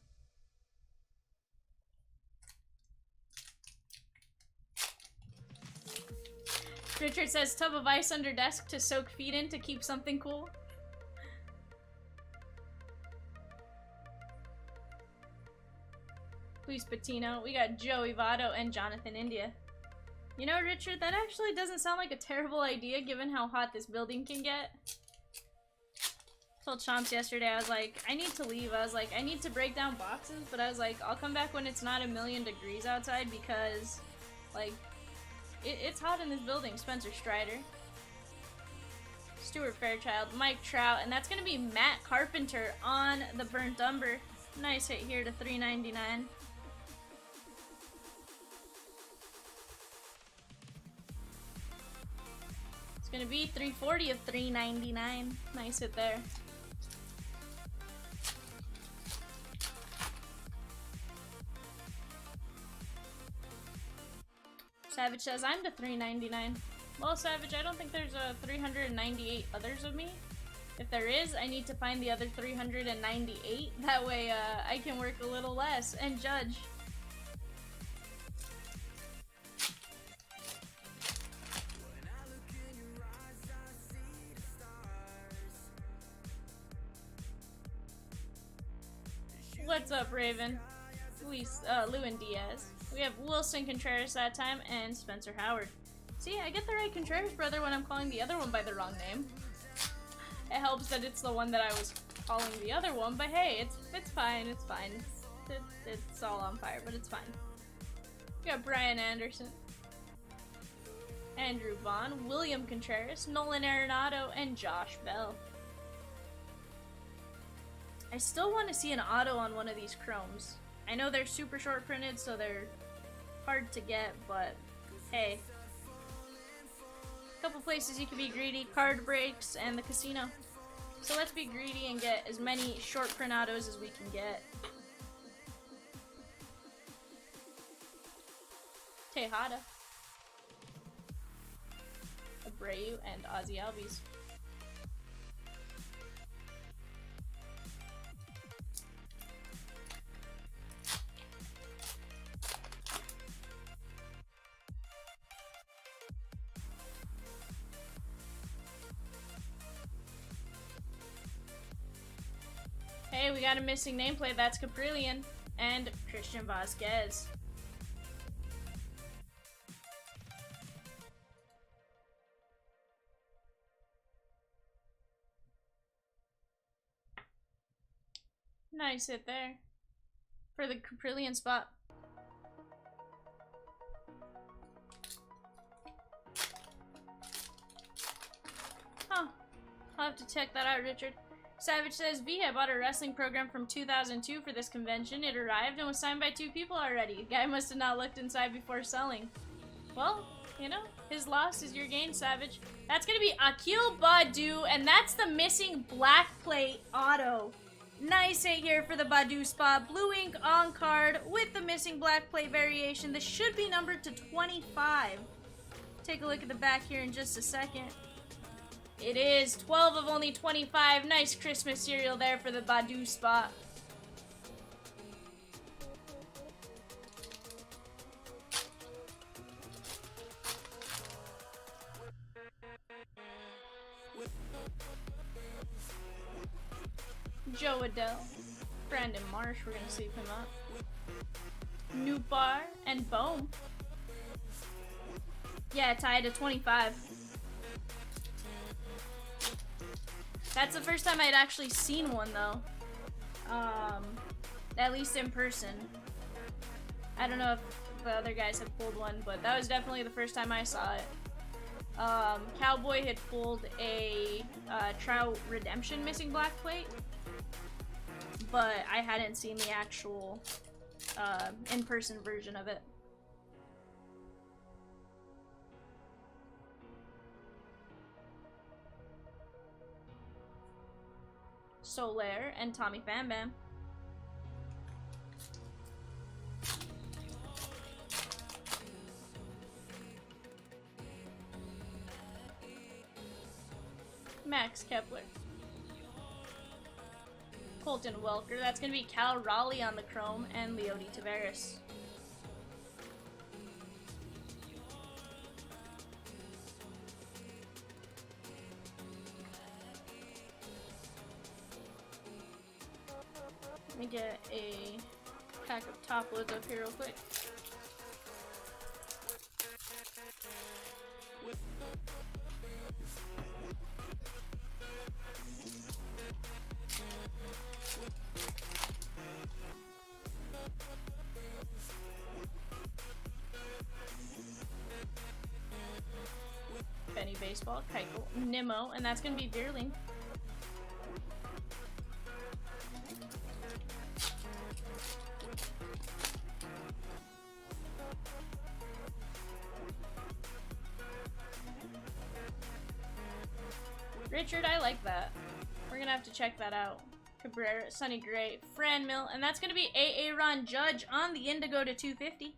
Richard says tub of ice under desk to soak feet in to keep something cool. Luis Patino. We got Joey Votto and Jonathan India. You know, Richard, that actually doesn't sound like a terrible idea given how hot this building can get. Told Chomps yesterday, I was like, I need to leave. I was like, I need to break down boxes, but I was like, I'll come back when it's not 1,000,000 degrees outside because, like, it's hot in this building. Spencer Strider. Stuart Fairchild, Mike Trout, and that's gonna be Matt Carpenter on the Burnt Umber. Nice hit here to 399. It's gonna be 340 of 399. Nice hit there. Savage says, I'm to 399. Well, Savage, I don't think there's a 398 others of me. If there is, I need to find the other 398. That way, I can work a little less and judge. What's up, Raven? Lewin Diaz. We have Wilson Contreras that time, and Spencer Howard. See, I get the right Contreras brother when I'm calling the other one by the wrong name. It helps that it's the one that I was calling the other one, but hey, it's fine, it's fine. It's all on fire, but it's fine. We got Brian Anderson, Andrew Vaughn, William Contreras, Nolan Arenado, and Josh Bell. I still want to see an auto on one of these chromes. I know they're super short printed, so they're hard to get, but hey. A couple places you can be greedy, card breaks and the casino. So let's be greedy and get as many short print autos as we can get. Tejada, Abreu, and Ozzy Albies. Hey, we got a missing nameplate. That's Caprillion and Christian Vasquez. Nice hit there for the Caprillion spot. Huh. I'll have to check that out, Richard. Savage says, V, I bought a wrestling program from 2002 for this convention. It arrived and was signed by 2 people already. Guy must have not looked inside before selling. Well, you know, his loss is your gain, Savage. That's going to be Akil Badu, and that's the missing black plate auto. Nice hit here for the Badu spot. Blue ink on card with the missing black plate variation. This should be numbered to 25. Take a look at the back here in just a second. It is 12 of only 25. Nice Christmas cereal there for the Badu spot. Joe Adele. Brandon Marsh, we're gonna sweep him up. Newbar and Bohm. Yeah, tied at 25. That's the first time I'd actually seen one though. At least in person. I don't know if the other guys had pulled one, but that was definitely the first time I saw it. Cowboy had pulled a Trout Redemption missing black plate, but I hadn't seen the actual in-person version of it. Solaire and Tommy Bam Bam. Max Kepler. Colton Welker. That's going to be Cal Raleigh on the chrome and Leody Taveras. Let me get a pack of top loads up here real quick. Benny Baseball, Keuchel, Nimmo, and that's going to be Deerling. Richard, I like that. We're going to have to check that out. Cabrera, Sonny Gray, Fran Mill, and that's going to be Aaron Judge on the Indigo to 250.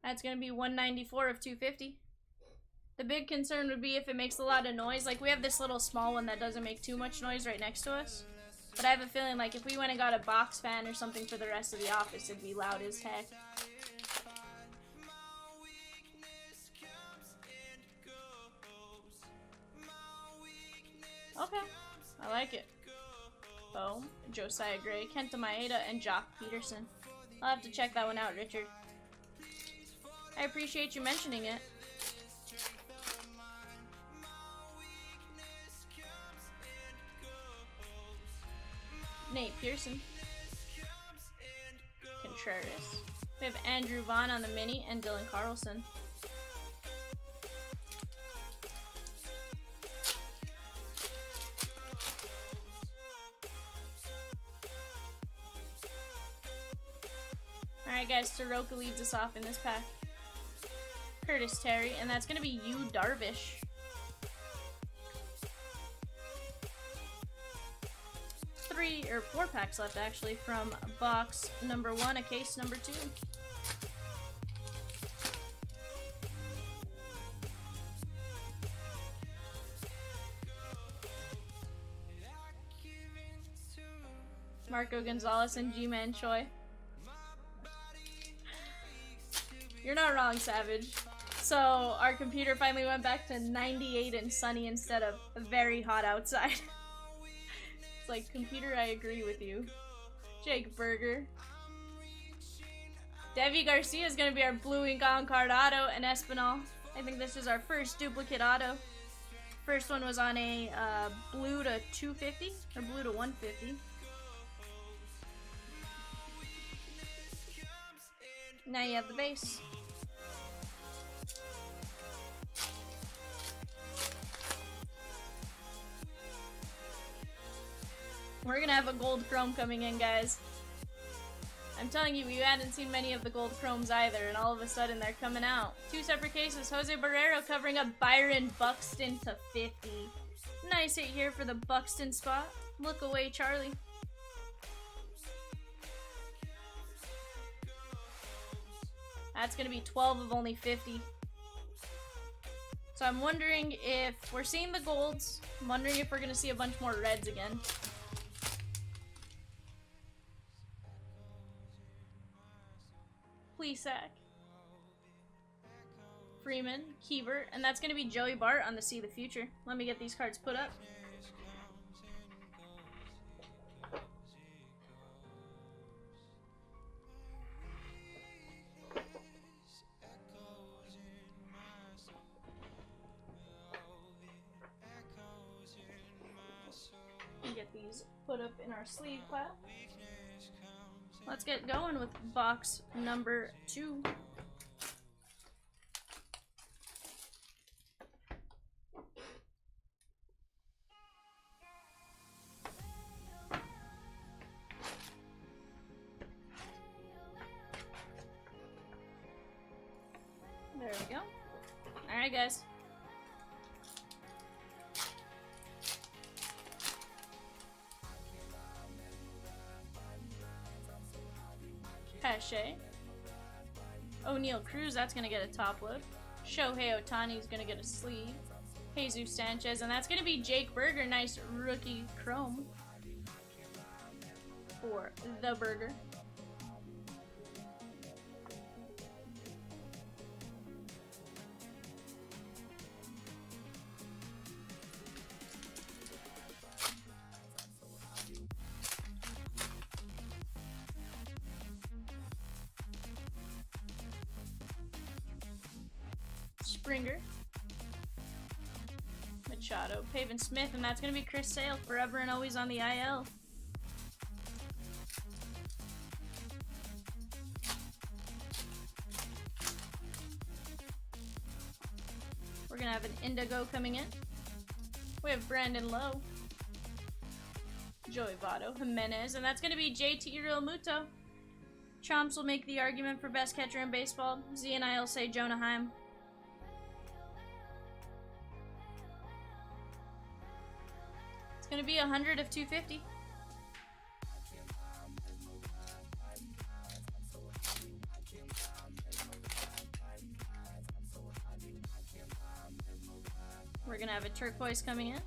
That's going to be 194 of 250. The big concern would be if it makes a lot of noise. Like, we have this little small one that doesn't make too much noise right next to us. But I have a feeling, like, if we went and got a box fan or something for the rest of the office, it'd be loud as heck. Okay, I like it. Boom, Josiah Gray, Kenta Maeda, and Jock Peterson. I'll have to check that one out, Richard. I appreciate you mentioning it. Nate Pearson. Contreras. We have Andrew Vaughn on the mini and Dylan Carlson. Alright guys, Soroka leads us off in this pack. Curtis Terry, and that's going to be Yu Darvish. Four packs left actually from box number 1, a case number 2. Marco Gonzalez and G-Man Choi. You're not wrong, Savage. So our computer finally went back to 98 and sunny instead of very hot outside. It's like, computer, I agree with you. Jake Berger. Devi Garcia is going to be our blue ink on card auto, and Espinal. I think this is our first duplicate auto. First one was on a blue to 250 or blue to 150. Now you have the base. We're gonna have a gold chrome coming in, guys. I'm telling you, we hadn't seen many of the gold chromes either, and all of a sudden they're coming out. 2 separate cases. Jose Barrero covering up Byron Buxton to 50. Nice hit here for the Buxton spot. Look away, Charlie. That's gonna be 12 of only 50. So I'm wondering if we're seeing the golds. I'm wondering if we're gonna see a bunch more reds again. Plesac, Freeman, Keever, and that's going to be Joey Bart on the See the Future. Let me get these cards put up. Get these put up in our sleeve pile. Let's get going with box number 2. There we go. Alright, guys. Pache. O'Neal Cruz, that's going to get a top load. Shohei Ohtani is going to get a sleeve. Jesus Sanchez, and that's going to be Jake Berger. Nice rookie chrome for the Burger. Springer, Machado, Pavin Smith, and that's going to be Chris Sale, forever and always on the IL. We're going to have an Indigo coming in. We have Brandon Lowe, Joey Votto, Jimenez, and that's going to be JT Realmuto. Chomps will make the argument for best catcher in baseball. Z and I will say Jonah Heim. It's going to be 100 of 250. We're going to have a turquoise coming in.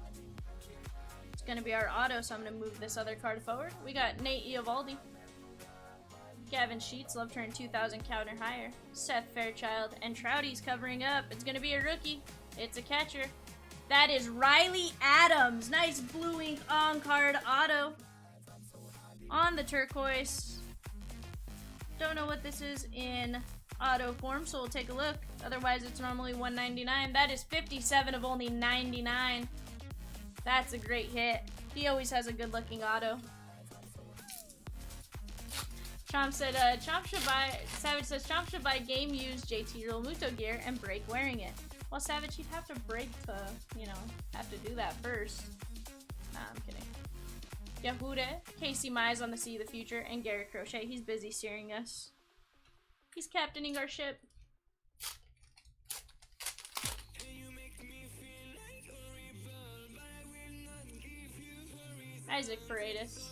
It's going to be our auto, so I'm going to move this other card forward. We got Nate Eovaldi, Gavin Sheets, love turn 2,000 count or higher. Seth Fairchild, and Trouty's covering up. It's going to be a rookie. It's a catcher. That is Riley Adams. Nice blue ink on-card auto on the turquoise. Don't know what this is in auto form, so we'll take a look. Otherwise, it's normally $199. That is 57 of only 99. That's a great hit. He always has a good-looking auto. Chomp said, Savage says, Chomp should buy game-used JT Realmuto gear and break wearing it. Well, Savage, you'd have to break to, you know, have to do that first. Nah, I'm kidding. Yahuda, Casey Mize on the See the Future, and Garrett Crochet. He's busy steering us. He's captaining our ship. Isaac Paredes,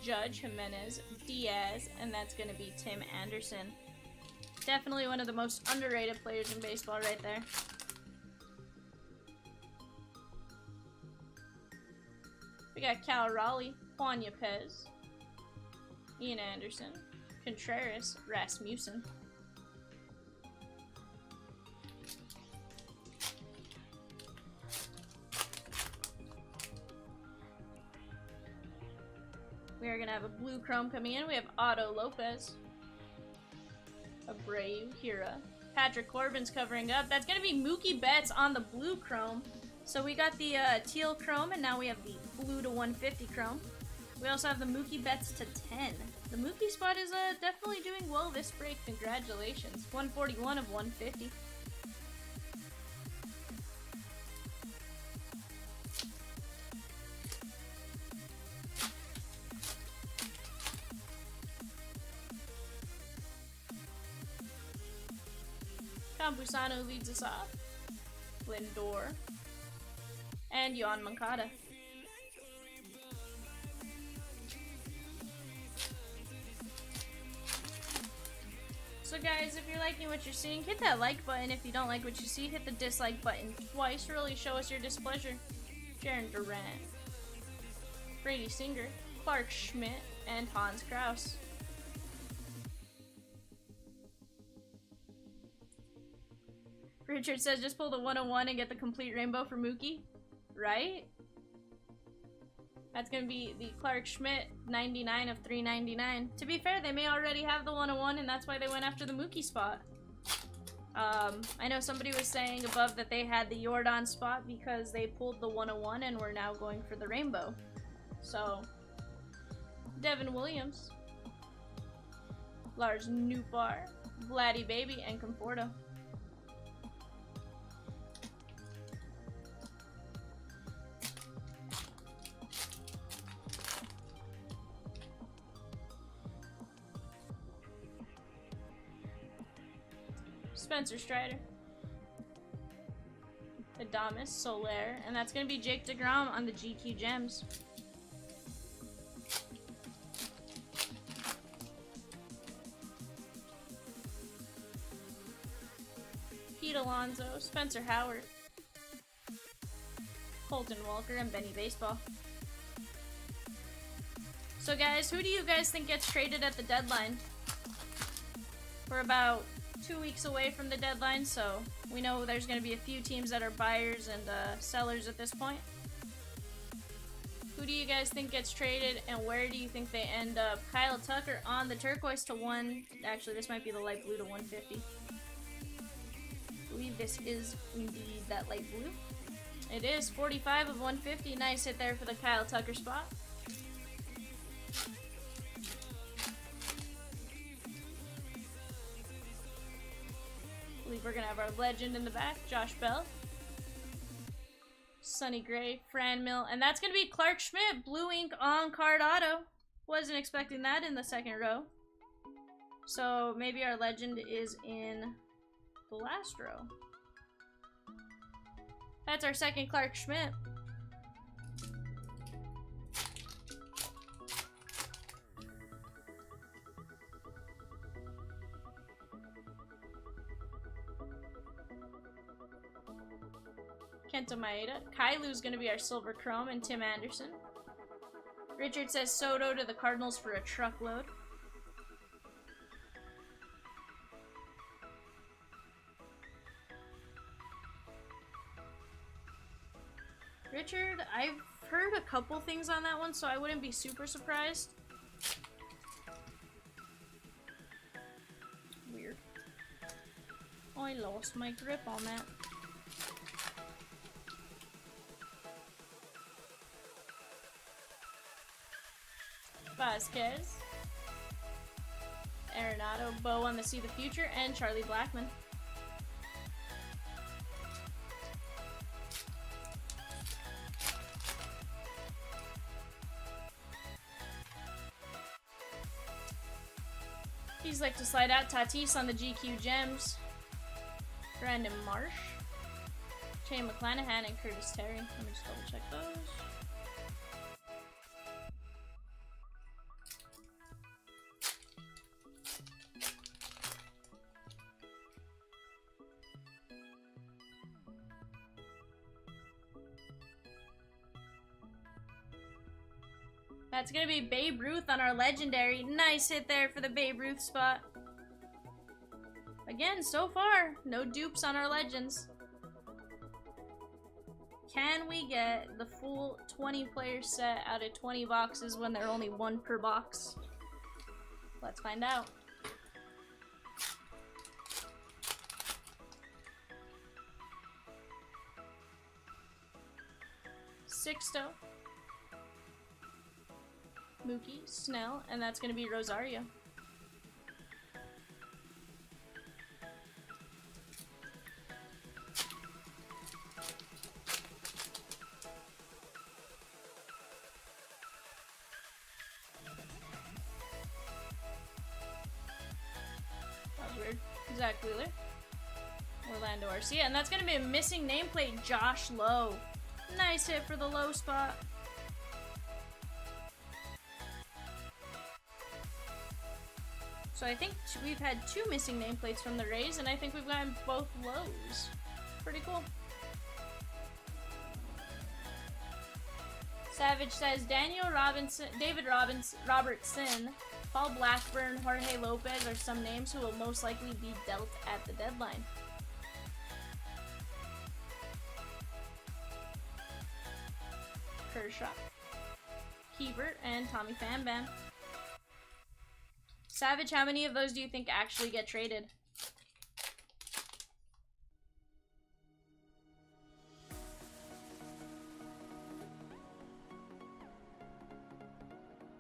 Judge, Jimenez, Diaz, and that's going to be Tim Anderson. Definitely one of the most underrated players in baseball right there. We got Cal Raleigh, Juan Yepez, Ian Anderson, Contreras, Rasmussen. We are going to have a blue chrome coming in. We have Otto Lopez, Abreu, Hira. Patrick Corbin's covering up. That's going to be Mookie Betts on the blue chrome. So we got the teal chrome, and now we have the blue to 150 chrome. We also have the Mookie Betts to 10. The Mookie spot is definitely doing well this break. Congratulations. 141 of 150. Campusano leads us off. Lindor. And Yohan Moncada. So guys, if you're liking what you're seeing, hit that like button. If you don't like what you see, hit the dislike button twice. Really show us your displeasure. Jaron Durant. Brady Singer. Clark Schmidt. And Hans Kraus. Richard says just pull the 101 and get the complete rainbow for Mookie. Right? That's gonna be the Clark Schmidt 99 of 399. To be fair, they may already have the 101 and that's why they went after the Mookie spot. I know somebody was saying above that they had the Jordan spot because they pulled the 101 and were now going for the rainbow. So, Devin Williams, Lars Nootbaar, Vladdy Baby, and Conforto. Spencer Strider, Adames, Soler, and that's going to be Jake DeGrom on the GQ Gems. Pete Alonso, Spencer Howard, Colton Walker, and Benny Baseball. So guys, who do you guys think gets traded at the deadline? We're about 2 weeks away from the deadline, so we know there's going to be a few teams that are buyers and sellers at this point. Who do you guys think gets traded, and where do you think they end up? Kyle Tucker on the turquoise to 1. Actually, this might be the light blue to 150. I believe this is indeed that light blue. It is 45 of 150. Nice hit there for the Kyle Tucker spot. I believe we're gonna have our legend in the back, Josh Bell, Sonny Gray, Fran Mill, and that's gonna be Clark Schmidt, blue ink on card auto. Wasn't expecting that in the second row. So maybe our legend is in the last row. That's our second Clark Schmidt. Kenta Maeda. Kailu's going to be our silver chrome, and Tim Anderson. Richard says Soto to the Cardinals for a truckload. Richard, I've heard a couple things on that one, so I wouldn't be super surprised. Weird. Oh, I lost my grip on that. Vasquez, Arenado, Bo on the See the Future, and Charlie Blackmon. These like to slide out. Tatis on the GQ Gems, Brandon Marsh, Shane McClanahan, and Curtis Terry. Let me just double check those. That's gonna be Babe Ruth on our legendary. Nice hit there for the Babe Ruth spot. Again, so far, no dupes on our legends. Can we get the full 20 player set out of 20 boxes when they're only one per box? Let's find out. Sixto, Mookie, Snell, and that's going to be Rosario. That was weird. Zach Wheeler, Orlando Arcia, and that's going to be a missing nameplate, Josh Lowe. Nice hit for the low spot. So I think we've had two missing nameplates from the Rays, and I think we've gotten both lows. Pretty cool. Savage says Daniel Robinson, David Robertson, Paul Blackburn, Jorge Lopez are some names who will most likely be dealt at the deadline. Kershaw, Hebert, and Tommy Fan Bam. Savage, how many of those do you think actually get traded?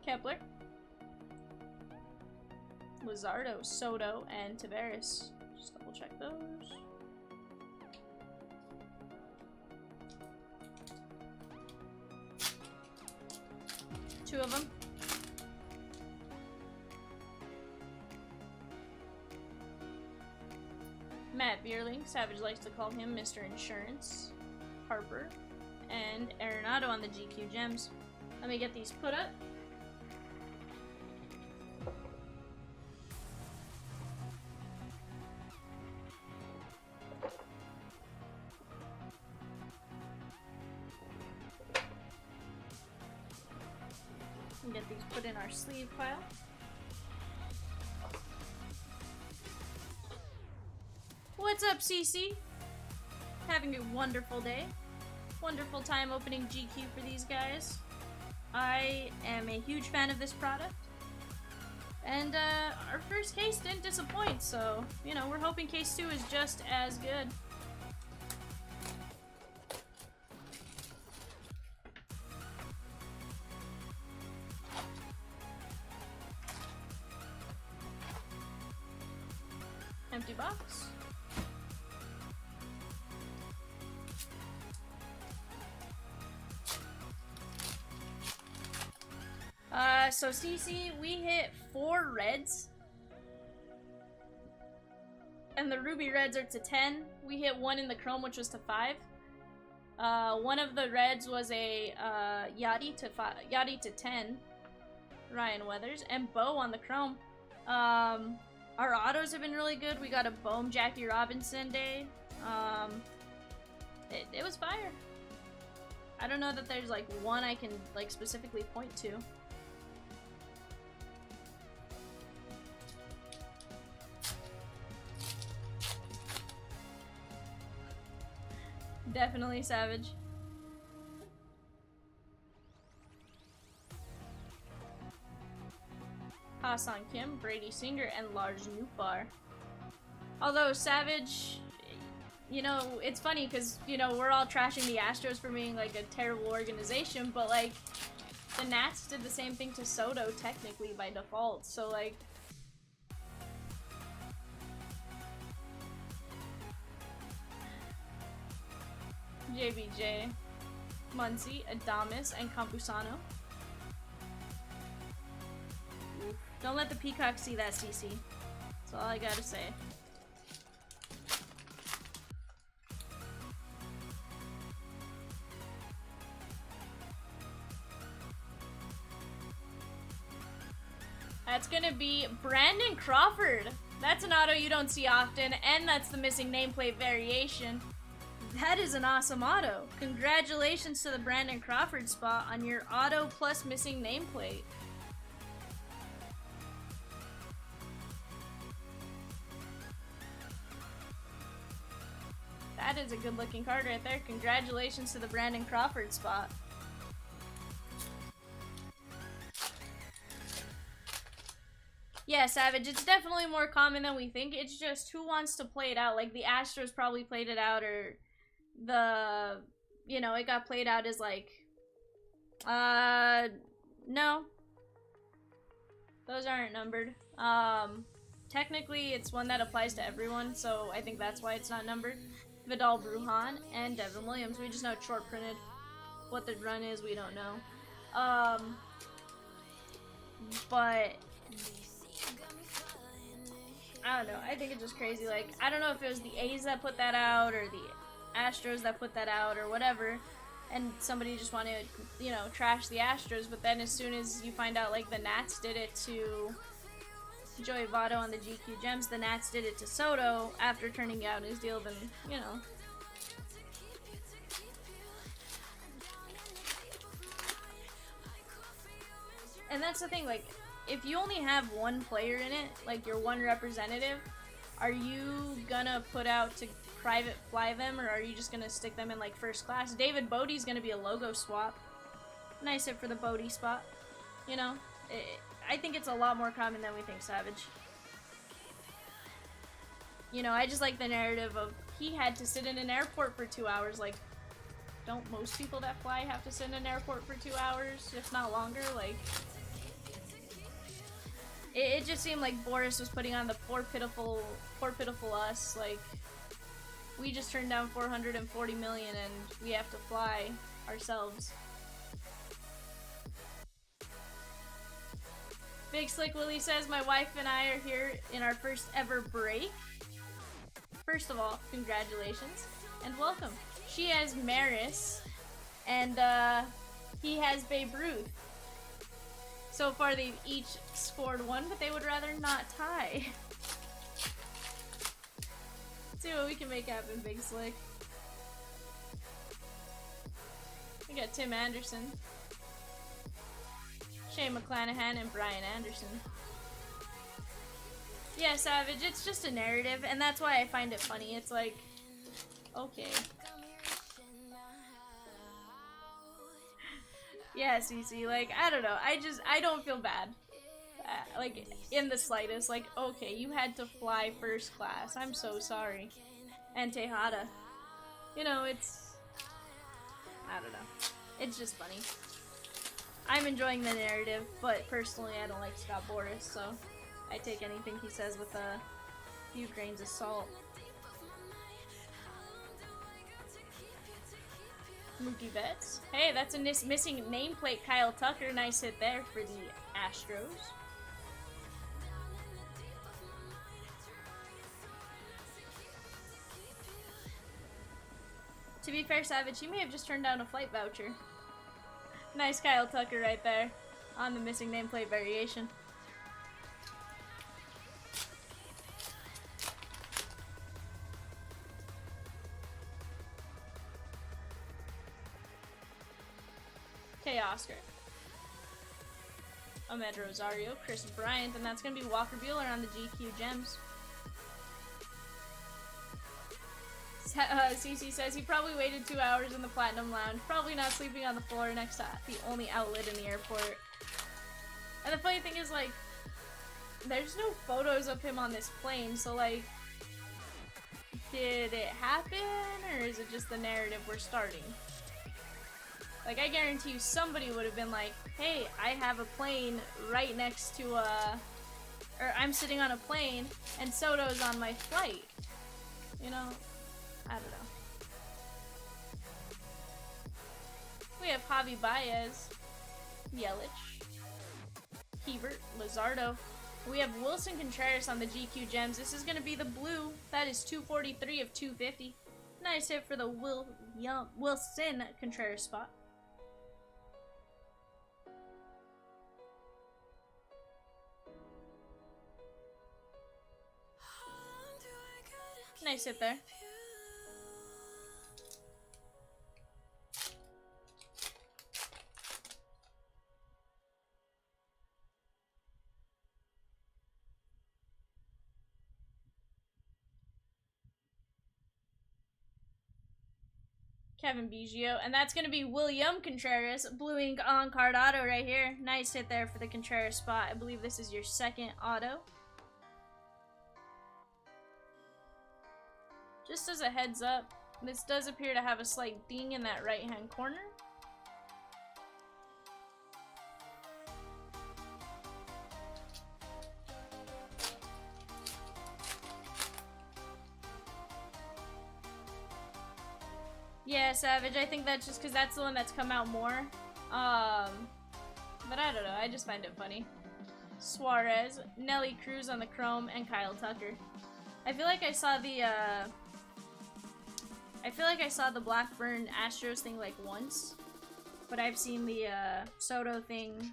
Kepler, Luzardo, Soto, and Tavares. Just double check those. Two of them. Matt Bierling, Savage likes to call him Mr. Insurance. Harper, and Arenado on the GQ Gems. Let me get these put up. Get these put in our sleeve pile. What's up, CC? Having a wonderful day. Wonderful time opening GQ for these guys. I am a huge fan of this product. And our first case didn't disappoint, so, you know, we're hoping case 2 is just as good. Empty box. So CC, we hit 4 reds. And the ruby reds are to 10. We hit 1 in the chrome, which was to 5. One of the reds was a Yachty to 10. Ryan Weathers. And Bo on the chrome. Our autos have been really good. We got a Bohm Jackie Robinson day. It was fire. I don't know that there's like one I can like specifically point to. Definitely Savage. Ha-Seong Kim, Brady Singer, and Lars Nootbaar. Although Savage, you know, it's funny because, you know, we're all trashing the Astros for being like a terrible organization, but like the Nats did the same thing to Soto technically by default, so like JBJ, Muncy, Adames, and Campusano. Don't let the peacock see that, CC. That's all I gotta say. That's gonna be Brandon Crawford. That's an auto you don't see often, and that's the missing nameplate variation. That is an awesome auto. Congratulations to the Brandon Crawford spot on your auto plus missing nameplate. That is a good looking card right there. Congratulations to the Brandon Crawford spot. Yeah, Savage, it's definitely more common than we think. It's just who wants to play it out. Like the Astros probably played it out, or the, you know, it got played out as like, no. Those aren't numbered. Technically it's one that applies to everyone, so I think that's why it's not numbered. Vidal Brujan and Devin Williams. We just know it's short printed. What the run is, we don't know. But I don't know. I think it's just crazy. Like, I don't know if it was the A's that put that out or the Astros that put that out or whatever, and somebody just wanted to, you know, trash the Astros. But then as soon as you find out, like, the Nats did it to Joey Votto on the GQ Gems, the Nats did it to Soto after turning out his deal, then, you know. And that's the thing, like, if you only have one player in it, like your one representative, are you gonna put out to private fly them, or are you just gonna stick them in like first class? David Bodie's gonna be a logo swap. Nice hit for the Bodhi spot. You know, I think it's a lot more common than we think, Savage. You know, I just like the narrative of he had to sit in an airport for 2 hours. Like, don't most people that fly have to sit in an airport for 2 hours, if not longer? Like, it just seemed like Boris was putting on the poor pitiful us. Like, we just turned down 440 million and we have to fly ourselves. Big Slick Willie says, my wife and I are here in our first ever break. First of all, congratulations and welcome. She has Maris and he has Babe Ruth. So far they've each scored 1, but they would rather not tie. Let's see what we can make happen, Big Slick. We got Tim Anderson, Shane McClanahan, and Brian Anderson. Yeah, Savage, it's just a narrative, and that's why I find it funny. It's like, okay. Yeah, Cece, like, I don't know. I don't feel bad. Like, in the slightest. Like, okay, you had to fly first class. I'm so sorry. And Tejada. You know, it's... I don't know. It's just funny. I'm enjoying the narrative, but personally I don't like Scott Boris, so I take anything he says with a few grains of salt. Mookie Betts. Hey, that's a missing nameplate, Kyle Tucker. Nice hit there for the Astros. To be fair, Savage, he may have just turned down a flight voucher. Nice Kyle Tucker right there on the missing nameplate variation. Okay, Oscar. Ahmed Rosario, Chris Bryant, and that's going to be Walker Buehler on the GQ Gems. CC says he probably waited 2 hours in the Platinum Lounge, probably not sleeping on the floor next to the only outlet in the airport. And the funny thing is, like, there's no photos of him on this plane, so, like, did it happen, or is it just the narrative we're starting? Like, I guarantee you somebody would have been like, hey, I have a plane right next to, or I'm sitting on a plane, and Soto's on my flight. You know? I don't know. We have Javi Baez, Yelich, Hebert, Luzardo. We have Wilson Contreras on the GQ Gems. This is going to be the blue. That is 243 of 250. Nice hit for the Wilson Contreras spot. Nice hit there. Kevin Biggio, and that's going to be William Contreras, blue ink on card auto right here. Nice hit there for the Contreras spot. I believe this is your second auto. Just as a heads up, this does appear to have a slight ding in that right-hand corner. Yeah, Savage, I think that's just because that's the one that's come out more. But I don't know, I just find it funny. Suarez, Nelly Cruz on the chrome, and Kyle Tucker. I feel like I saw the Blackburn Astros thing like once, but I've seen the Soto thing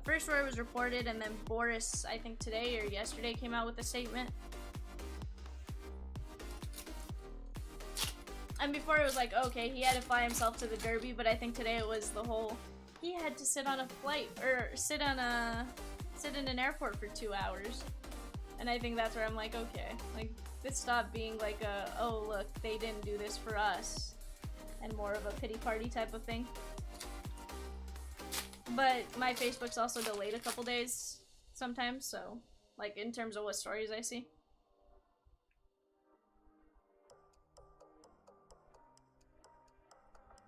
first where it was reported, and then Boris, I think today or yesterday, came out with a statement. And before it was like, okay, he had to fly himself to the Derby, but I think today it was the whole, he had to sit on a flight, or sit in an airport for 2 hours. And I think that's where I'm like, okay, like, this stopped being like a, oh look, they didn't do this for us, and more of a pity party type of thing. But my Facebook's also delayed a couple days sometimes, so, like, in terms of what stories I see.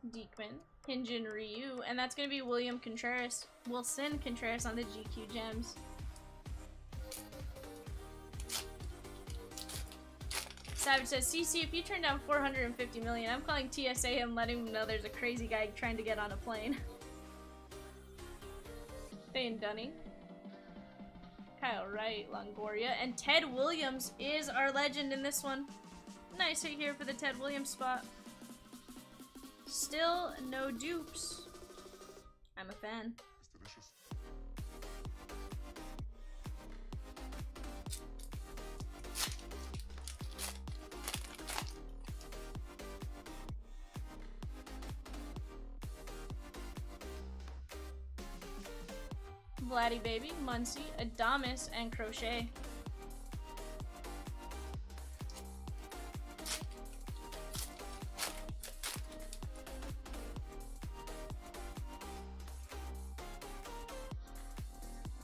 Deekman, Hyunjin Ryu, and that's gonna be Wilson Contreras on the GQ Gems. Savage says, CC, if you turn down 450 million, I'm calling TSA and letting him know there's a crazy guy trying to get on a plane. Thane Dunning, Kyle Wright, Longoria, and Ted Williams is our legend in this one. Nice hit here for the Ted Williams spot. Still no dupes. I'm a fan. Vladdy Baby, Muncie, Adamas, and Crochet.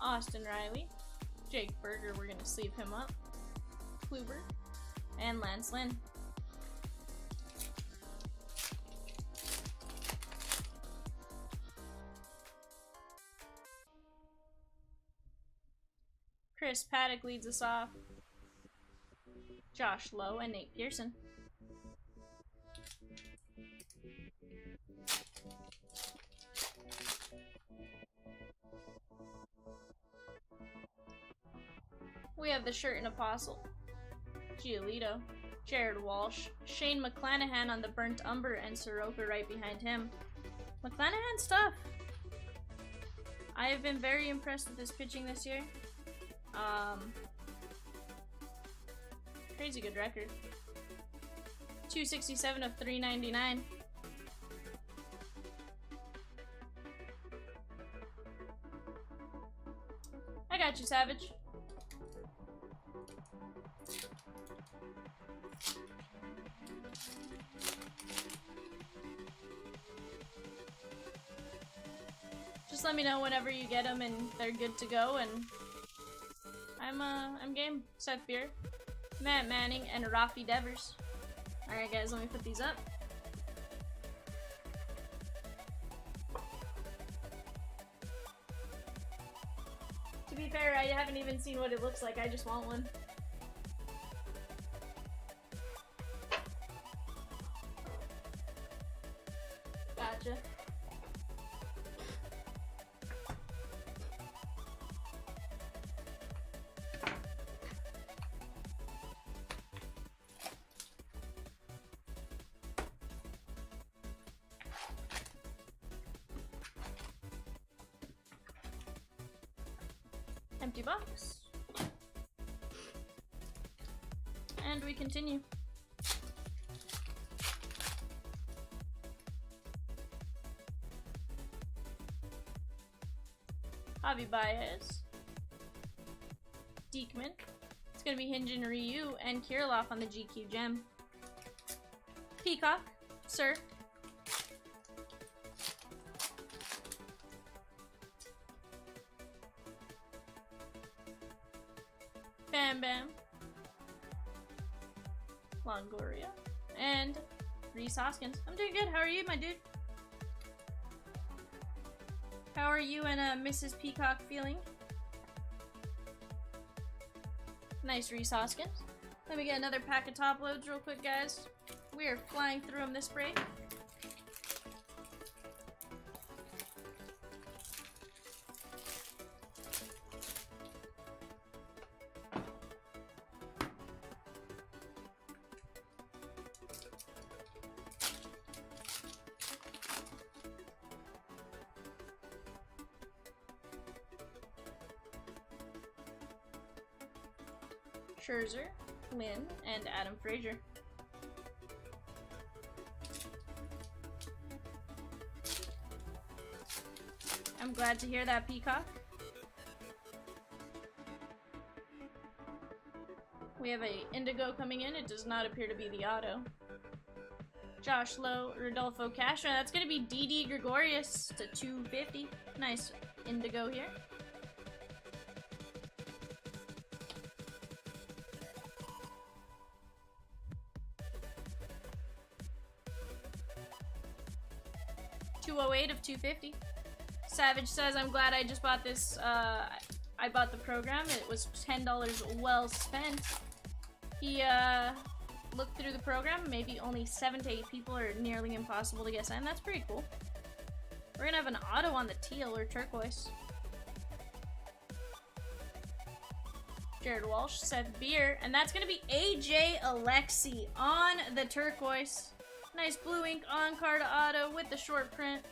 Austin Riley, Jake Berger, we're gonna sleeve him up. Kluber, and Lance Lynn. Chris Paddock leads us off. Josh Lowe and Nate Pearson. We have the Shirt and Apostle, Giolito, Jared Walsh, Shane McClanahan on the Burnt Umber, and Soroka right behind him. McClanahan's tough. I have been very impressed with his pitching this year. Crazy good record. 267 of 399. I got you, Savage. Just let me know whenever you get them and they're good to go, and I'm game. Seth Beer, Matt Manning, and Rafi Devers. Alright guys, let me put these up. To be fair, I haven't even seen what it looks like, I just want one. Gotcha. Empty box. And we continue. Javi Baez. Deekman. It's gonna be Hyunjin Ryu and Kirilov on the GQ Gem. Peacock. Sir. Bam Bam, Longoria, and Reese Hoskins. I'm doing good. How are you, my dude? How are you and Mrs. Peacock feeling? Nice Reese Hoskins. Let me get another pack of top loads real quick, guys. We are flying through them this break. Scherzer, Lynn, and Adam Frazier. I'm glad to hear that, Peacock. We have a Indigo coming in. It does not appear to be the auto. Josh Lowe, Rodolfo Castro. That's gonna be DD Gregorius to 250. Nice indigo here. $208 of 250. Savage says, I'm glad I just bought this. I bought the program. It was $10 well spent. He looked through the program. Maybe only 7 to 8 people are nearly impossible to get signed. That's pretty cool. We're gonna have an auto on the teal or turquoise. Jared Walsh, Seth Beer, and that's gonna be AJ Alexi on the turquoise. Nice blue ink on card auto with the short print.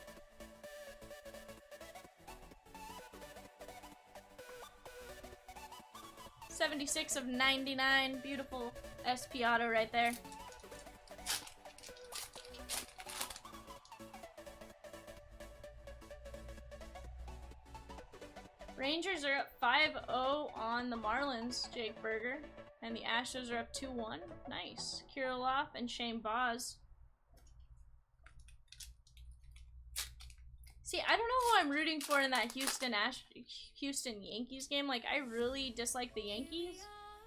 $76 of 99. Beautiful SP auto right there. Rangers are up 5-0 on the Marlins, Jake Berger. And the Astros are up 2-1. Nice. Kirilloff and Shane Boz. See, I don't know who I'm rooting for in that Houston Yankees game. Like, I really dislike the Yankees,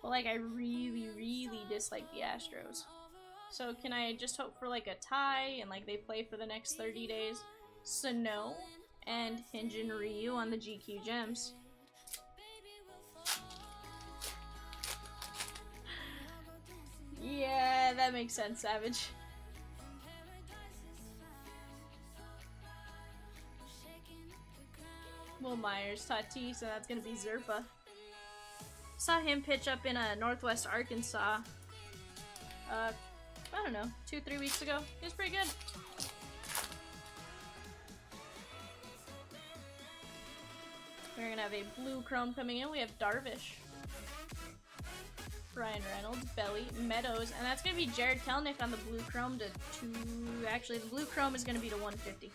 but like, I really, really dislike the Astros. So can I just hope for like a tie and like they play for the next 30 days? Sano and Hyunjin Ryu on the GQ Gems. Yeah, that makes sense, Savage. Will Myers, Tatis, and that's gonna be Zerpa. Saw him pitch up in Northwest Arkansas. I don't know, 2-3 weeks ago. He was pretty good. We're gonna have a blue chrome coming in. We have Darvish, Ryan Reynolds, Belly, Meadows, and that's gonna be Jared Kelnick on the blue chrome to 2. Actually, the blue chrome is gonna be to 150.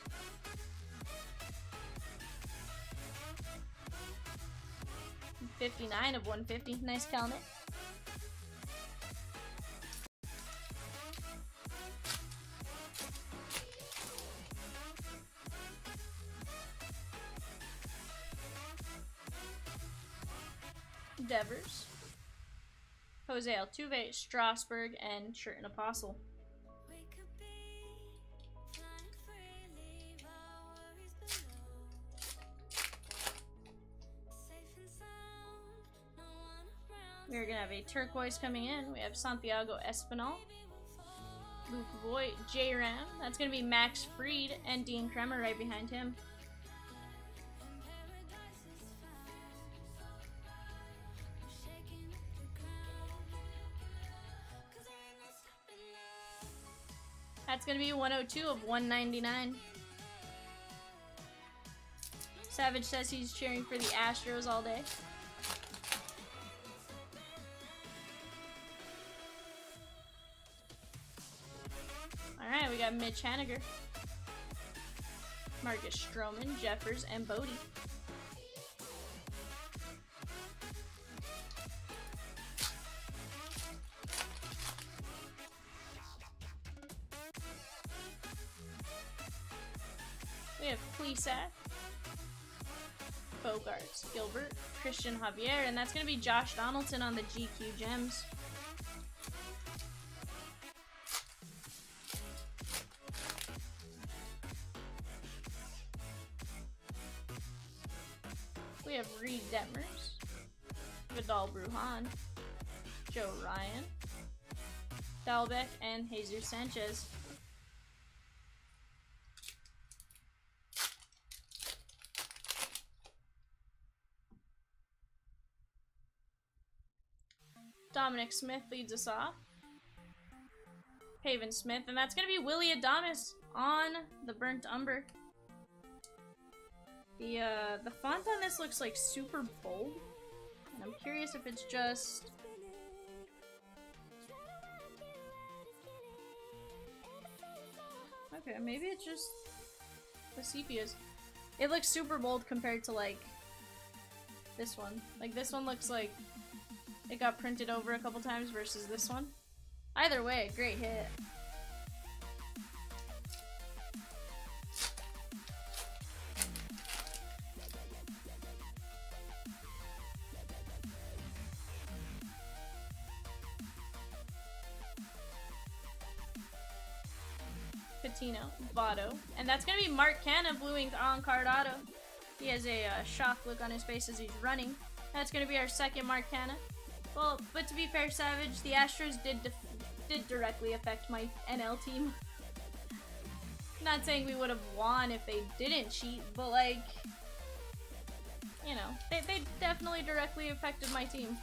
$59 of 150. Nice Kelnick. Devers, Jose Altuve, Strasburg, and Sherton Apostle. We're gonna have a turquoise coming in. We have Santiago Espinal, Luke Voigt, J-Ram. That's gonna be Max Fried and Dean Kremer right behind him. That's gonna be 102 of 199. Savage says he's cheering for the Astros all day. Alright, we got Mitch Haniger, Marcus Stroman, Jeffers, and Bodie. We have Plesac, Bogarts, Gilbert, Christian Javier, and that's going to be Josh Donaldson on the GQ Gems. We have Reed Detmers, Vidal Brujan, Joe Ryan, Dalbec, and Jesus Sanchez. Dominic Smith leads us off. Haven Smith, and that's going to be Willie Adames on the Burnt Umber. The font on this looks like super bold, and I'm curious if it's just... Okay, maybe it's just the sepias. It looks super bold compared to like this one. Like this one looks like it got printed over a couple times versus this one. Either way, great hit. Latino, Votto. And that's going to be Mark Canna, Blue Ink on-card auto. He has a shocked look on his face as he's running. That's going to be our second Mark Canna. Well, but to be fair, Savage, the Astros did directly affect my NL team. Not saying we would have won if they didn't cheat, but like, you know, they definitely directly affected my team.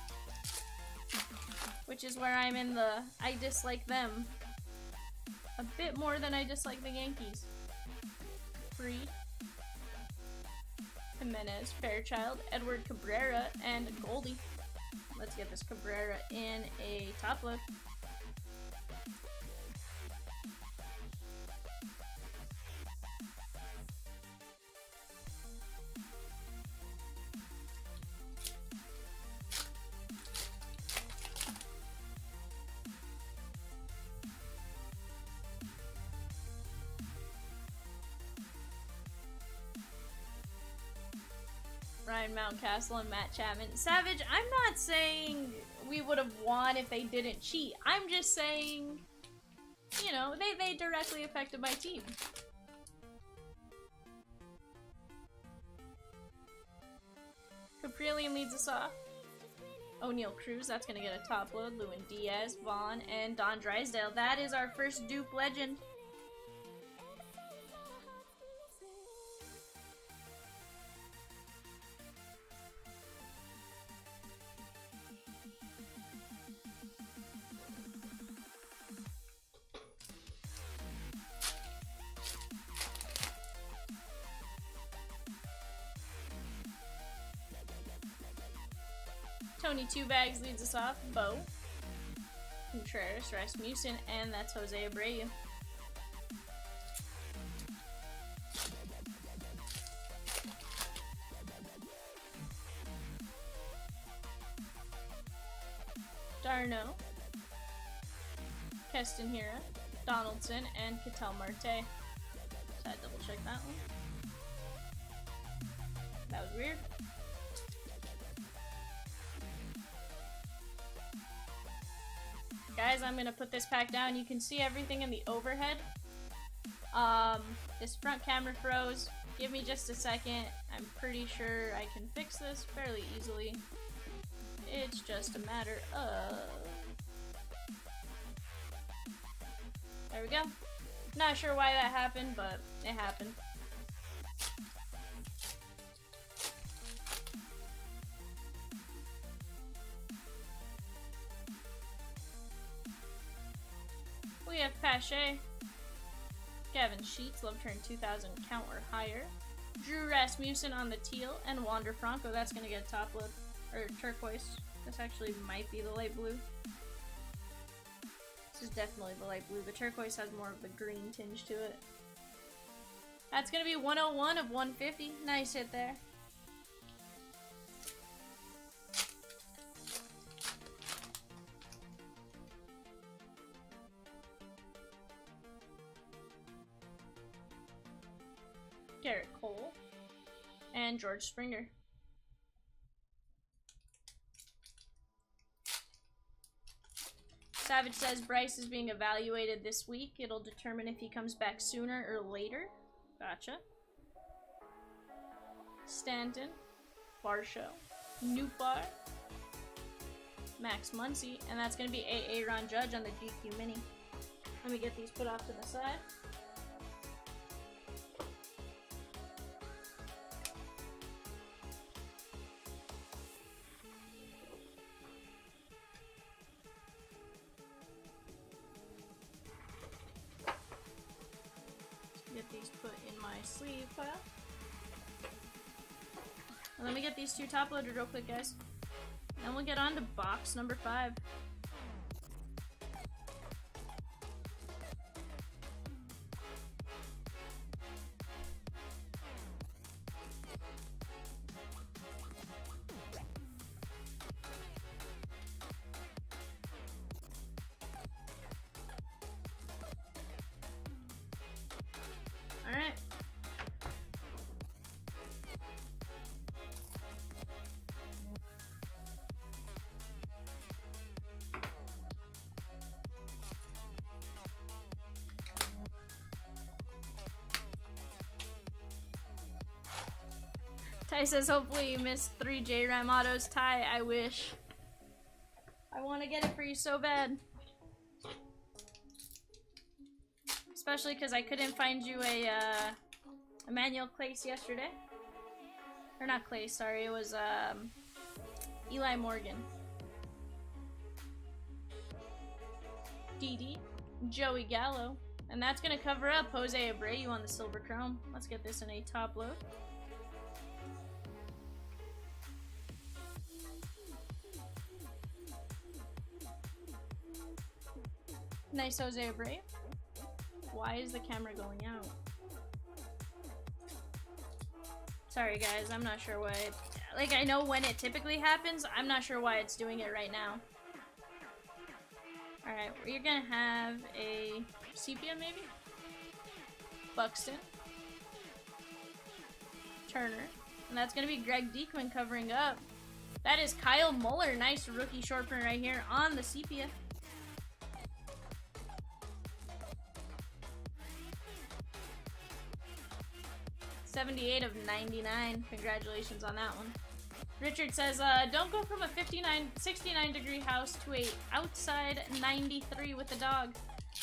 Which is where I'm in the I dislike them a bit more than I dislike the Yankees. Freed, Jimenez, Fairchild, Edward Cabrera, and Goldie. Let's get this Cabrera in a top load. Ryan Mountcastle and Matt Chapman. Savage, I'm not saying we would have won if they didn't cheat. I'm just saying, you know, they directly affected my team. Caprillion leads us off. O'Neal Cruz, that's going to get a top load. Lewin Diaz, Vaughn, and Don Drysdale. That is our first dupe legend. Tony Two Bags leads us off. Bo, Contreras, Rasmussen, and that's Jose Abreu. Darno, Keston Hira, Donaldson, and Ketel Marte. So I double check that one. That was weird. Guys, I'm gonna put this pack down. You can see everything in the overhead. This front camera froze. Give me just a second. I'm pretty sure I can fix this fairly easily. It's just a matter of... There we go. Not sure why that happened, but it happened. We have Pache, Gavin Sheets, love turn 2000 count or higher, Drew Rasmussen on the teal, and Wander Franco. That's gonna get top load, or turquoise. This actually might be the light blue. This is definitely the light blue. The turquoise has more of the green tinge to it. That's gonna be 101 of 150. Nice hit there. Garrett Cole, and George Springer. Savage says Bryce is being evaluated this week. It'll determine if he comes back sooner or later. Gotcha. Stanton, Varsho, Newbar, Max Muncy, and that's going to be Aaron Judge on the GQ Mini. Let me get these put off to the side. Get these put in my sleeve pile. And let me get these two top loaded real quick, guys. Then we'll get on to box number 5. Alright. Ty says, hopefully you missed 3 JRAM autos. Ty, I wish. I want to get it for you so bad. Especially because I couldn't find you a Emmanuel Clace yesterday. Or not Clace, sorry, it was Eli Morgan. Didi, Joey Gallo. And that's going to cover up Jose Abreu on the Silver Chrome. Let's get this in a top load. Nice Jose Abreu. Why is the camera going out? Sorry guys, I'm not sure why it... Like, I know when it typically happens, I'm not sure why it's doing it right now. Alright, we're gonna have a sepia maybe? Buxton. Turner. And that's gonna be Greg Diekman covering up. That is Kyle Muller. Nice rookie short print right here on the sepia. $78 of 99. Congratulations on that one. Richard says, don't go from a 69 degree house to a outside 93 with the dog.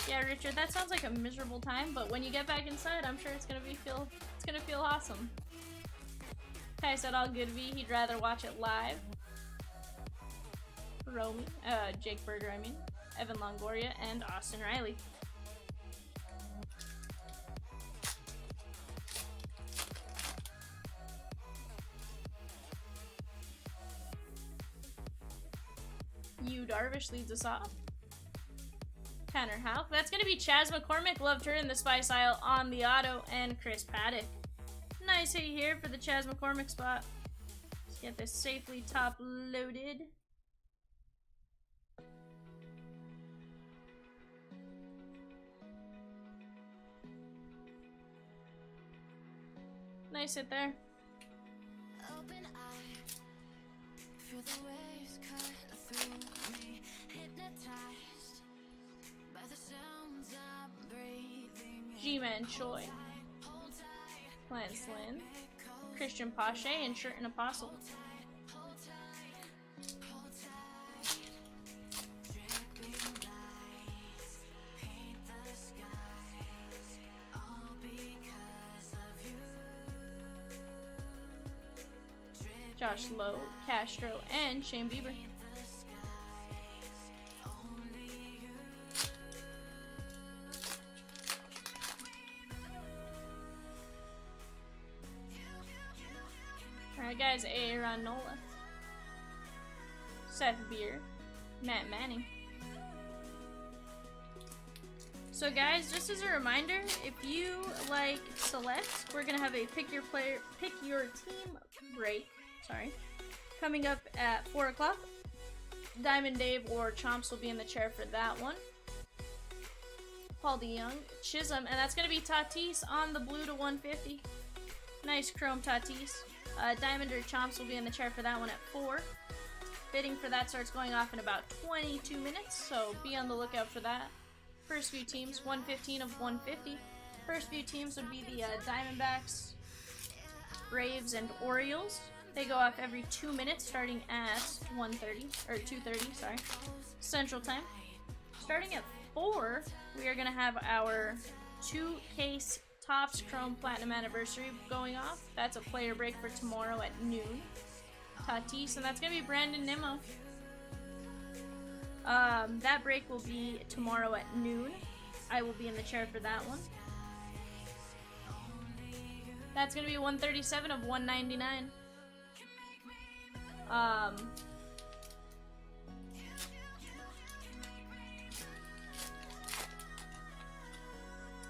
Yeah, Richard, that sounds like a miserable time, but when you get back inside, I'm sure it's gonna feel awesome. Kai said all good V, he'd rather watch it live. Romy, Jake Berger, I mean, Evan Longoria, and Austin Riley. Yu Darvish leads us off. Tanner Houck. That's going to be Chaz McCormick. Loved her in the Spice Aisle on the auto. And Chris Paddock. Nice hit here for the Chaz McCormick spot. Let's get this safely top loaded. Nice hit there. Open eye, feel the waves cut through me, hypnotized by the sounds I'm breathing. G-Man Choi, Lance Lynn, Christian Pache, and Shirt and Apostle. Josh Lowe, Castro, and Shane Bieber. Alright guys, Aaron Nola, Seth Beer, Matt Manning. So guys, just as a reminder, if you like select, we're gonna have a pick your team break. Sorry, coming up at 4 o'clock. Diamond Dave or Chomps will be in the chair for that one. Paul DeYoung, Chisholm, and that's going to be Tatis on the blue to 150. Nice chrome Tatis. Diamond or Chomps will be in the chair for that one at 4. Bidding for that starts going off in about 22 minutes, so be on the lookout for that. First few teams, 115 of 150. First few teams would be the Diamondbacks, Braves, and Orioles. They go off every 2 minutes starting at 1:30, or 2:30, sorry, Central Time. Starting at 4, we are going to have our 2-case Topps Chrome Platinum Anniversary going off. That's a player break for tomorrow at noon. Tatis, and that's going to be Brandon Nimmo. That break will be tomorrow at noon. I will be in the chair for that one. That's going to be 137 of 199.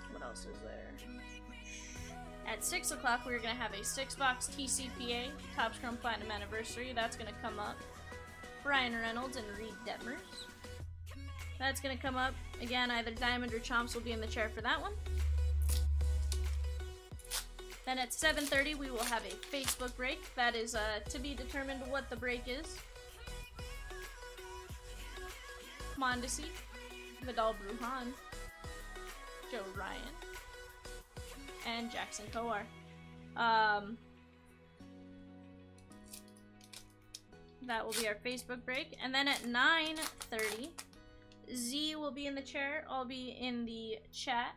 What else is there? At 6 o'clock, we're going to have a 6-box TCPA Topps Chrome Platinum Anniversary. That's going to come up. Brian Reynolds and Reed Detmers. That's going to come up. Again, either Diamond or Chomps will be in the chair for that one. Then at 7:30, we will have a Facebook break. That is to be determined what the break is. Mondesi, Vidal Brujan, Joe Ryan, and Jackson Kowar. That will be our Facebook break. And then at 9:30, Z will be in the chair. I'll be in the chat.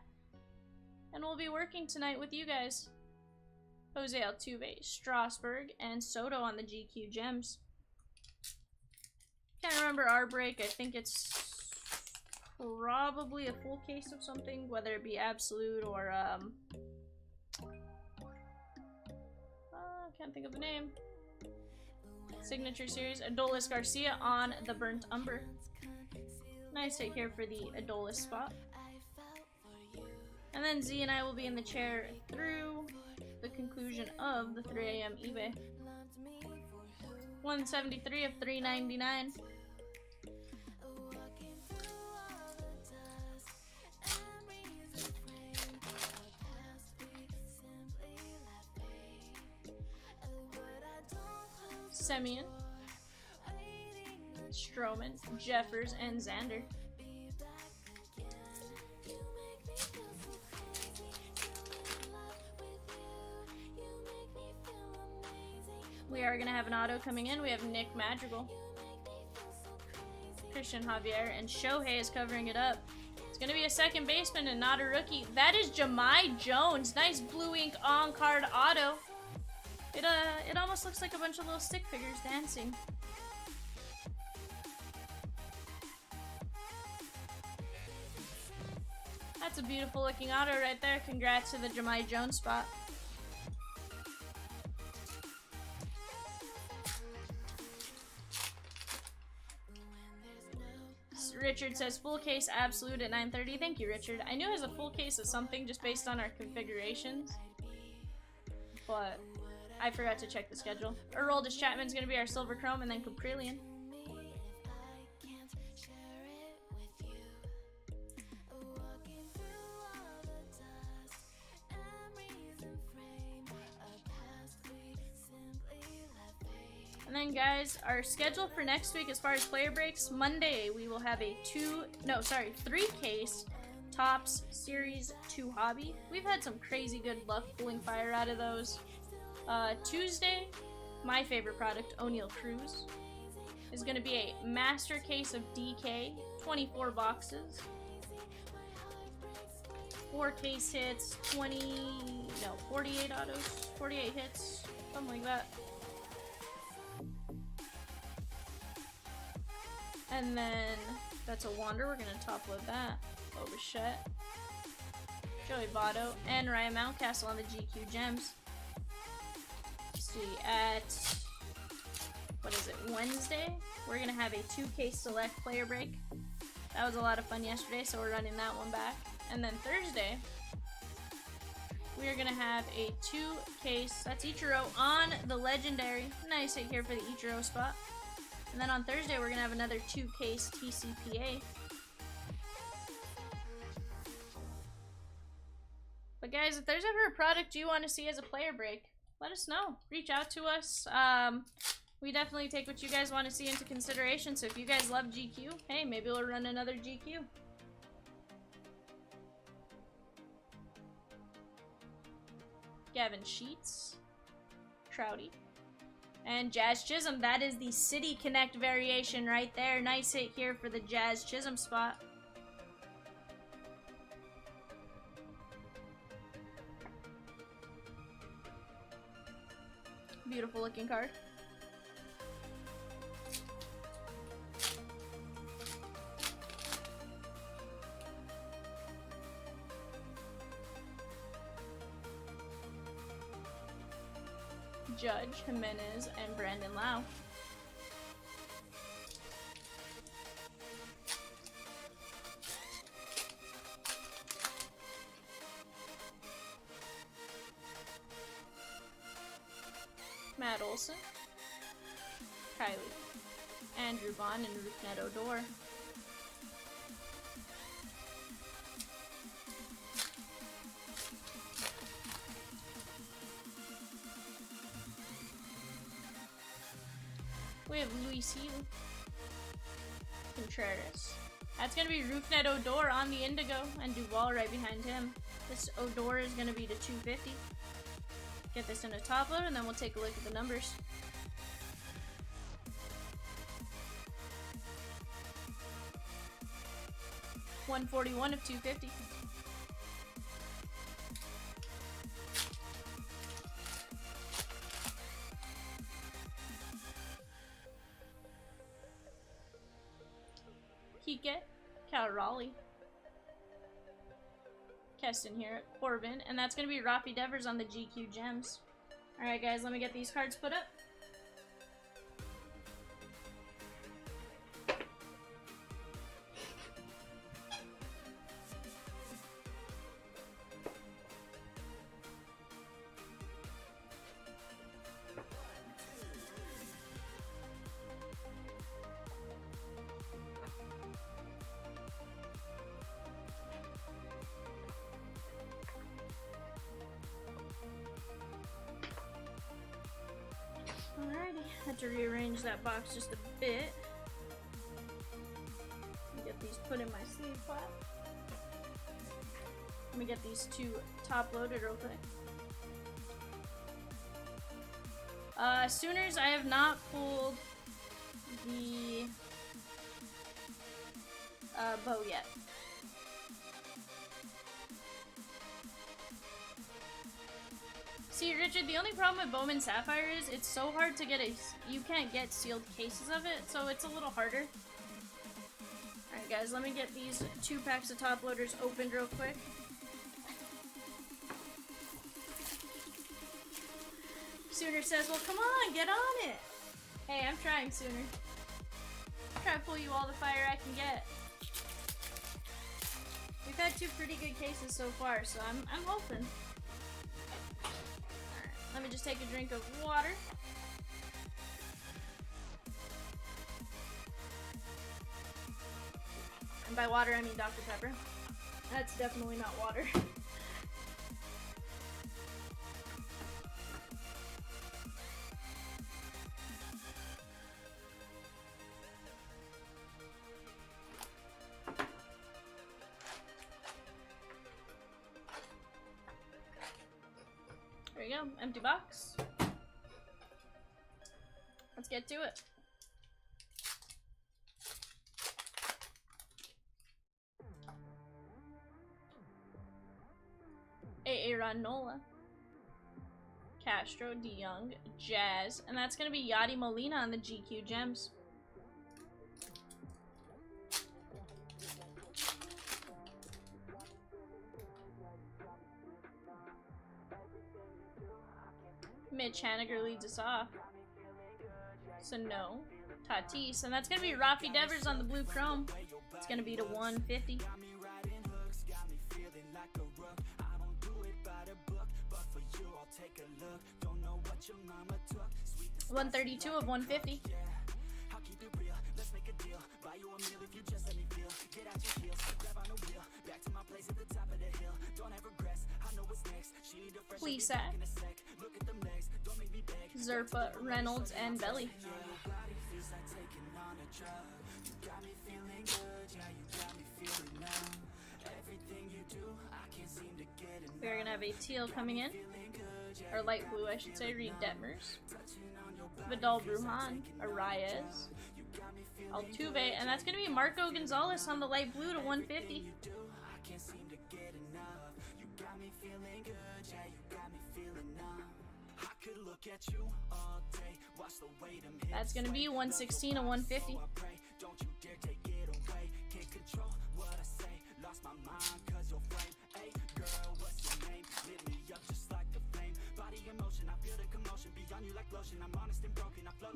And we'll be working tonight with you guys. Jose Altuve, Strasburg, and Soto on the GQ Gems. Can't remember our break. I think it's probably a full case of something, whether it be Absolute or, can't think of the name. Signature Series. Adolis Garcia on the Burnt Umber. Nice hit here for the Adolis spot. And then Z and I will be in the chair through the conclusion of the 3 a.m. eBay. 173 of 399. Semyon, Stroman, Jeffers, and Xander. We are going to have an auto coming in. We have Nick Madrigal, Christian Javier, and Shohei is covering it up. It's going to be a second baseman and not a rookie. That is Jahmai Jones. Nice blue ink on-card auto. It almost looks like a bunch of little stick figures dancing. That's a beautiful looking auto right there. Congrats to the Jahmai Jones spot. Richard says full case Absolute at 9:30. Thank you, Richard. I knew it was a full case of something just based on our configurations, but I forgot to check the schedule. Aroldis Chapman's gonna be our Silver Chrome, and then Caprillion. And then guys, our schedule for next week as far as player breaks, Monday we will have a 3 case Topps Series 2 Hobby. We've had some crazy good luck pulling fire out of those. Tuesday, my favorite product, O'Neal Cruz, is going to be a master case of DK, 24 boxes, 4 case hits, 48 autos, 48 hits, something like that. And then that's a Wander. We're going to top load that. Bichette, Joey Votto, and Ryan Mountcastle on the GQ Gems. See, at, what is it, Wednesday, we're going to have a 2-case select player break. That was a lot of fun yesterday, so we're running that one back. And then Thursday, we are going to have a 2-case, that's Ichiro on the Legendary. Nice hit here for the Ichiro spot. And then on Thursday, we're going to have another 2-case TCPA. But guys, if there's ever a product you want to see as a player break, let us know. Reach out to us. We definitely take what you guys want to see into consideration. So if you guys love GQ, hey, maybe we'll run another GQ. Gavin Sheets, Trouty, and Jazz Chisholm. That is the City Connect variation right there. Nice hit here for the Jazz Chisholm spot. Beautiful looking card. Judge, Jimenez, and Brandon Lau. Matt Olson, Kylie, Andrew Vaughn, and Rougned Odor. We have Luis Hill, Contreras. That's going to be Rougned Odor on the Indigo, and Duvall right behind him. This Odor is going to be to 250. Get this in a top load, and then we'll take a look at the numbers. 141 of 250. Kike, Cal Raleigh. Keston here, Corbin, and that's going to be Rafi Devers on the GQ Gems. Alright guys, let me get these cards put up. Alrighty, had to rearrange that box just a bit. Get these put in my sleeve flap. Let me get these two top loaded real quick. Sooners, I have not pulled the bow yet. See, Richard, the only problem with Bowman Sapphire is it's so hard to get you can't get sealed cases of it, so it's a little harder. Alright guys, let me get these 2 packs of top loaders opened real quick. Sooner says, well come on, get on it! Hey, I'm trying, Sooner. I'm trying to pull you all the fire I can get. We've had 2 pretty good cases so far, so I'm hoping. Let me just take a drink of water. And by water, I mean Dr. Pepper. That's definitely not water. There you go, empty box. Let's get to it. Aaron Nola, Castro, DeYoung, Jazz, and that's gonna be Yadi Molina on the GQ Gems. Mitch Haniger leads us off. So no. Tatis. And that's going to be Rafi Devers on the blue chrome. It's going to be to 150. 132 of 150. Please, Zerpa, Reynolds, and Belly. We're gonna have a teal coming in, or light blue, I should say. Reed Detmers, Vidal Brujan, Arias, Altuve, and that's gonna be Marco Gonzalez on the light blue to 150. That's gonna be 116 to 150.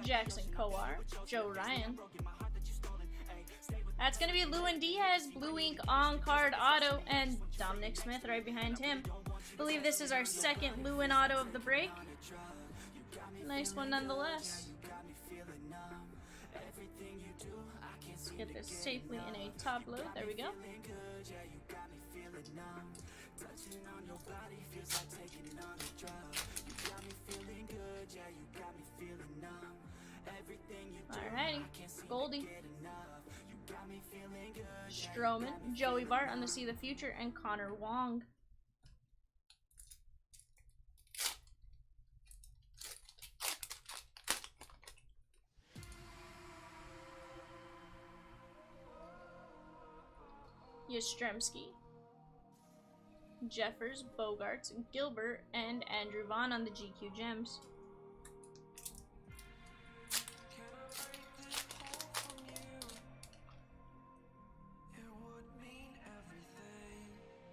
Jackson Kowar, Joe Ryan. That's gonna be Lewin Diaz, Blue Ink on card auto, and Dominic Smith right behind him. I believe this is our second Lewin auto of the break. Nice one nonetheless. Let's get this safely in a top load. There we go. Alrighty, Goldie, Stroman, Joey Bart on the See the Future, and Connor Wong. Yastrzemski, Jeffers, Bogarts, Gilbert, and Andrew Vaughn on the GQ Gems.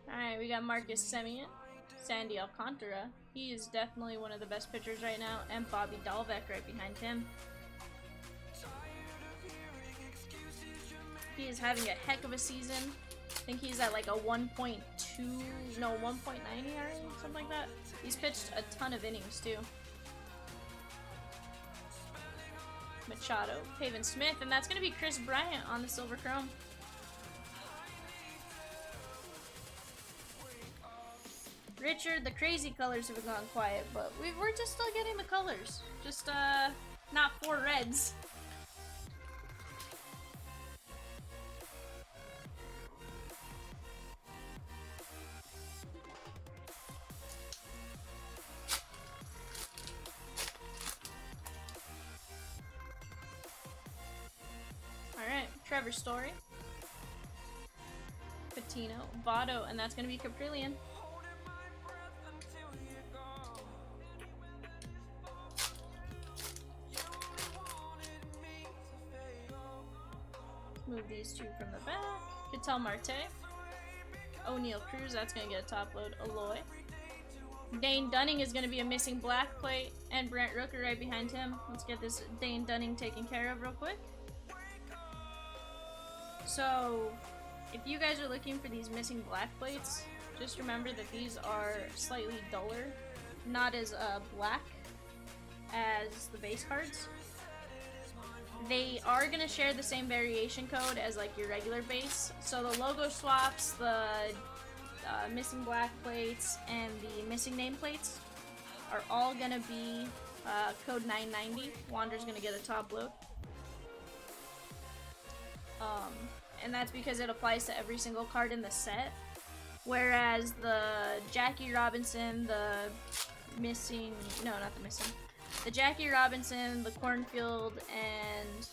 Alright, we got Marcus Semien, Sandy Alcantara. He is definitely one of the best pitchers right now, and Bobby Dalbec right behind him. He is having a heck of a season. I think he's at like a 1.2, no, 1.9 ERA, something like that. He's pitched a ton of innings too. Machado, Pavin Smith, and that's going to be Chris Bryant on the Silver Chrome. Richard, the crazy colors have gone quiet, but we're just still getting the colors. Just, not 4 reds. Alright, Trevor Story, Patino, Votto, and that's going to be Caprillion. Move these two from the back. Ketel Marte, O'Neal Cruz, that's going to get a top load. Aloy. Dane Dunning is going to be a missing black plate, and Brent Rooker right behind him. Let's get this Dane Dunning taken care of real quick. So, if you guys are looking for these missing black plates, just remember that these are slightly duller, not as black as the base cards. They are going to share the same variation code as like your regular base. So the logo swaps, the missing black plates, and the missing name plates are all going to be code 990. Wander's going to get a top load. And that's because it applies to every single card in the set. Whereas the Jackie Robinson, the Jackie Robinson, the Cornfield, and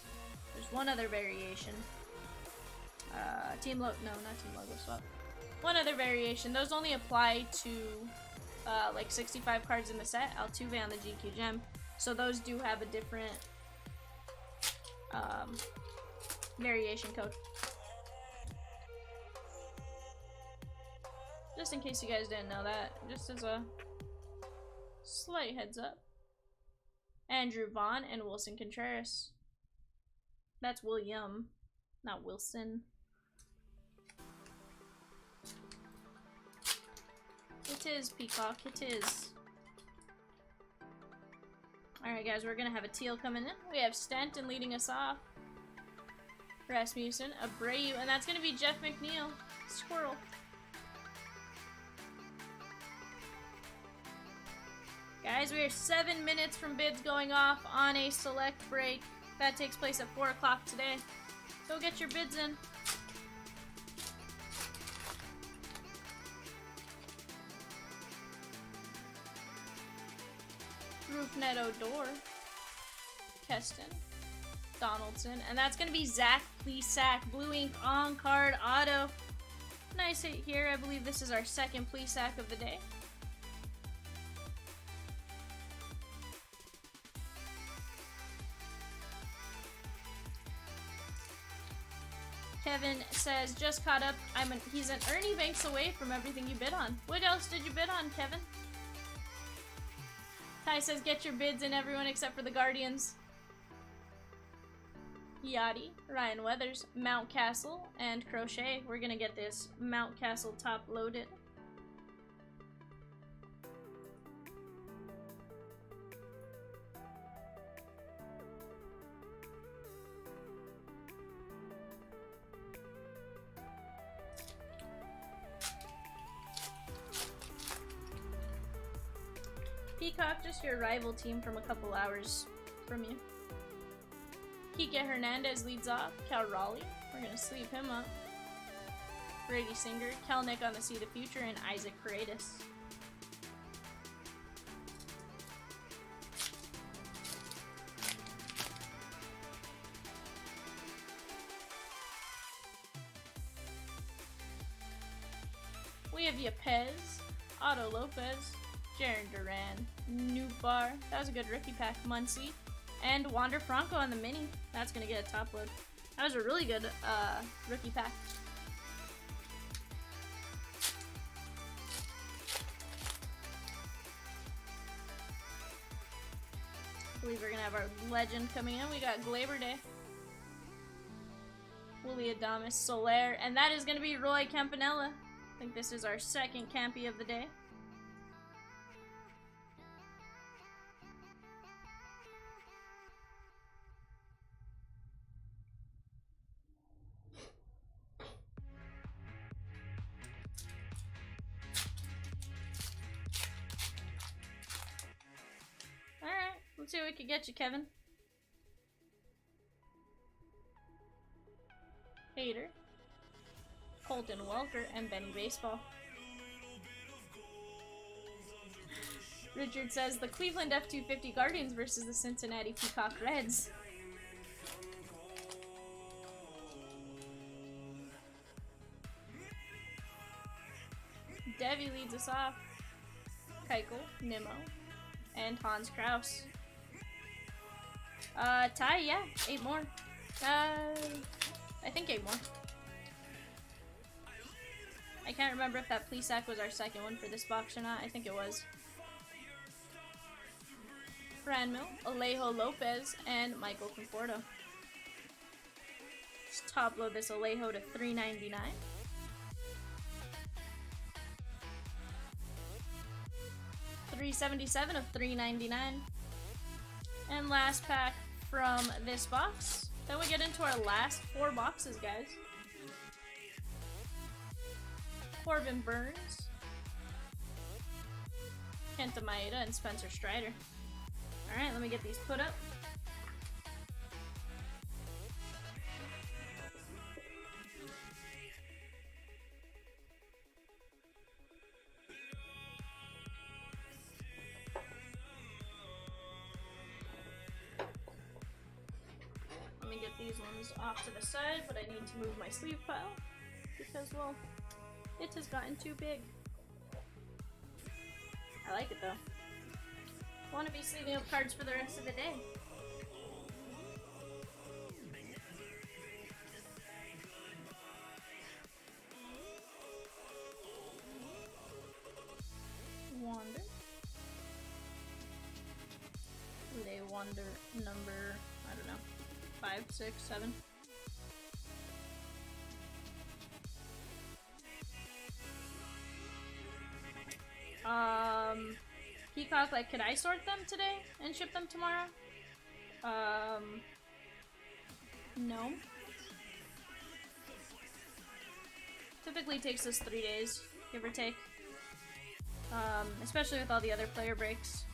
there's one other variation. Not Team Logo Swap. One other variation. Those only apply to like 65 cards in the set. Altuve on the GQ Gem. So those do have a different variation code. Just in case you guys didn't know that, just as a slight heads up. Andrew Vaughn and Wilson Contreras. That's William, not Wilson. It is, Peacock, it is. Alright guys, we're gonna have a teal coming in. We have Stanton leading us off. Rasmussen, Abreu, and that's gonna be Jeff McNeil. Squirrel. Guys, we are 7 minutes from bids going off on a select break. That takes place at 4 o'clock today. Go get your bids in. Roofnet Odor, Keston, Donaldson, and that's going to be Zach Plesac, Blue Ink on card auto. Nice hit here. I believe this is our second Plesac of the day. Kevin says, just caught up. He's an Ernie Banks away from everything you bid on. What else did you bid on, Kevin? Ty says, get your bids in, everyone except for the Guardians. Yachty, Ryan Weathers, Mount Castle, and Crochet. We're gonna get this Mount Castle top loaded. Peacock, just your rival team from a couple hours from you. Kike Hernandez leads off. Cal Raleigh, we're going to sweep him up. Brady Singer, Kelnick on the See the Future, and Isaac Paredes. give you Pez, Otto Lopez, Jaren Duran, Nubar. That was a good rookie pack. Muncie. And Wander Franco on the mini. That's gonna get a top load. That was a really good rookie pack. I believe we're gonna have our legend coming in. We got Glaber Day, Willie Adames, Soler, and that is gonna be Roy Campanella. I think this is our second Campy of the day. Alright, let's see what we can get you, Kevin. Hater, Colton Welker, and Benny Baseball. Richard says the Cleveland F-250 Guardians versus the Cincinnati Peacock Reds. Devi leads us off. Keuchel, Nimmo, and Hans Kraus. Ty, yeah, 8 more. I think 8 more. I can't remember if that Plesac was our second one for this box or not. I think it was. Franmil, Alejo Lopez, and Michael Conforto. Just top load this Alejo to $3.99. $377 of $3.99. And last pack from this box. Then we get into our last 4 boxes, guys. Corbin Burns, Kenta Maeda, and Spencer Strider. Alright, let me get these put up. Let me get these ones off to the side, but I need to move my sleeve pile because, well, it has gotten too big. I like it though. Want to be sleeving up cards for the rest of the day. Wander. Would a Wander number, I don't know, 5, 6, 7? Peacock, like, could I sort them today and ship them tomorrow? No. Typically takes us 3 days, give or take. Especially with all the other player breaks.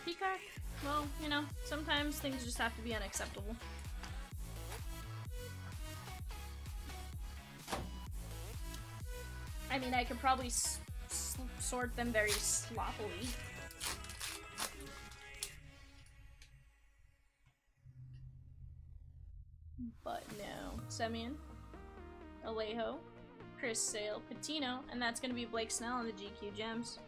Peacock? Well, you know, sometimes things just have to be unacceptable. I mean, I could probably sort them very sloppily. But no. Semyon, Alejo, Chris Sale, Patino, and that's going to be Blake Snell on the GQ Gems.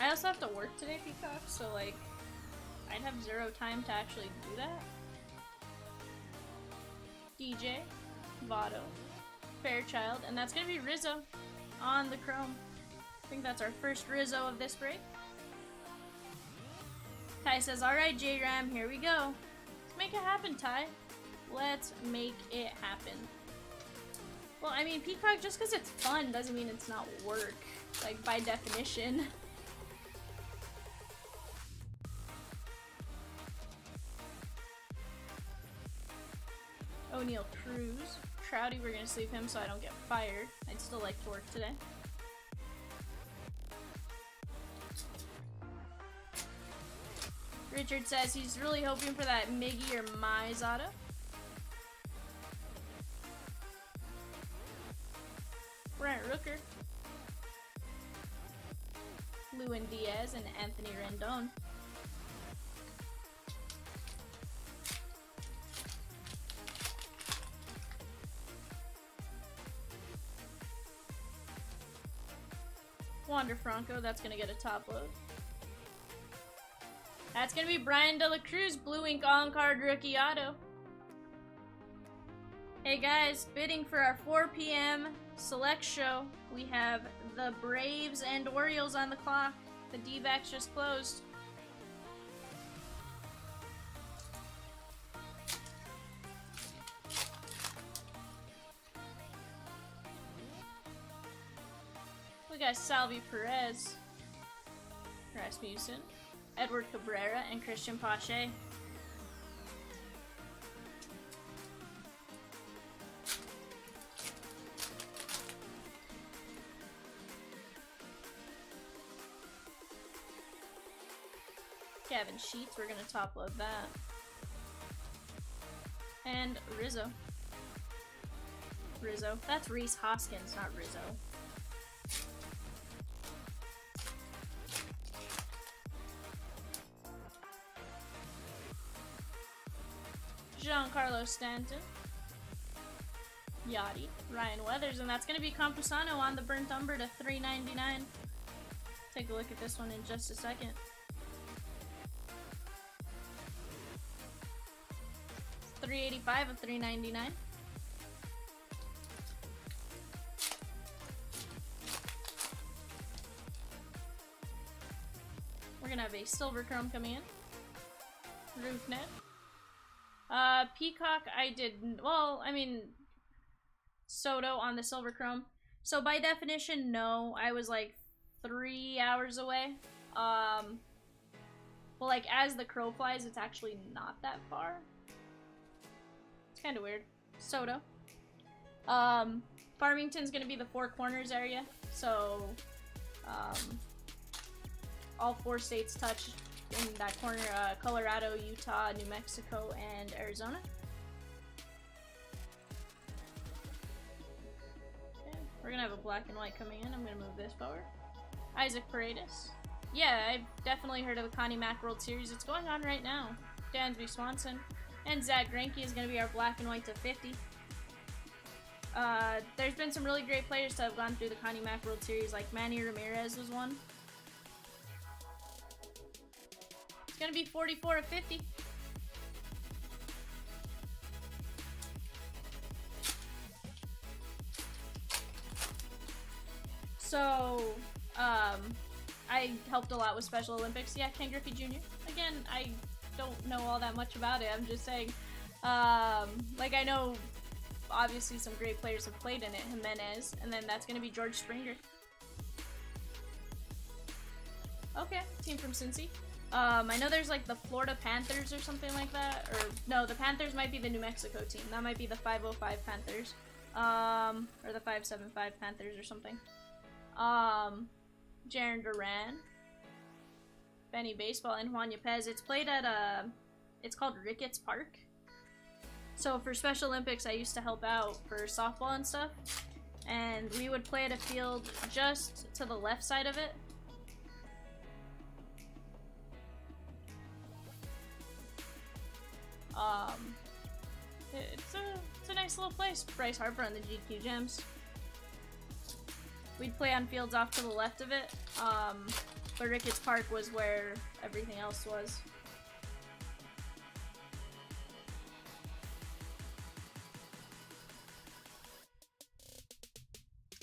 I also have to work today, Peacock, so, like, I'd have 0 time to actually do that. DJ, Votto, Fairchild, and that's gonna be Rizzo on the Chrome. I think that's our first Rizzo of this break. Ty says, alright, J-Ram, here we go. Let's make it happen, Ty. Let's make it happen. Well, I mean, Peacock, just because it's fun doesn't mean it's not work, like, by definition. O'Neal Cruz. Trouty, we're gonna sleeve him so I don't get fired. I'd still like to work today. Richard says he's really hoping for that Miggy or Mize auto. Diaz and Anthony Rendon. Wander Franco, that's gonna get a top load. That's gonna be Brian De La Cruz, Blue Ink on-card rookie auto. Hey guys, bidding for our 4 p.m. select show. We have the Braves and Orioles on the clock. The D-backs just closed. We got Salvi Perez, Rasmussen, Edward Cabrera, and Christian Pache. Gavin Sheets, we're gonna top load that. And Rizzo. That's Reese Hoskins, not Rizzo. Giancarlo Stanton. Yachty. Ryan Weathers, and that's gonna be Campusano on the Burnt Umber to $3.99. Take a look at this one in just a second. $3.85 of $3.99. We're gonna have a silver chrome coming in. Roofnet. Peacock, I didn't. Well, I mean, Soto on the silver chrome. So by definition, no. I was like 3 hours away. But like as the crow flies, it's actually not that far. Kind of weird. Soto. Farmington's gonna be the Four Corners area, so all 4 states touch in that corner: Colorado, Utah, New Mexico, and Arizona. Okay, we're gonna have a black and white coming in. I'm gonna move this forward. Isaac Paredes. Yeah, I've definitely heard of the Connie Mack World Series. It's going on right now. Dansby Swanson. And Zach Greinke is going to be our black and white to 50. There's been some really great players that have gone through the Connie Mack World Series, like Manny Ramirez was one. It's going to be 44 of 50. So, I helped a lot with Special Olympics. Yeah, Ken Griffey Jr. Again, I don't know all that much about it. I'm just saying, like, I know obviously some great players have played in it. Jimenez, and then that's gonna be George Springer. Okay, team from Cincy. I know there's like the Florida Panthers or something like that, or no, the Panthers might be the New Mexico team. That might be the 505 Panthers, or the 575 Panthers or something. Jaron Duran, Benny Baseball, and Juan Yepez. It's played at it's called Ricketts Park. So for Special Olympics, I used to help out for softball and stuff, and we would play at a field just to the left side of it. It's a nice little place. Bryce Harper on the GQ Gems. We'd play on fields off to the left of it, but Ricketts Park was where everything else was.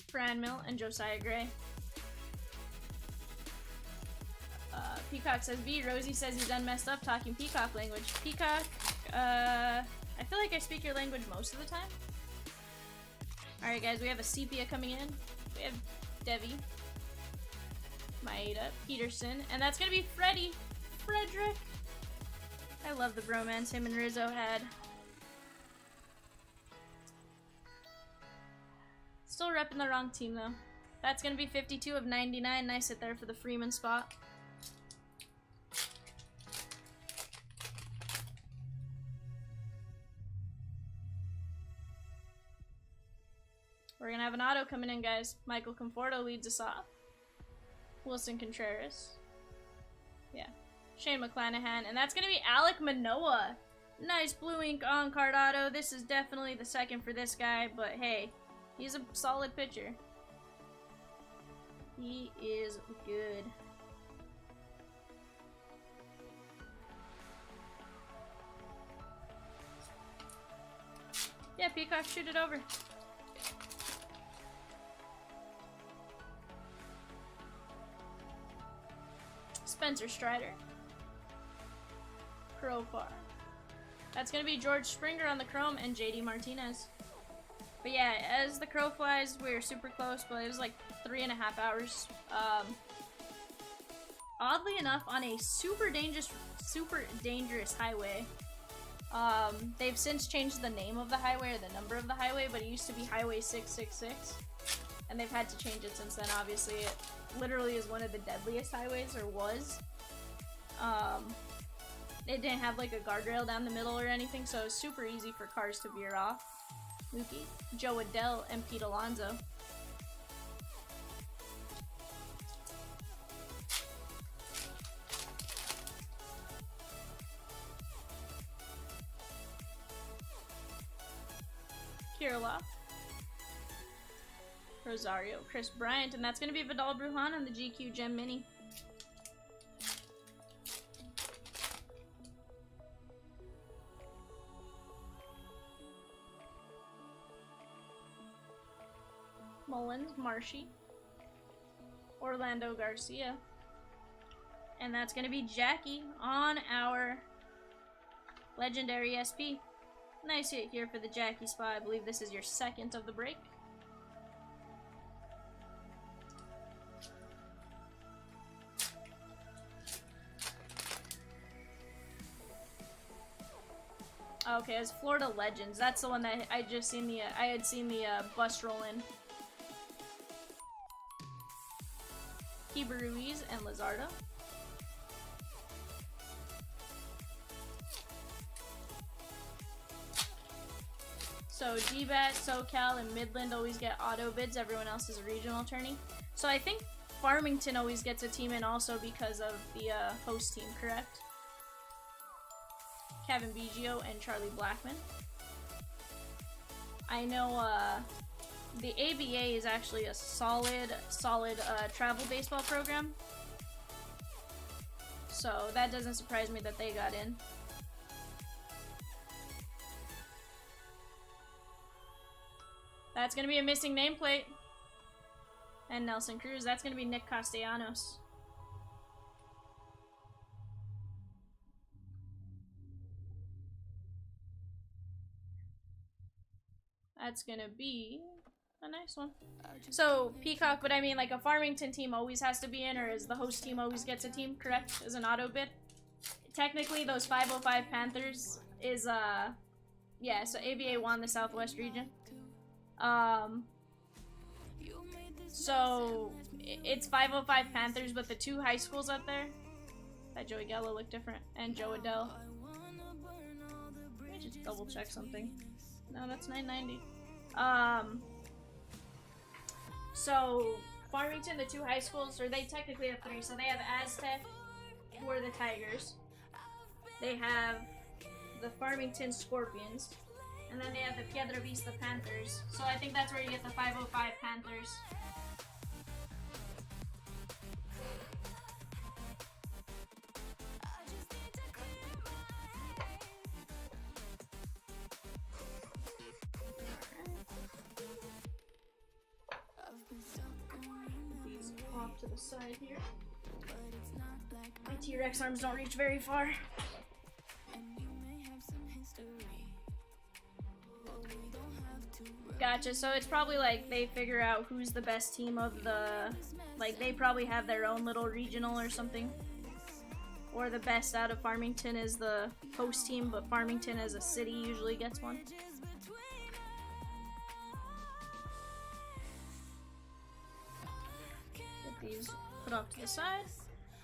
Fran Mill and Josiah Gray. Peacock says B. Rosie says he's done messed up talking Peacock language. Peacock, I feel like I speak your language most of the time. Alright guys, we have a Sepia coming in. We have Devi, Maeda, Peterson, and that's gonna be Frederick. I love the bromance him and Rizzo had. Still repping the wrong team though. That's gonna be 52 of 99. Nice hit there for the Freeman spot. We're gonna have an auto coming in, guys. Michael Conforto leads us off. Wilson Contreras, Yeah. Shane McClanahan. And that's going to be Alec Manoah. Nice blue ink on-card auto. This is definitely the second for this guy, but hey, he's a solid pitcher. He is good. Yeah, Peacock, shoot it over. Spencer Strider. Profar. That's going to be George Springer on the Chrome and JD Martinez. But yeah, as the crow flies, we're super close, but it was like 3.5 hours. Oddly enough, on a super dangerous highway. They've since changed the name of the highway or the number of the highway, but it used to be Highway 666. And they've had to change it since then, obviously. It literally is one of the deadliest highways, or was. It didn't have like a guardrail down the middle or anything, so it was super easy for cars to veer off. Mookie, Joe Adell, and Pete Alonso. Kirilov. Rosario, Chris Bryant, and that's going to be Vidal Brujan on the GQ Gem Mini. Mullins, Marshy, Orlando Garcia, and that's going to be Jackie on our legendary SP. Nice hit here for the Jackie spot. I believe this is your second of the break. Okay, it's Florida Legends. That's the one that I just seen the I had seen the bus roll in. Keeper Ruiz and Lizardo. So DBAT, SoCal, and Midland always get auto bids. Everyone else is a regional tourney. So I think Farmington always gets a team in also because of the host team, correct? Kevin Biggio and Charlie Blackman. I know the ABA is actually a solid travel baseball program. So that doesn't surprise me that they got in. That's going to be a missing nameplate. And Nelson Cruz. That's going to be Nick Castellanos. That's going to be a nice one. So, Peacock, but I mean, like, a Farmington team always has to be in, or is the host team always gets a team, correct? As an auto bid? Technically, those 505 Panthers is, yeah, so ABA won the Southwest region. So it's 505 Panthers, but the two high schools up there, that Joey Gallo look different, and Joe Adell. Let me just double check something. No, that's 990. So Farmington, the two high schools, or they technically have three. So they have Aztec, who are the Tigers. They have the Farmington Scorpions. And then they have the Piedra Vista Panthers. So I think that's where you get the 505 Panthers. These off to the side here. My T-Rex arms don't reach very far. Gotcha, so it's probably like they figure out who's the best team of the, like they probably have their own little regional or something. Or the best out of Farmington is the host team, but Farmington as a city usually gets one. Get these put off to the side.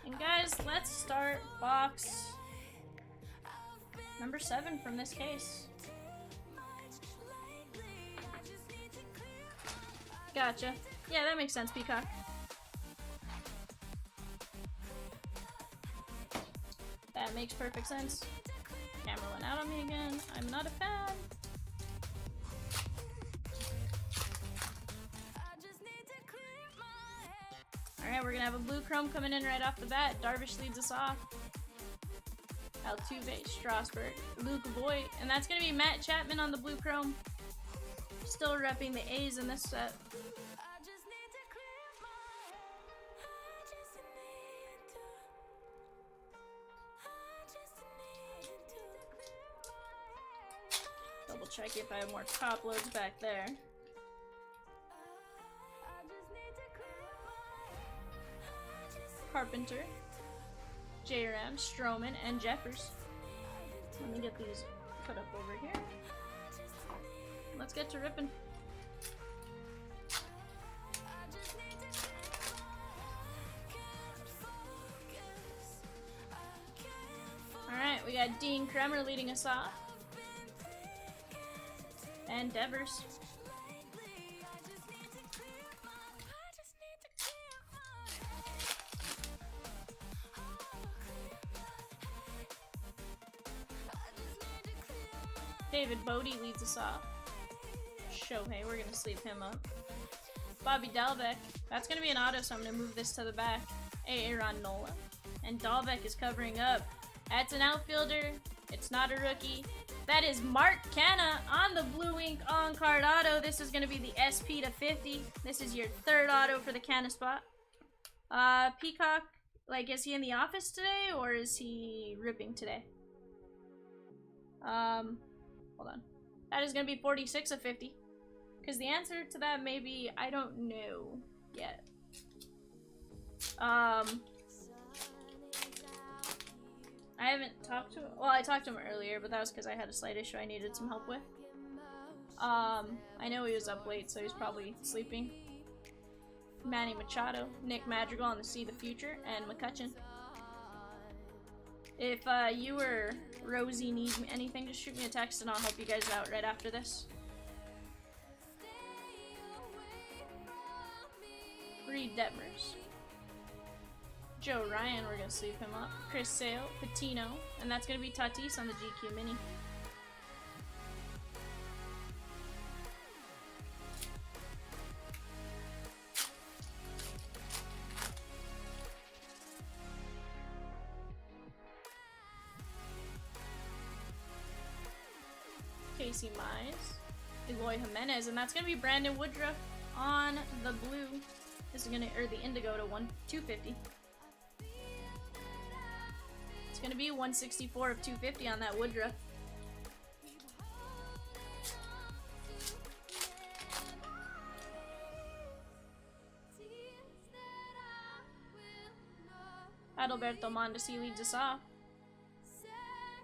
And guys, let's start box number 7 from this case. Gotcha. Yeah, that makes sense, Peacock. That makes perfect sense. Camera went out on me again. I'm not a fan. Alright, we're gonna have a blue chrome coming in right off the bat. Darvish leads us off. Altuve, Strasburg, Luke Voigt, and that's gonna be Matt Chapman on the blue chrome. Still repping the A's in this set. Double check if I have more top loads back there. Carpenter, J-Ram, Stroman, and Jeffers. Let me get these put up over here. Let's get to ripping. Alright, we got Dean Kremer leading us off. And Devers. David Bodie leads us off. Shohei, we're gonna sleep him up. Bobby Dalbec, that's gonna be an auto, so I'm gonna move this to the back. Aaron Nola. And Dalbec is covering up. That's an outfielder. It's not a rookie. That is Mark Canha on the Blue Ink on-card auto. This is gonna be the SP to 50. This is your third auto for the Canha spot. Peacock, like, is he in the office today, or is he ripping today? Hold on. That is going to be 46 of 50. Because the answer to that may be, I don't know yet. I haven't talked to him. Well, I talked to him earlier, but that was because I had a slight issue I needed some help with. I know he was up late, so he's probably sleeping. Manny Machado, Nick Madrigal on the See the Future, and McCutcheon. If you or Rosie need anything, just shoot me a text and I'll help you guys out right after this. Reed Detmers. Joe Ryan, we're gonna sleep him up. Chris Sale, Patino, and that's gonna be Tatis on the GQ Mini. Casey Mize, Eloy Jimenez, and that's gonna be Brandon Woodruff on the blue. This is gonna, or the indigo to 250. It's gonna be 164 of 250 on that Woodruff. Adalberto Mondesi leads us off.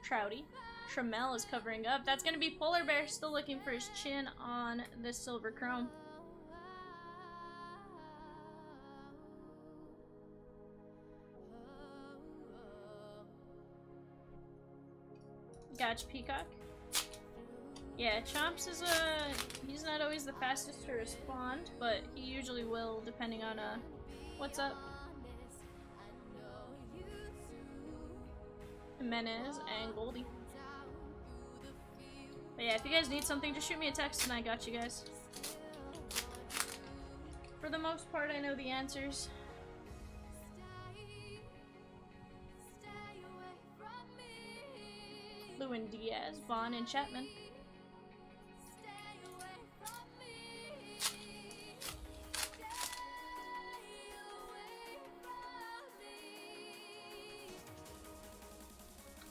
Trouty. Trammell is covering up. That's going to be Polar Bear, still looking for his chin on this silver chrome. Gotch Peacock. Yeah, Chomps is he's not always the fastest to respond, but he usually will, depending on what's up. Jimenez and Goldie. But yeah, if you guys need something, just shoot me a text and I got you guys. For the most part, I know the answers. Lewin Diaz, Vaughn, and Chapman.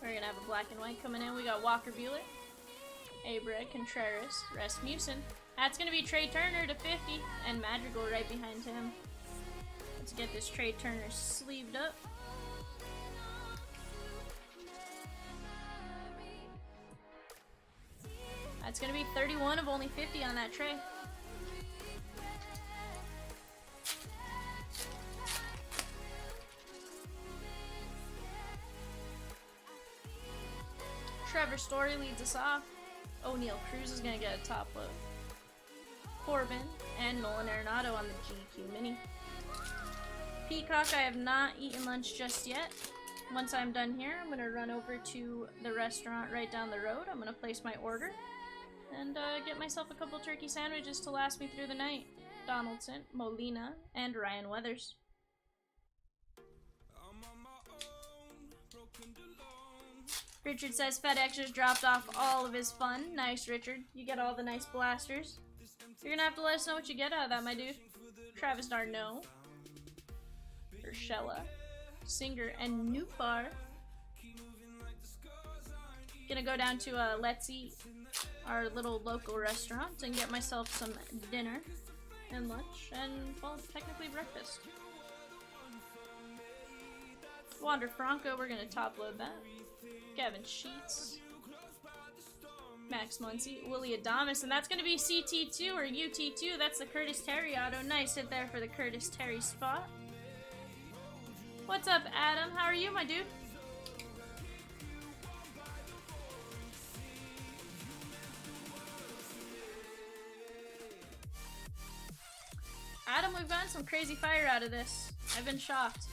We're gonna have a black and white coming in. We got Walker Buehler, Abreu, Contreras, Rasmussen. That's gonna be Trey Turner to 50, and Madrigal right behind him. Let's get this Trey Turner sleeved up. That's gonna be 31 of only 50 on that tray. Trevor Story leads us off. O'Neal Cruz is going to get a top load. Corbin and Nolan Arenado on the GQ Mini. Peacock, I have not eaten lunch just yet. Once I'm done here, I'm gonna run over to the restaurant right down the road. I'm gonna place my order and get myself a couple turkey sandwiches to last me through the night. Donaldson, Molina, and Ryan Weathers. Richard says FedEx just dropped off all of his fun. Nice, Richard. You get all the nice blasters. You're gonna have to let us know what you get out of that, my dude. Travis Darno, Urshela, Singer, and Newfar. Gonna go down to Let's Eat, our little local restaurant, and get myself some dinner and lunch and, well, technically breakfast. Wander Franco, we're gonna top load that. Gavin Sheets, Max Muncy, Willie Adamas, and that's gonna be CT2 or UT2. That's the Curtis Terry auto. Nice hit there for the Curtis Terry spot. What's up, Adam? How are you, my dude? Adam, we've gotten some crazy fire out of this. I've been shocked.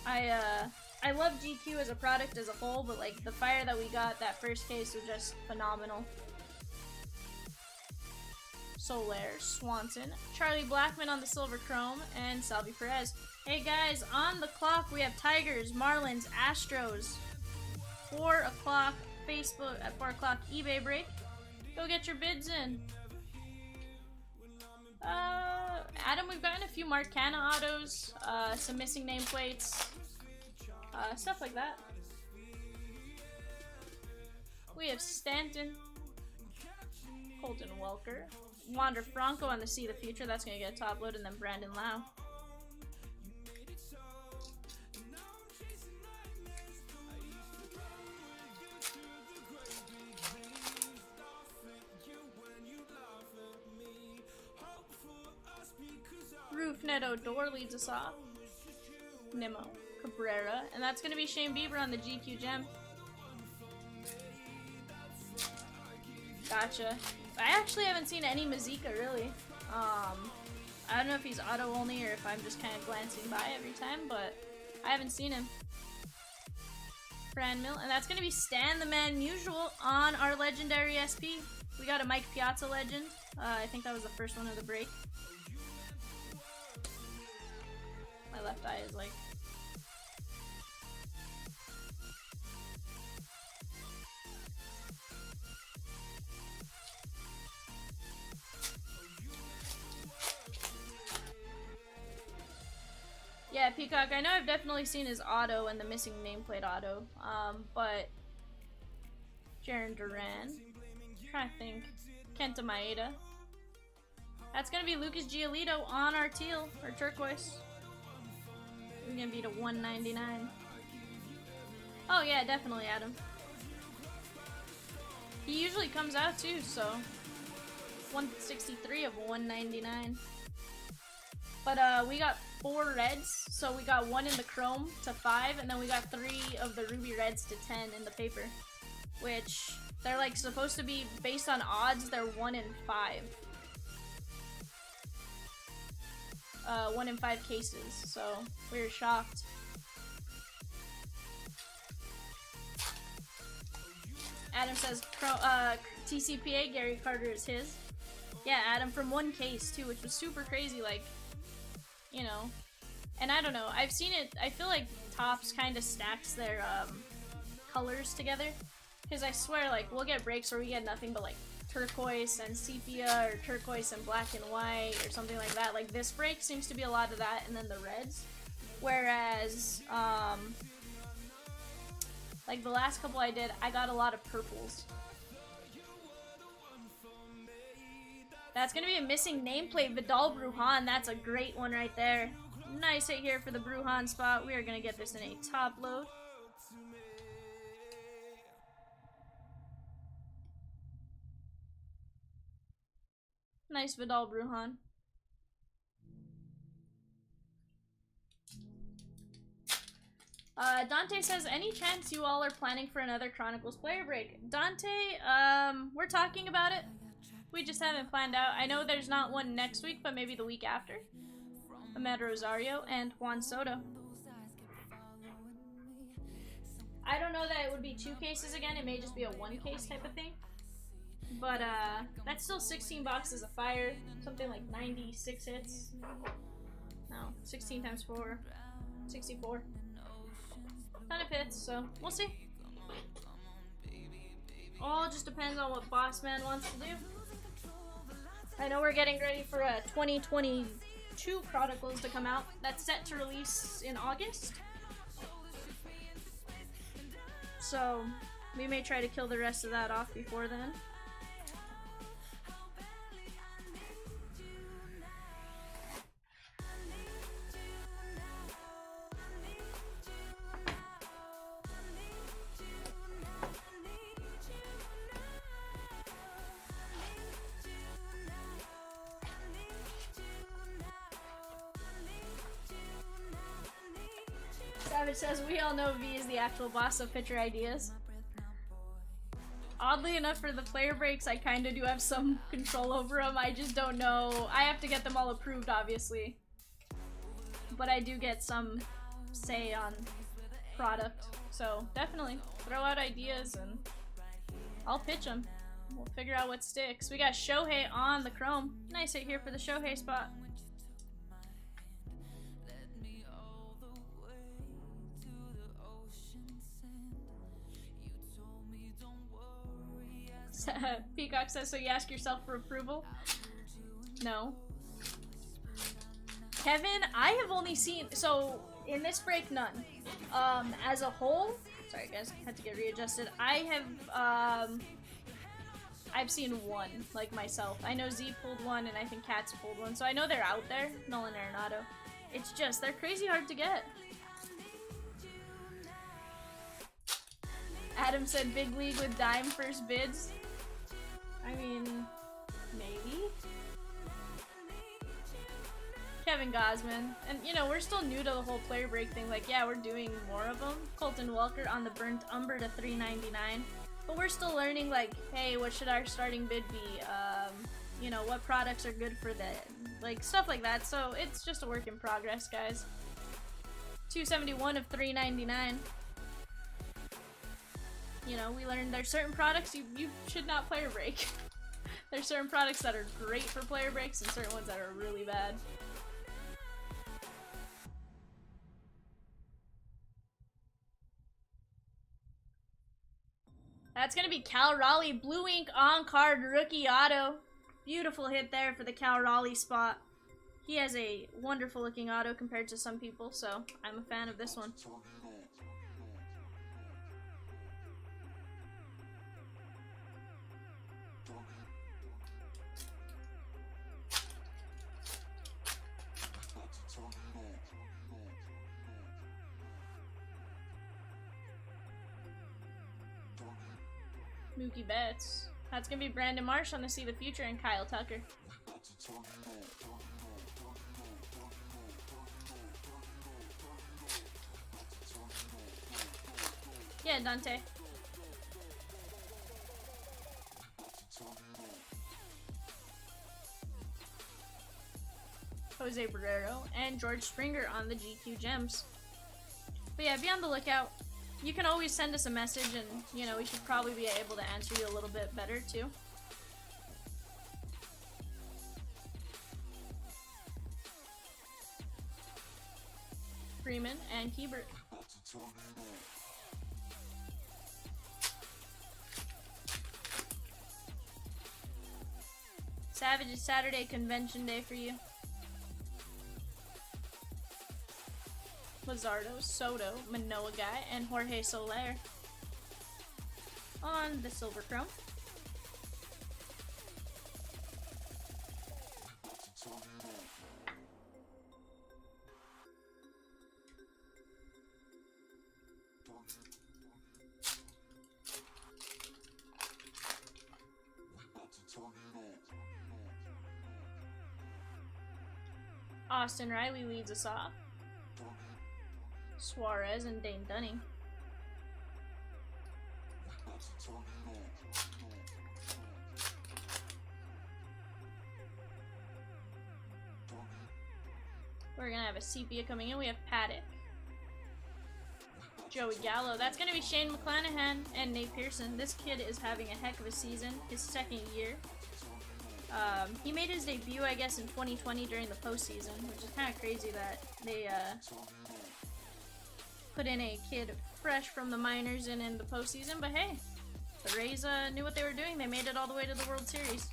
I love GQ as a product as a whole, but like the fire that we got that first case was just phenomenal. Solaire, Swanson, Charlie Blackman on the Silver Chrome, and Salvi Perez. Hey guys, on the clock we have Tigers, Marlins, Astros. 4 o'clock Facebook, at 4 o'clock eBay break. Go get your bids in. Adam, we've gotten a few Marcana autos, some missing nameplates, stuff like that. We have Stanton, Colton Welker, Wander Franco on the See the Future, that's gonna get a top load, and then Brandon Lau. Roof Neto Door leads us off. Nimmo, Cabrera, and that's gonna be Shane Bieber on the GQ gem. Gotcha. I actually haven't seen any Mazika really. I don't know if he's auto only or if I'm just kind of glancing by every time, but I haven't seen him. Fran Mill, and that's gonna be Stan the Man Usual on our legendary SP. We got a Mike Piazza legend. I think that was the first one of the break. My left eye is like... Yeah, Peacock, I know I've definitely seen his auto and the missing nameplate auto, but... Jaron Duran. I'm trying to think. Kenta Maeda. That's gonna be Lucas Giolito on our teal, or turquoise. We're gonna be to 199. Oh yeah, definitely, Adam. He usually comes out too, so 163 of 199. But we got 4 reds, so we got 1 in the chrome to 5, and then we got 3 of the ruby reds to 10 in the paper, which they're like supposed to be based on odds. They're 1 in 5. 1 in 5 cases, so we were shocked. Adam says TCPA Gary Carter is his. Yeah, Adam, from 1 case too, which was super crazy, like, you know. And I don't know, I've seen it, I feel like Topps kind of stacks their colors together, because I swear, like, we'll get breaks where we get nothing but like turquoise and sepia, or turquoise and black and white, or something like that. Like this break seems to be a lot of that, and then the reds. Whereas, like the last couple I did, I got a lot of purples. That's gonna be a missing nameplate, Vidal Brujan. That's a great one right there. Nice hit here for the Brujan spot. We are gonna get this in a top load. Nice Vidal Brujan. Dante says, any chance you all are planning for another Chronicles player break? Dante, we're talking about it. We just haven't planned out. I know there's not one next week, but maybe the week after. Ahmed Rosario and Juan Soto. I don't know that it would be 2 cases again. It may just be a 1 case type of thing. But that's still 16 boxes of fire. Something like 96 hits. No, 16 times 4. 64. Ton of hits, so we'll see. All just depends on what Boss Man wants to do. I know we're getting ready for 2022 Chronicles to come out. That's set to release in August. So we may try to kill the rest of that off before then. Savage says, we all know V is the actual boss of pitcher ideas. Oddly enough, for the player breaks, I kind of do have some control over them. I just don't know. I have to get them all approved, obviously. But I do get some say on product. So, definitely, throw out ideas and I'll pitch them. We'll figure out what sticks. We got Shohei on the Chrome. Nice hit here for the Shohei spot. Peacock says, so you ask yourself for approval? No. Kevin, I have only seen, so in this break, none. As a whole, sorry guys, had to get readjusted. I've seen one, like myself. I know Z pulled one and I think Katz pulled one, so I know they're out there, Nolan Arenado. It's just, they're crazy hard to get. Adam said big league with dime first bids. I mean, maybe? Kevin Gosman. And, you know, we're still new to the whole player break thing. Like, yeah, we're doing more of them. Colton Welker on the Burnt Umber to $3.99. But we're still learning, like, hey, what should our starting bid be? You know, what products are good for that? Like, stuff like that. So, it's just a work in progress, guys. 271 of $3.99. You know, we learned there's certain products you should not player break. There's certain products that are great for player breaks and certain ones that are really bad. That's gonna be Cal Raleigh Blue Ink on-card rookie auto. Beautiful hit there for the Cal Raleigh spot. He has a wonderful looking auto compared to some people, so I'm a fan of this one. Mookie Betts. That's gonna be Brandon Marsh on the See the Future and Kyle Tucker. Yeah, Dante. Jose Barrero and George Springer on the GQ Gems. But yeah, be on the lookout. You can always send us a message and, you know, we should probably be able to answer you a little bit better, too. Freeman and Hebert. Savage is Saturday convention day for you. Lizardo, Soto, Manoa Guy, and Jorge Soler on the Silver Chrome. Austin Riley leads us off. Suarez and Dane Dunning. We're gonna have a sepia coming in. We have Paddock, Joey Gallo. That's going to be Shane McClanahan and Nate Pearson. This kid is having a heck of a season, his second year. He made his debut, I guess, in 2020 during the postseason, which is kind of crazy that they put in a kid fresh from the minors and in the postseason. But hey, the Rays knew what they were doing. They made it all the way to the World Series.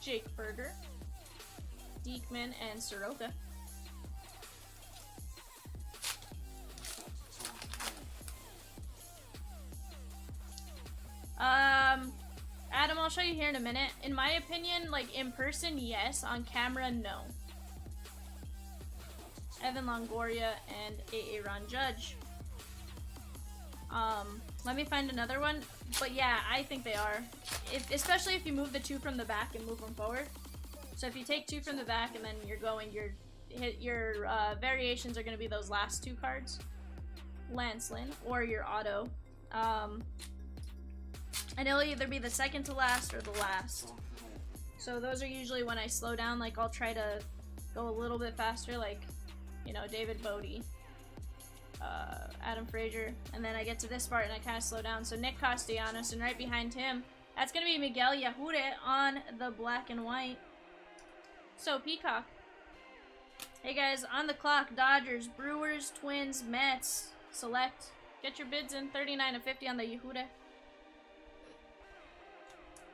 Jake Berger, Diekman, and Soroka. Adam, I'll show you here in a minute. In my opinion, like, in person, yes. On camera, no. Evan Longoria and Aaron Judge. Let me find another one. But yeah, I think they are. Especially if you move the two from the back and move them forward. So if you take two from the back and then you're going, your variations are going to be those last two cards. Lance Lynn or your auto. And it'll either be the second to last or the last. So those are usually when I slow down. Like, I'll try to go a little bit faster, like, you know, David Bodie, Adam Frazier, and then I get to this part and I kind of slow down. So Nick Castellanos, and right behind him, that's going to be Miguel Yajure on the black and white. So Peacock. Hey guys, on the clock, Dodgers, Brewers, Twins, Mets, select. Get your bids in, 39 of 50 on the Yajure.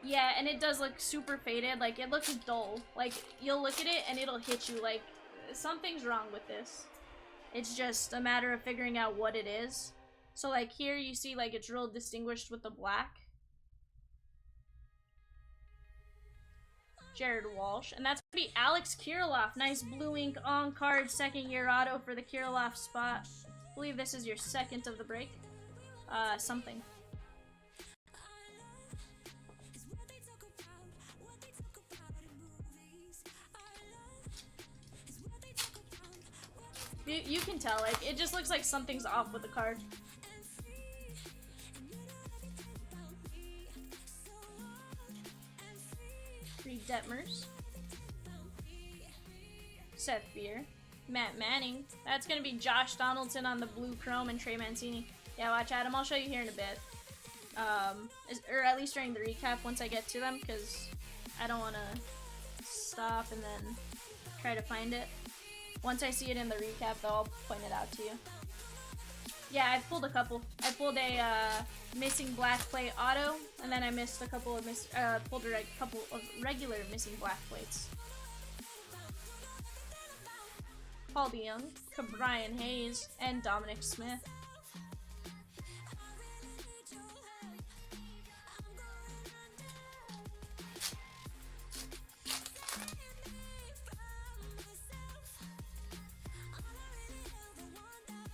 Yeah, and it does look super faded. Like, it looks dull. Like, you'll look at it and it'll hit you. Like, something's wrong with this. It's just a matter of figuring out what it is. So, like, here you see, like, it's real distinguished with the black. Jared Walsh. And that's going to be Alex Kirilloff. Nice blue ink on-card second-year auto for the Kirilloff spot. I believe this is your second of the break. Something. You can tell, like, it just looks like something's off with the card. Reed Detmers. Seth Beer. Matt Manning. That's gonna be Josh Donaldson on the blue chrome and Trey Mancini. Yeah, watch Adam, I'll show you here in a bit. Or at least during the recap once I get to them, because I don't want to stop and then try to find it. Once I see it in the recap, though, I'll point it out to you. Yeah, I pulled a couple. I pulled a missing black plate auto, and then I missed a couple of pulled a couple of regular missing black plates. Paul DeYoung, Brian Hayes, and Dominic Smith.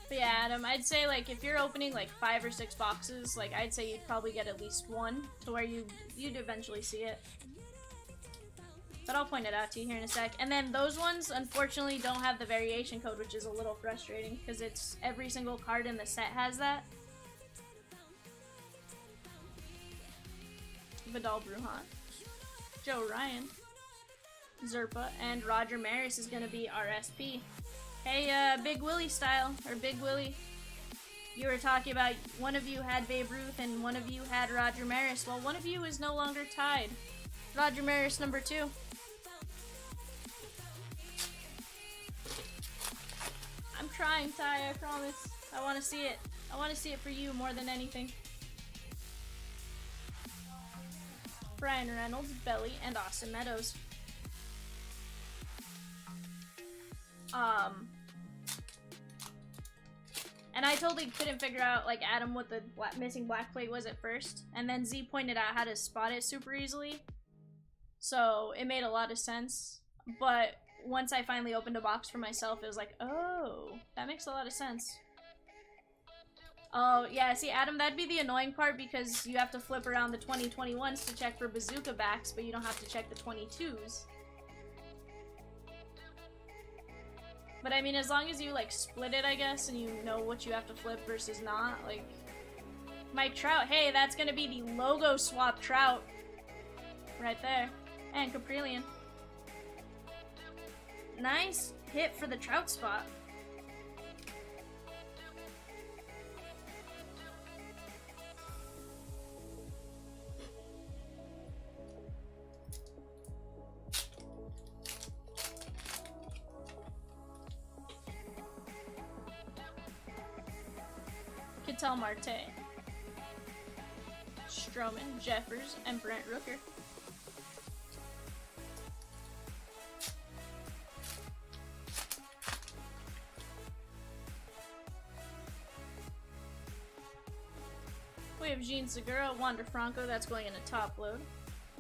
But yeah, Adam, I'd say, like, if you're opening like 5 or 6 boxes, like, I'd say you'd probably get at least one to where you'd eventually see it. But I'll point it out to you here in a sec. And then those ones, unfortunately, don't have the variation code, which is a little frustrating because it's every single card in the set has that. Vidal Brujan, Joe Ryan, Zerpa, and Roger Maris is going to be RSP. Hey, Big Willie style, or Big Willie, you were talking about one of you had Babe Ruth and one of you had Roger Maris. Well, one of you is no longer tied. Roger Maris number 2. I'm trying, Ty, I promise. I want to see it. I want to see it for you more than anything. Brian Reynolds, Belly, and Austin Meadows. And I totally couldn't figure out, like, Adam, what the missing black plate was at first. And then Z pointed out how to spot it super easily. So it made a lot of sense. But once I finally opened a box for myself, it was like, oh, that makes a lot of sense. Oh, yeah, see, Adam, that'd be the annoying part because you have to flip around the 2021s to check for bazooka backs, but you don't have to check the 22s. But I mean, as long as you, like, split it, I guess, and you know what you have to flip versus not, like... Mike Trout, hey, that's gonna be the logo swap Trout. Right there. And Caprillion. Nice hit for the trout spot. Ketel Marte, Stroman, Jeffers, and Brent Rooker. We have Jean Segura, Wander Franco, that's going in a top load.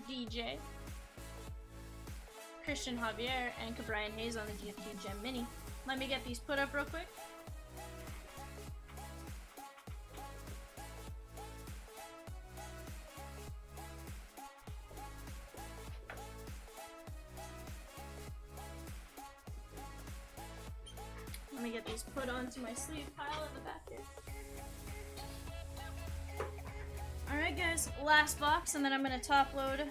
DJ, Christian Javier, and Cabrian Hayes on the GFQ Gem Mini. Let me get these put up real quick. Let me get these put onto my sleeve pile in the back here. Alright guys, last box, and then I'm going to top load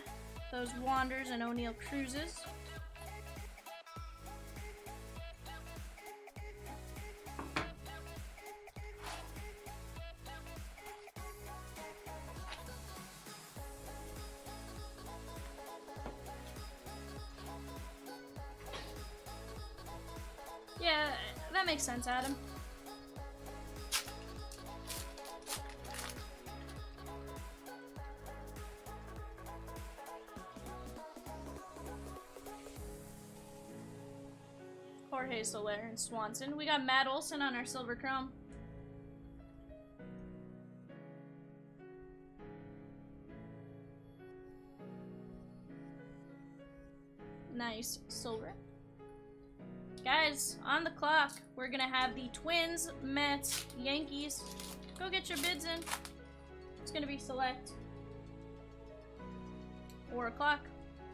those Wanders and O'Neal Cruises. Yeah, that makes sense, Adam. Jorge Soler and Swanson. We got Matt Olson on our silver chrome. Nice silver. Guys, on the clock, we're gonna have the Twins, Mets, Yankees. Go get your bids in. It's gonna be select. 4 o'clock.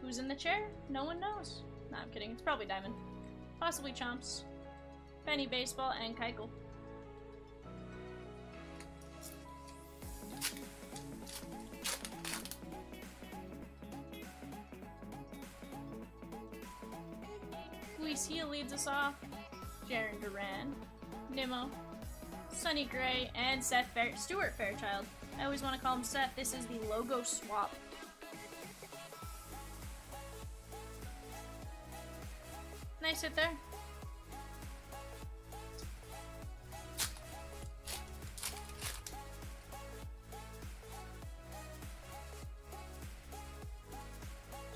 Who's in the chair? No one knows. Nah, I'm kidding. It's probably Diamond. Possibly Chomps. Penny Baseball, and Keuchel. Luis Heel leads us off. Jaron Duran, Nimmo, Sonny Gray, and Stuart Fairchild. I always want to call him Seth. This is the logo swap. Nice hit there.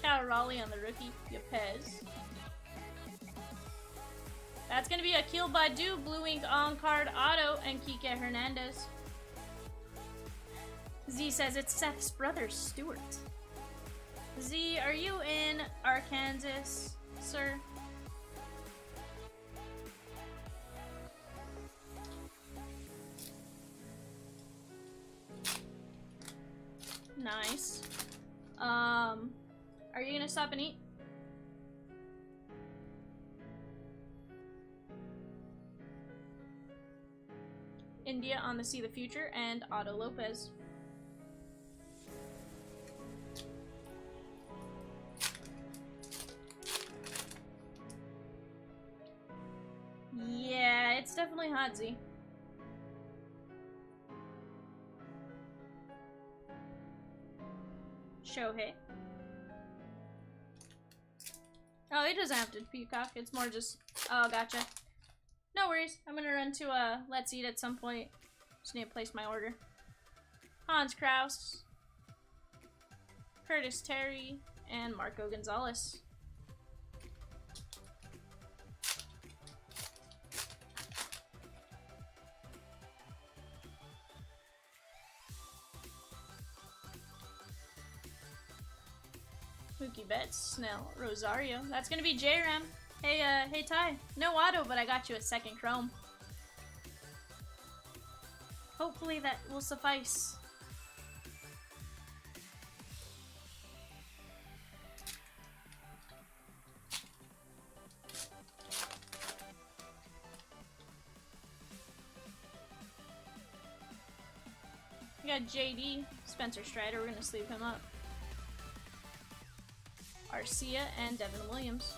Cal Raleigh on the rookie, Yepez. That's going to be Akil Badu, Blue Ink on-card auto, and Kike Hernandez. Z says it's Seth's brother, Stuart. Z, are you in Arkansas, sir? Nice. Are you gonna stop and eat? India on the See the Future, and Otto Lopez. Yeah, it's definitely hot, Z. Shohei. Oh, it doesn't have to peacock. It's more just... Oh, gotcha. No worries. I'm gonna run to Let's Eat at some point. Just need to place my order. Hans Kraus, Curtis Terry, and Marco Gonzalez. Mookie Betts, Snell, Rosario. That's gonna be J-Ram. Hey Ty. No auto, but I got you a second chrome. Hopefully that will suffice. We got JD, Spencer Strider. We're gonna sleeve him up. Arcia and Devin Williams.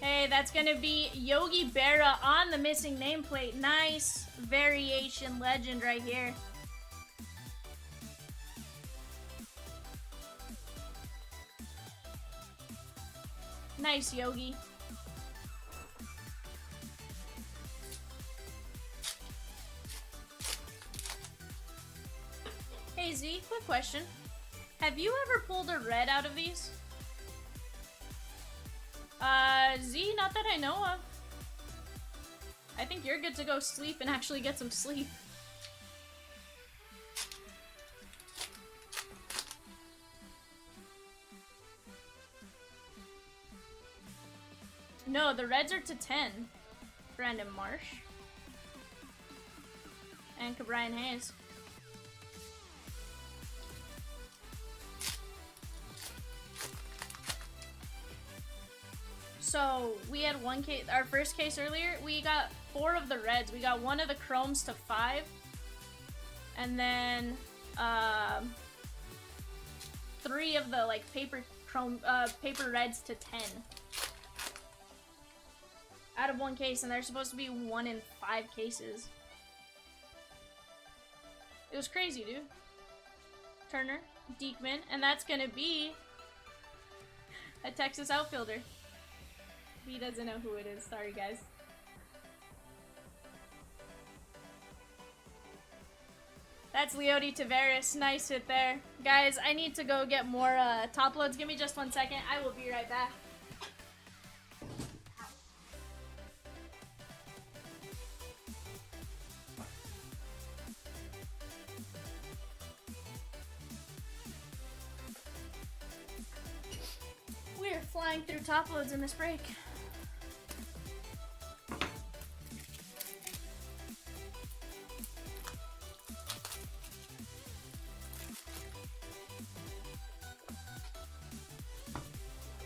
Hey, that's gonna be Yogi Berra on the missing nameplate. Nice variation legend right here. Nice, Yogi. Hey Z, quick question. Have you ever pulled a red out of these? Z, not that I know of. I think you're good to go sleep and actually get some sleep. No, the reds are to 10. Brandon Marsh. And Cabrian Hayes. So, we had one case, our first case earlier, we got 4 of the reds. We got 1 of the chromes to 5. And then, 3 of the, like, paper reds to 10. Out of 1 case, and they're supposed to be 1 in 5 cases. It was crazy, dude. Turner, Diekman, and that's gonna be a Texas outfielder. He doesn't know who it is. Sorry, guys. That's Leody Taveras. Nice hit there. Guys, I need to go get more top loads. Give me just 1 second. I will be right back. We're flying through top loads in this break.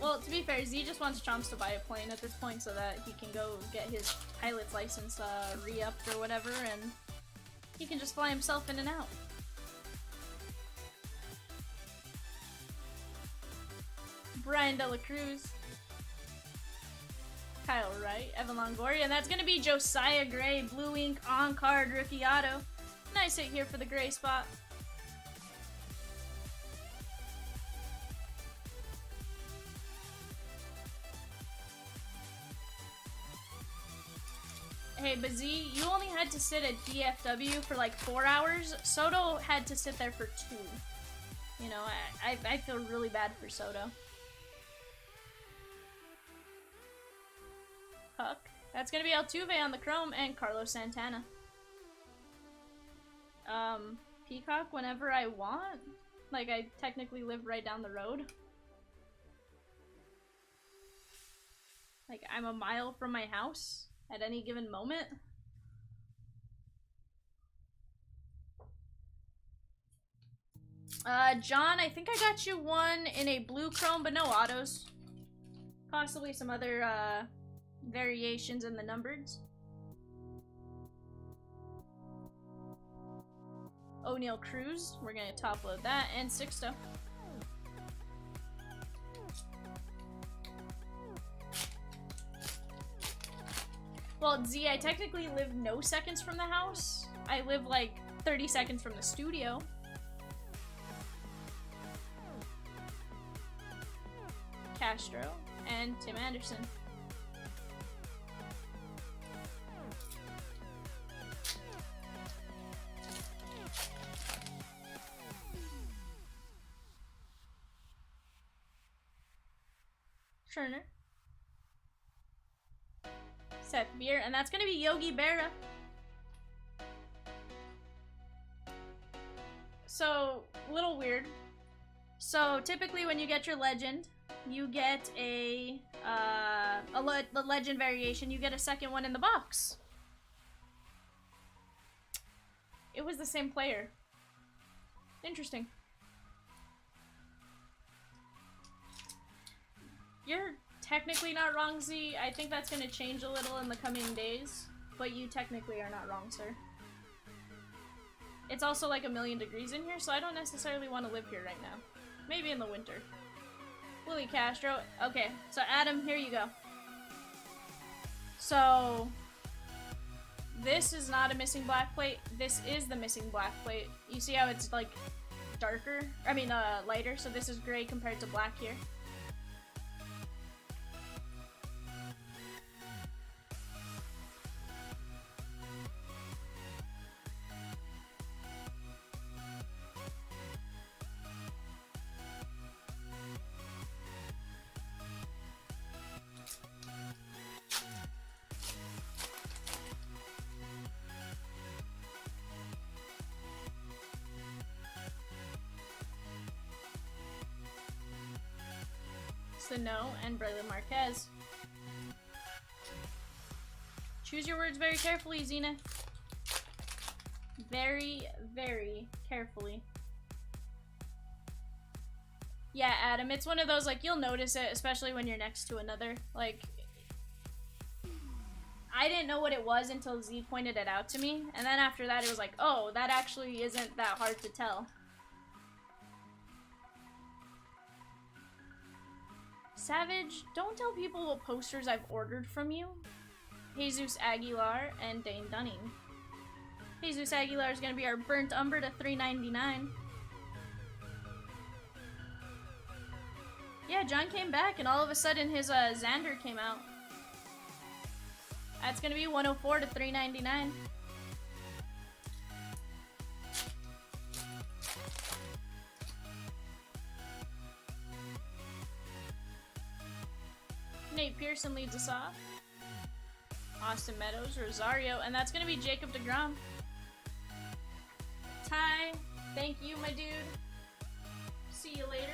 Well, to be fair, Z just wants Chomps to buy a plane at this point so that he can go get his pilot's license re-upped or whatever, and he can just fly himself in and out. Brian Dela Cruz. Kyle Wright, Evan Longoria, and that's going to be Josiah Gray, Blue Ink on-card rookie auto. Nice hit here for the gray spot. Hey, but Z, you only had to sit at DFW for like 4 hours. Soto had to sit there for 2. You know, I feel really bad for Soto. Huck. That's gonna be Altuve on the chrome and Carlos Santana. Peacock whenever I want. Like, I technically live right down the road. Like, I'm a mile from my house at any given moment. John, I think I got you one in a blue chrome, but no autos. Possibly some other, variations in the numbers. O'Neal Cruz, we're gonna top load that, and Sixto. Well, Z, I technically live no seconds from the house. I live like 30 seconds from the studio. Castro and Tim Anderson. Turner. Seth Beer, and that's gonna be Yogi Berra. So, a little weird. So, typically when you get your legend, you get the legend variation, you get a second one in the box. It was the same player. Interesting. You're technically not wrong, Z. I think that's gonna change a little in the coming days, but you technically are not wrong, sir. It's also like 1,000,000 degrees in here, so I don't necessarily want to live here right now. Maybe in the winter. Willie Castro. Okay, so Adam, here you go. So this is not a missing black plate. This is the missing black plate. You see how it's like darker? I mean, lighter. So this is gray compared to black here. Sano and Braylon Marquez. Choose your words very carefully, Zenith. Very, very carefully. Yeah, Adam, it's one of those, like, you'll notice it, especially when you're next to another. Like, I didn't know what it was until Z pointed it out to me, and then after that it was like, oh, that actually isn't that hard to tell. Savage, don't tell people what posters I've ordered from you. Jesus Aguilar and Dane Dunning. Jesus Aguilar is gonna be our burnt umber to $3.99. Yeah, John came back and all of a sudden his Xander came out. That's gonna be 104 to $3.99. Nate Pearson leads us off. Austin Meadows, Rosario, and that's gonna be Jacob deGrom. Ty, thank you, my dude. See you later.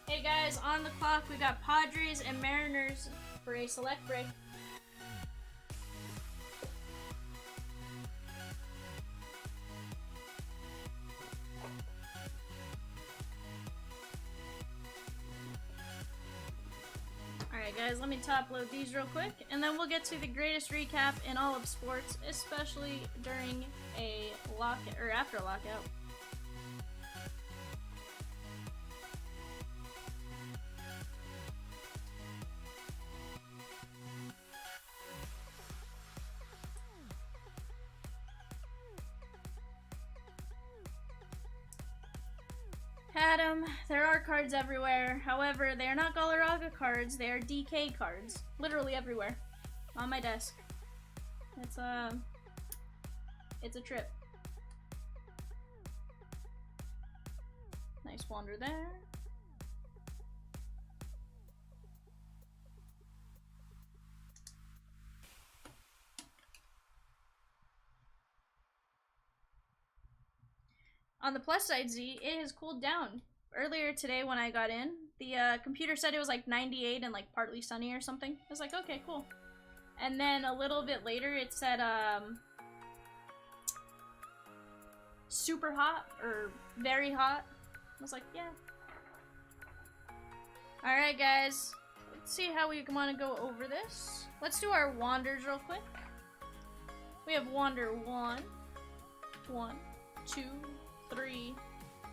Hey guys, on the clock, we got Padres and Mariners for a select break. Alright guys, let me top load these real quick, and then we'll get to the greatest recap in all of sports, especially during a lockout, or after a lockout. Adam, there are cards everywhere. However, they are not Galarraga cards. They are DK cards. Literally everywhere. On my desk. It's a trip. Nice wander there. On the plus side, Z, it has cooled down. Earlier today when I got in, the computer said it was like 98 and like partly sunny or something. I was like, okay, cool. And then a little bit later it said super hot or very hot. I was like, yeah. Alright guys, let's see how we want to go over this. Let's do our wanders real quick. We have wander 1, 2, 3,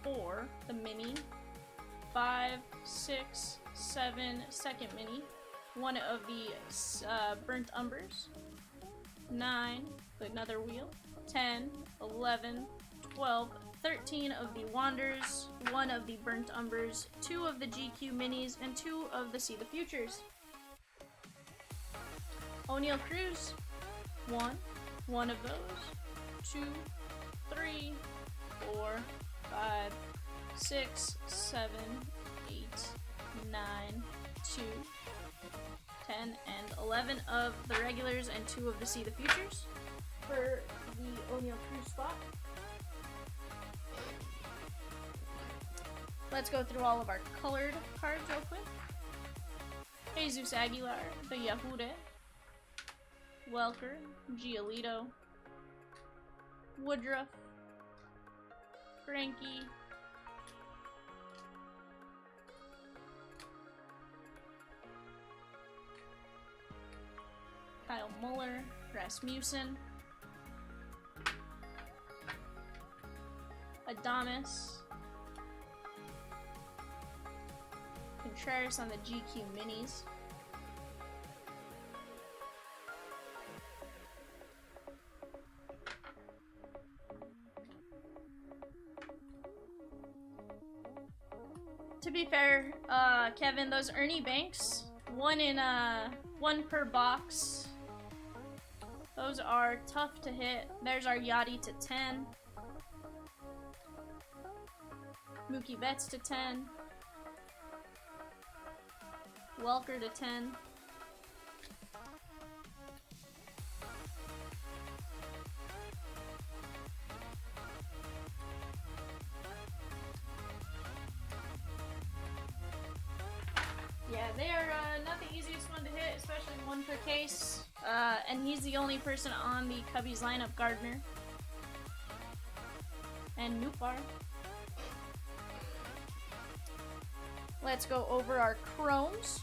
4, the mini, 5, 6, 7, second mini, one of the burnt umbers, 9, another wheel, 10, 11, 12, 13 of the wanders, 1 of the burnt umbers, 2 of the GQ minis, and 2 of the See the Futures. O'Neal Cruz, 1 of those, 2, 3, 4, 5, 6, 7, 8, 9, 2, 10, and 11 of the regulars and 2 of the See the Futures for the O'Neal Cruz spot. Let's go through all of our colored cards real quick. Jesus Aguilar, the Yahude, Welker, Giolito, Woodruff, Frankie, Kyle Muller, Rasmussen, Adames, Contreras on the GQ minis, fair, Kevin, those Ernie Banks, one per box. Those are tough to hit. There's our Yachty to 10. Mookie Betts to 10. Welker to 10. Yeah, they are not the easiest one to hit, especially one per case. And he's the only person on the Cubbies lineup, Gardner. And Newpar. Let's go over our chromes.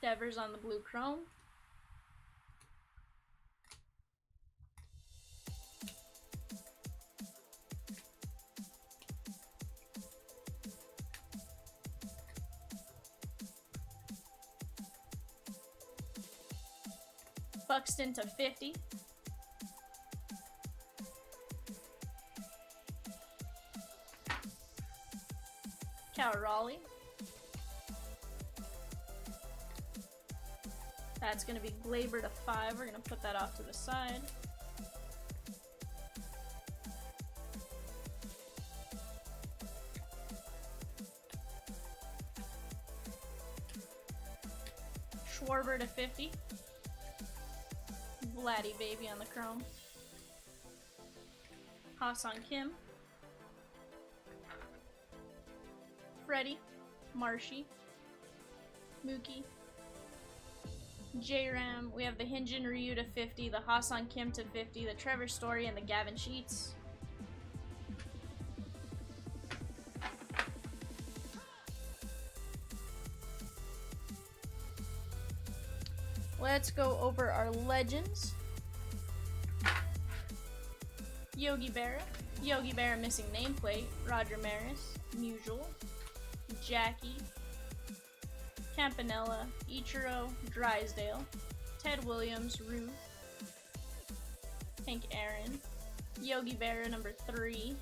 Devers on the blue chrome. Buxton to 50. Cal Raleigh. That's going to be Glaber to 5. We're going to put that off to the side. Schwarber to 50. Vladdy baby on the chrome. Ha-Seong Kim. Freddie. Marshy. Mookie. J-Ram. We have the Hyunjin Ryu to 50, the Ha-Seong Kim to 50, the Trevor Story, and the Gavin Sheets. Let's go over our legends. Yogi Berra. Yogi Berra missing nameplate. Roger Maris. Musial. Jackie. Campanella. Ichiro. Drysdale. Ted Williams. Ruth. Hank Aaron. Yogi Berra number 3.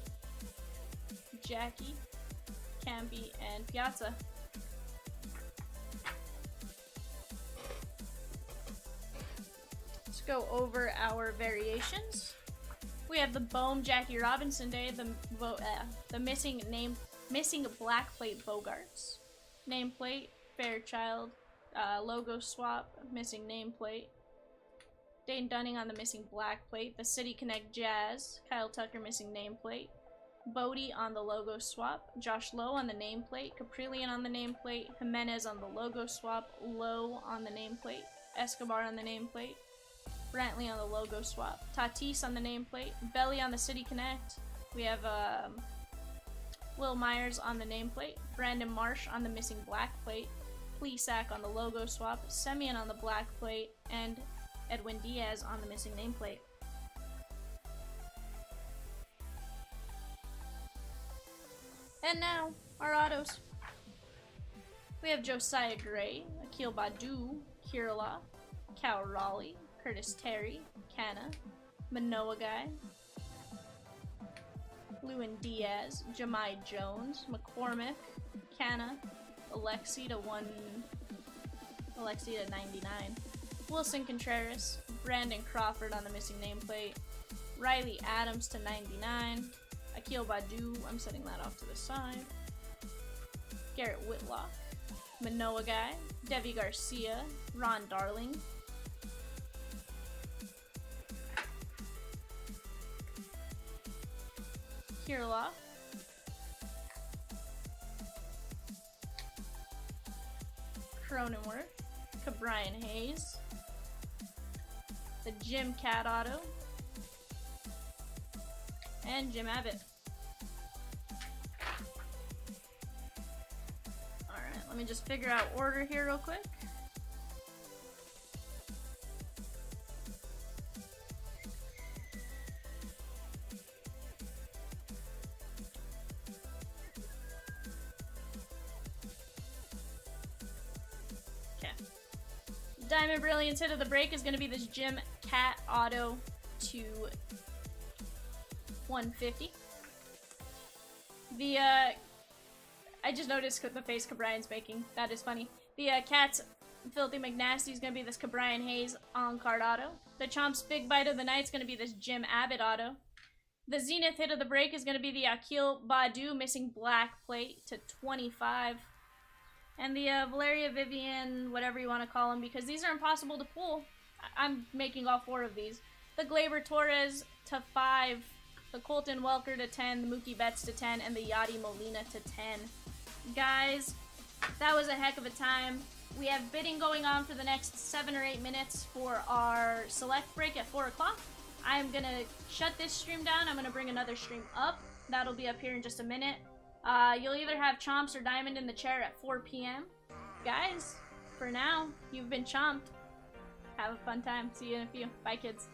Jackie. Campy. And Piazza. Go over our variations. We have the Bohm Jackie Robinson Day, the missing black plate Bogarts, nameplate Fairchild, logo swap, missing nameplate, Dane Dunning on the missing black plate, the City Connect Jazz, Kyle Tucker missing nameplate, Bodie on the logo swap, Josh Lowe on the nameplate, Caprillion on the nameplate, Jimenez on the logo swap, Lowe on the nameplate, Escobar on the nameplate, Brantley on the logo swap, Tatis on the nameplate, Belly on the City Connect. We have Will Myers on the nameplate, Brandon Marsh on the missing black plate, Plesac on the logo swap, Semyon on the black plate, and Edwin Diaz on the missing nameplate. And now, our autos. We have Josiah Gray, Akil Badu, Kirilloff, Cal Raleigh, Curtis Terry, Canna, Manoa Guy, Lewin Diaz, Jahmai Jones, McCormick, Canna, Alexi to 99, Wilson Contreras, Brandon Crawford on the missing nameplate, Riley Adams to 99, Akil Badu, I'm setting that off to the side, Garrett Whitlock, Manoa Guy, Devi Garcia, Ron Darling, Kirilloff, Cronenworth, Cabrian Hayes, the Jim Cat Auto, and Jim Abbott. Alright, let me just figure out order here real quick. Diamond Brilliance hit of the break is going to be this Gym Cat auto to 150. The, I just noticed the face Cabrian's making. That is funny. The, Cat's Filthy McNasty is going to be this Cabrian Hayes on-card auto. The Chomps Big Bite of the Night is going to be this Jim Abbott auto. The Zenith hit of the break is going to be the Akil Badu missing black plate to 25. And the Valeria Vivian, whatever you want to call them, because these are impossible to pull. I'm making all 4 of these. The Glaber Torres to 5. The Colton Welker to 10. The Mookie Betts to 10. And the Yadi Molina to 10. Guys, that was a heck of a time. We have bidding going on for the next 7 or 8 minutes for our select break at 4 o'clock. I'm going to shut this stream down. I'm going to bring another stream up. That'll be up here in just a minute. You'll either have Chomps or Diamond in the chair at 4 p.m. Guys, for now, you've been chomped. Have a fun time. See you in a few. Bye, kids.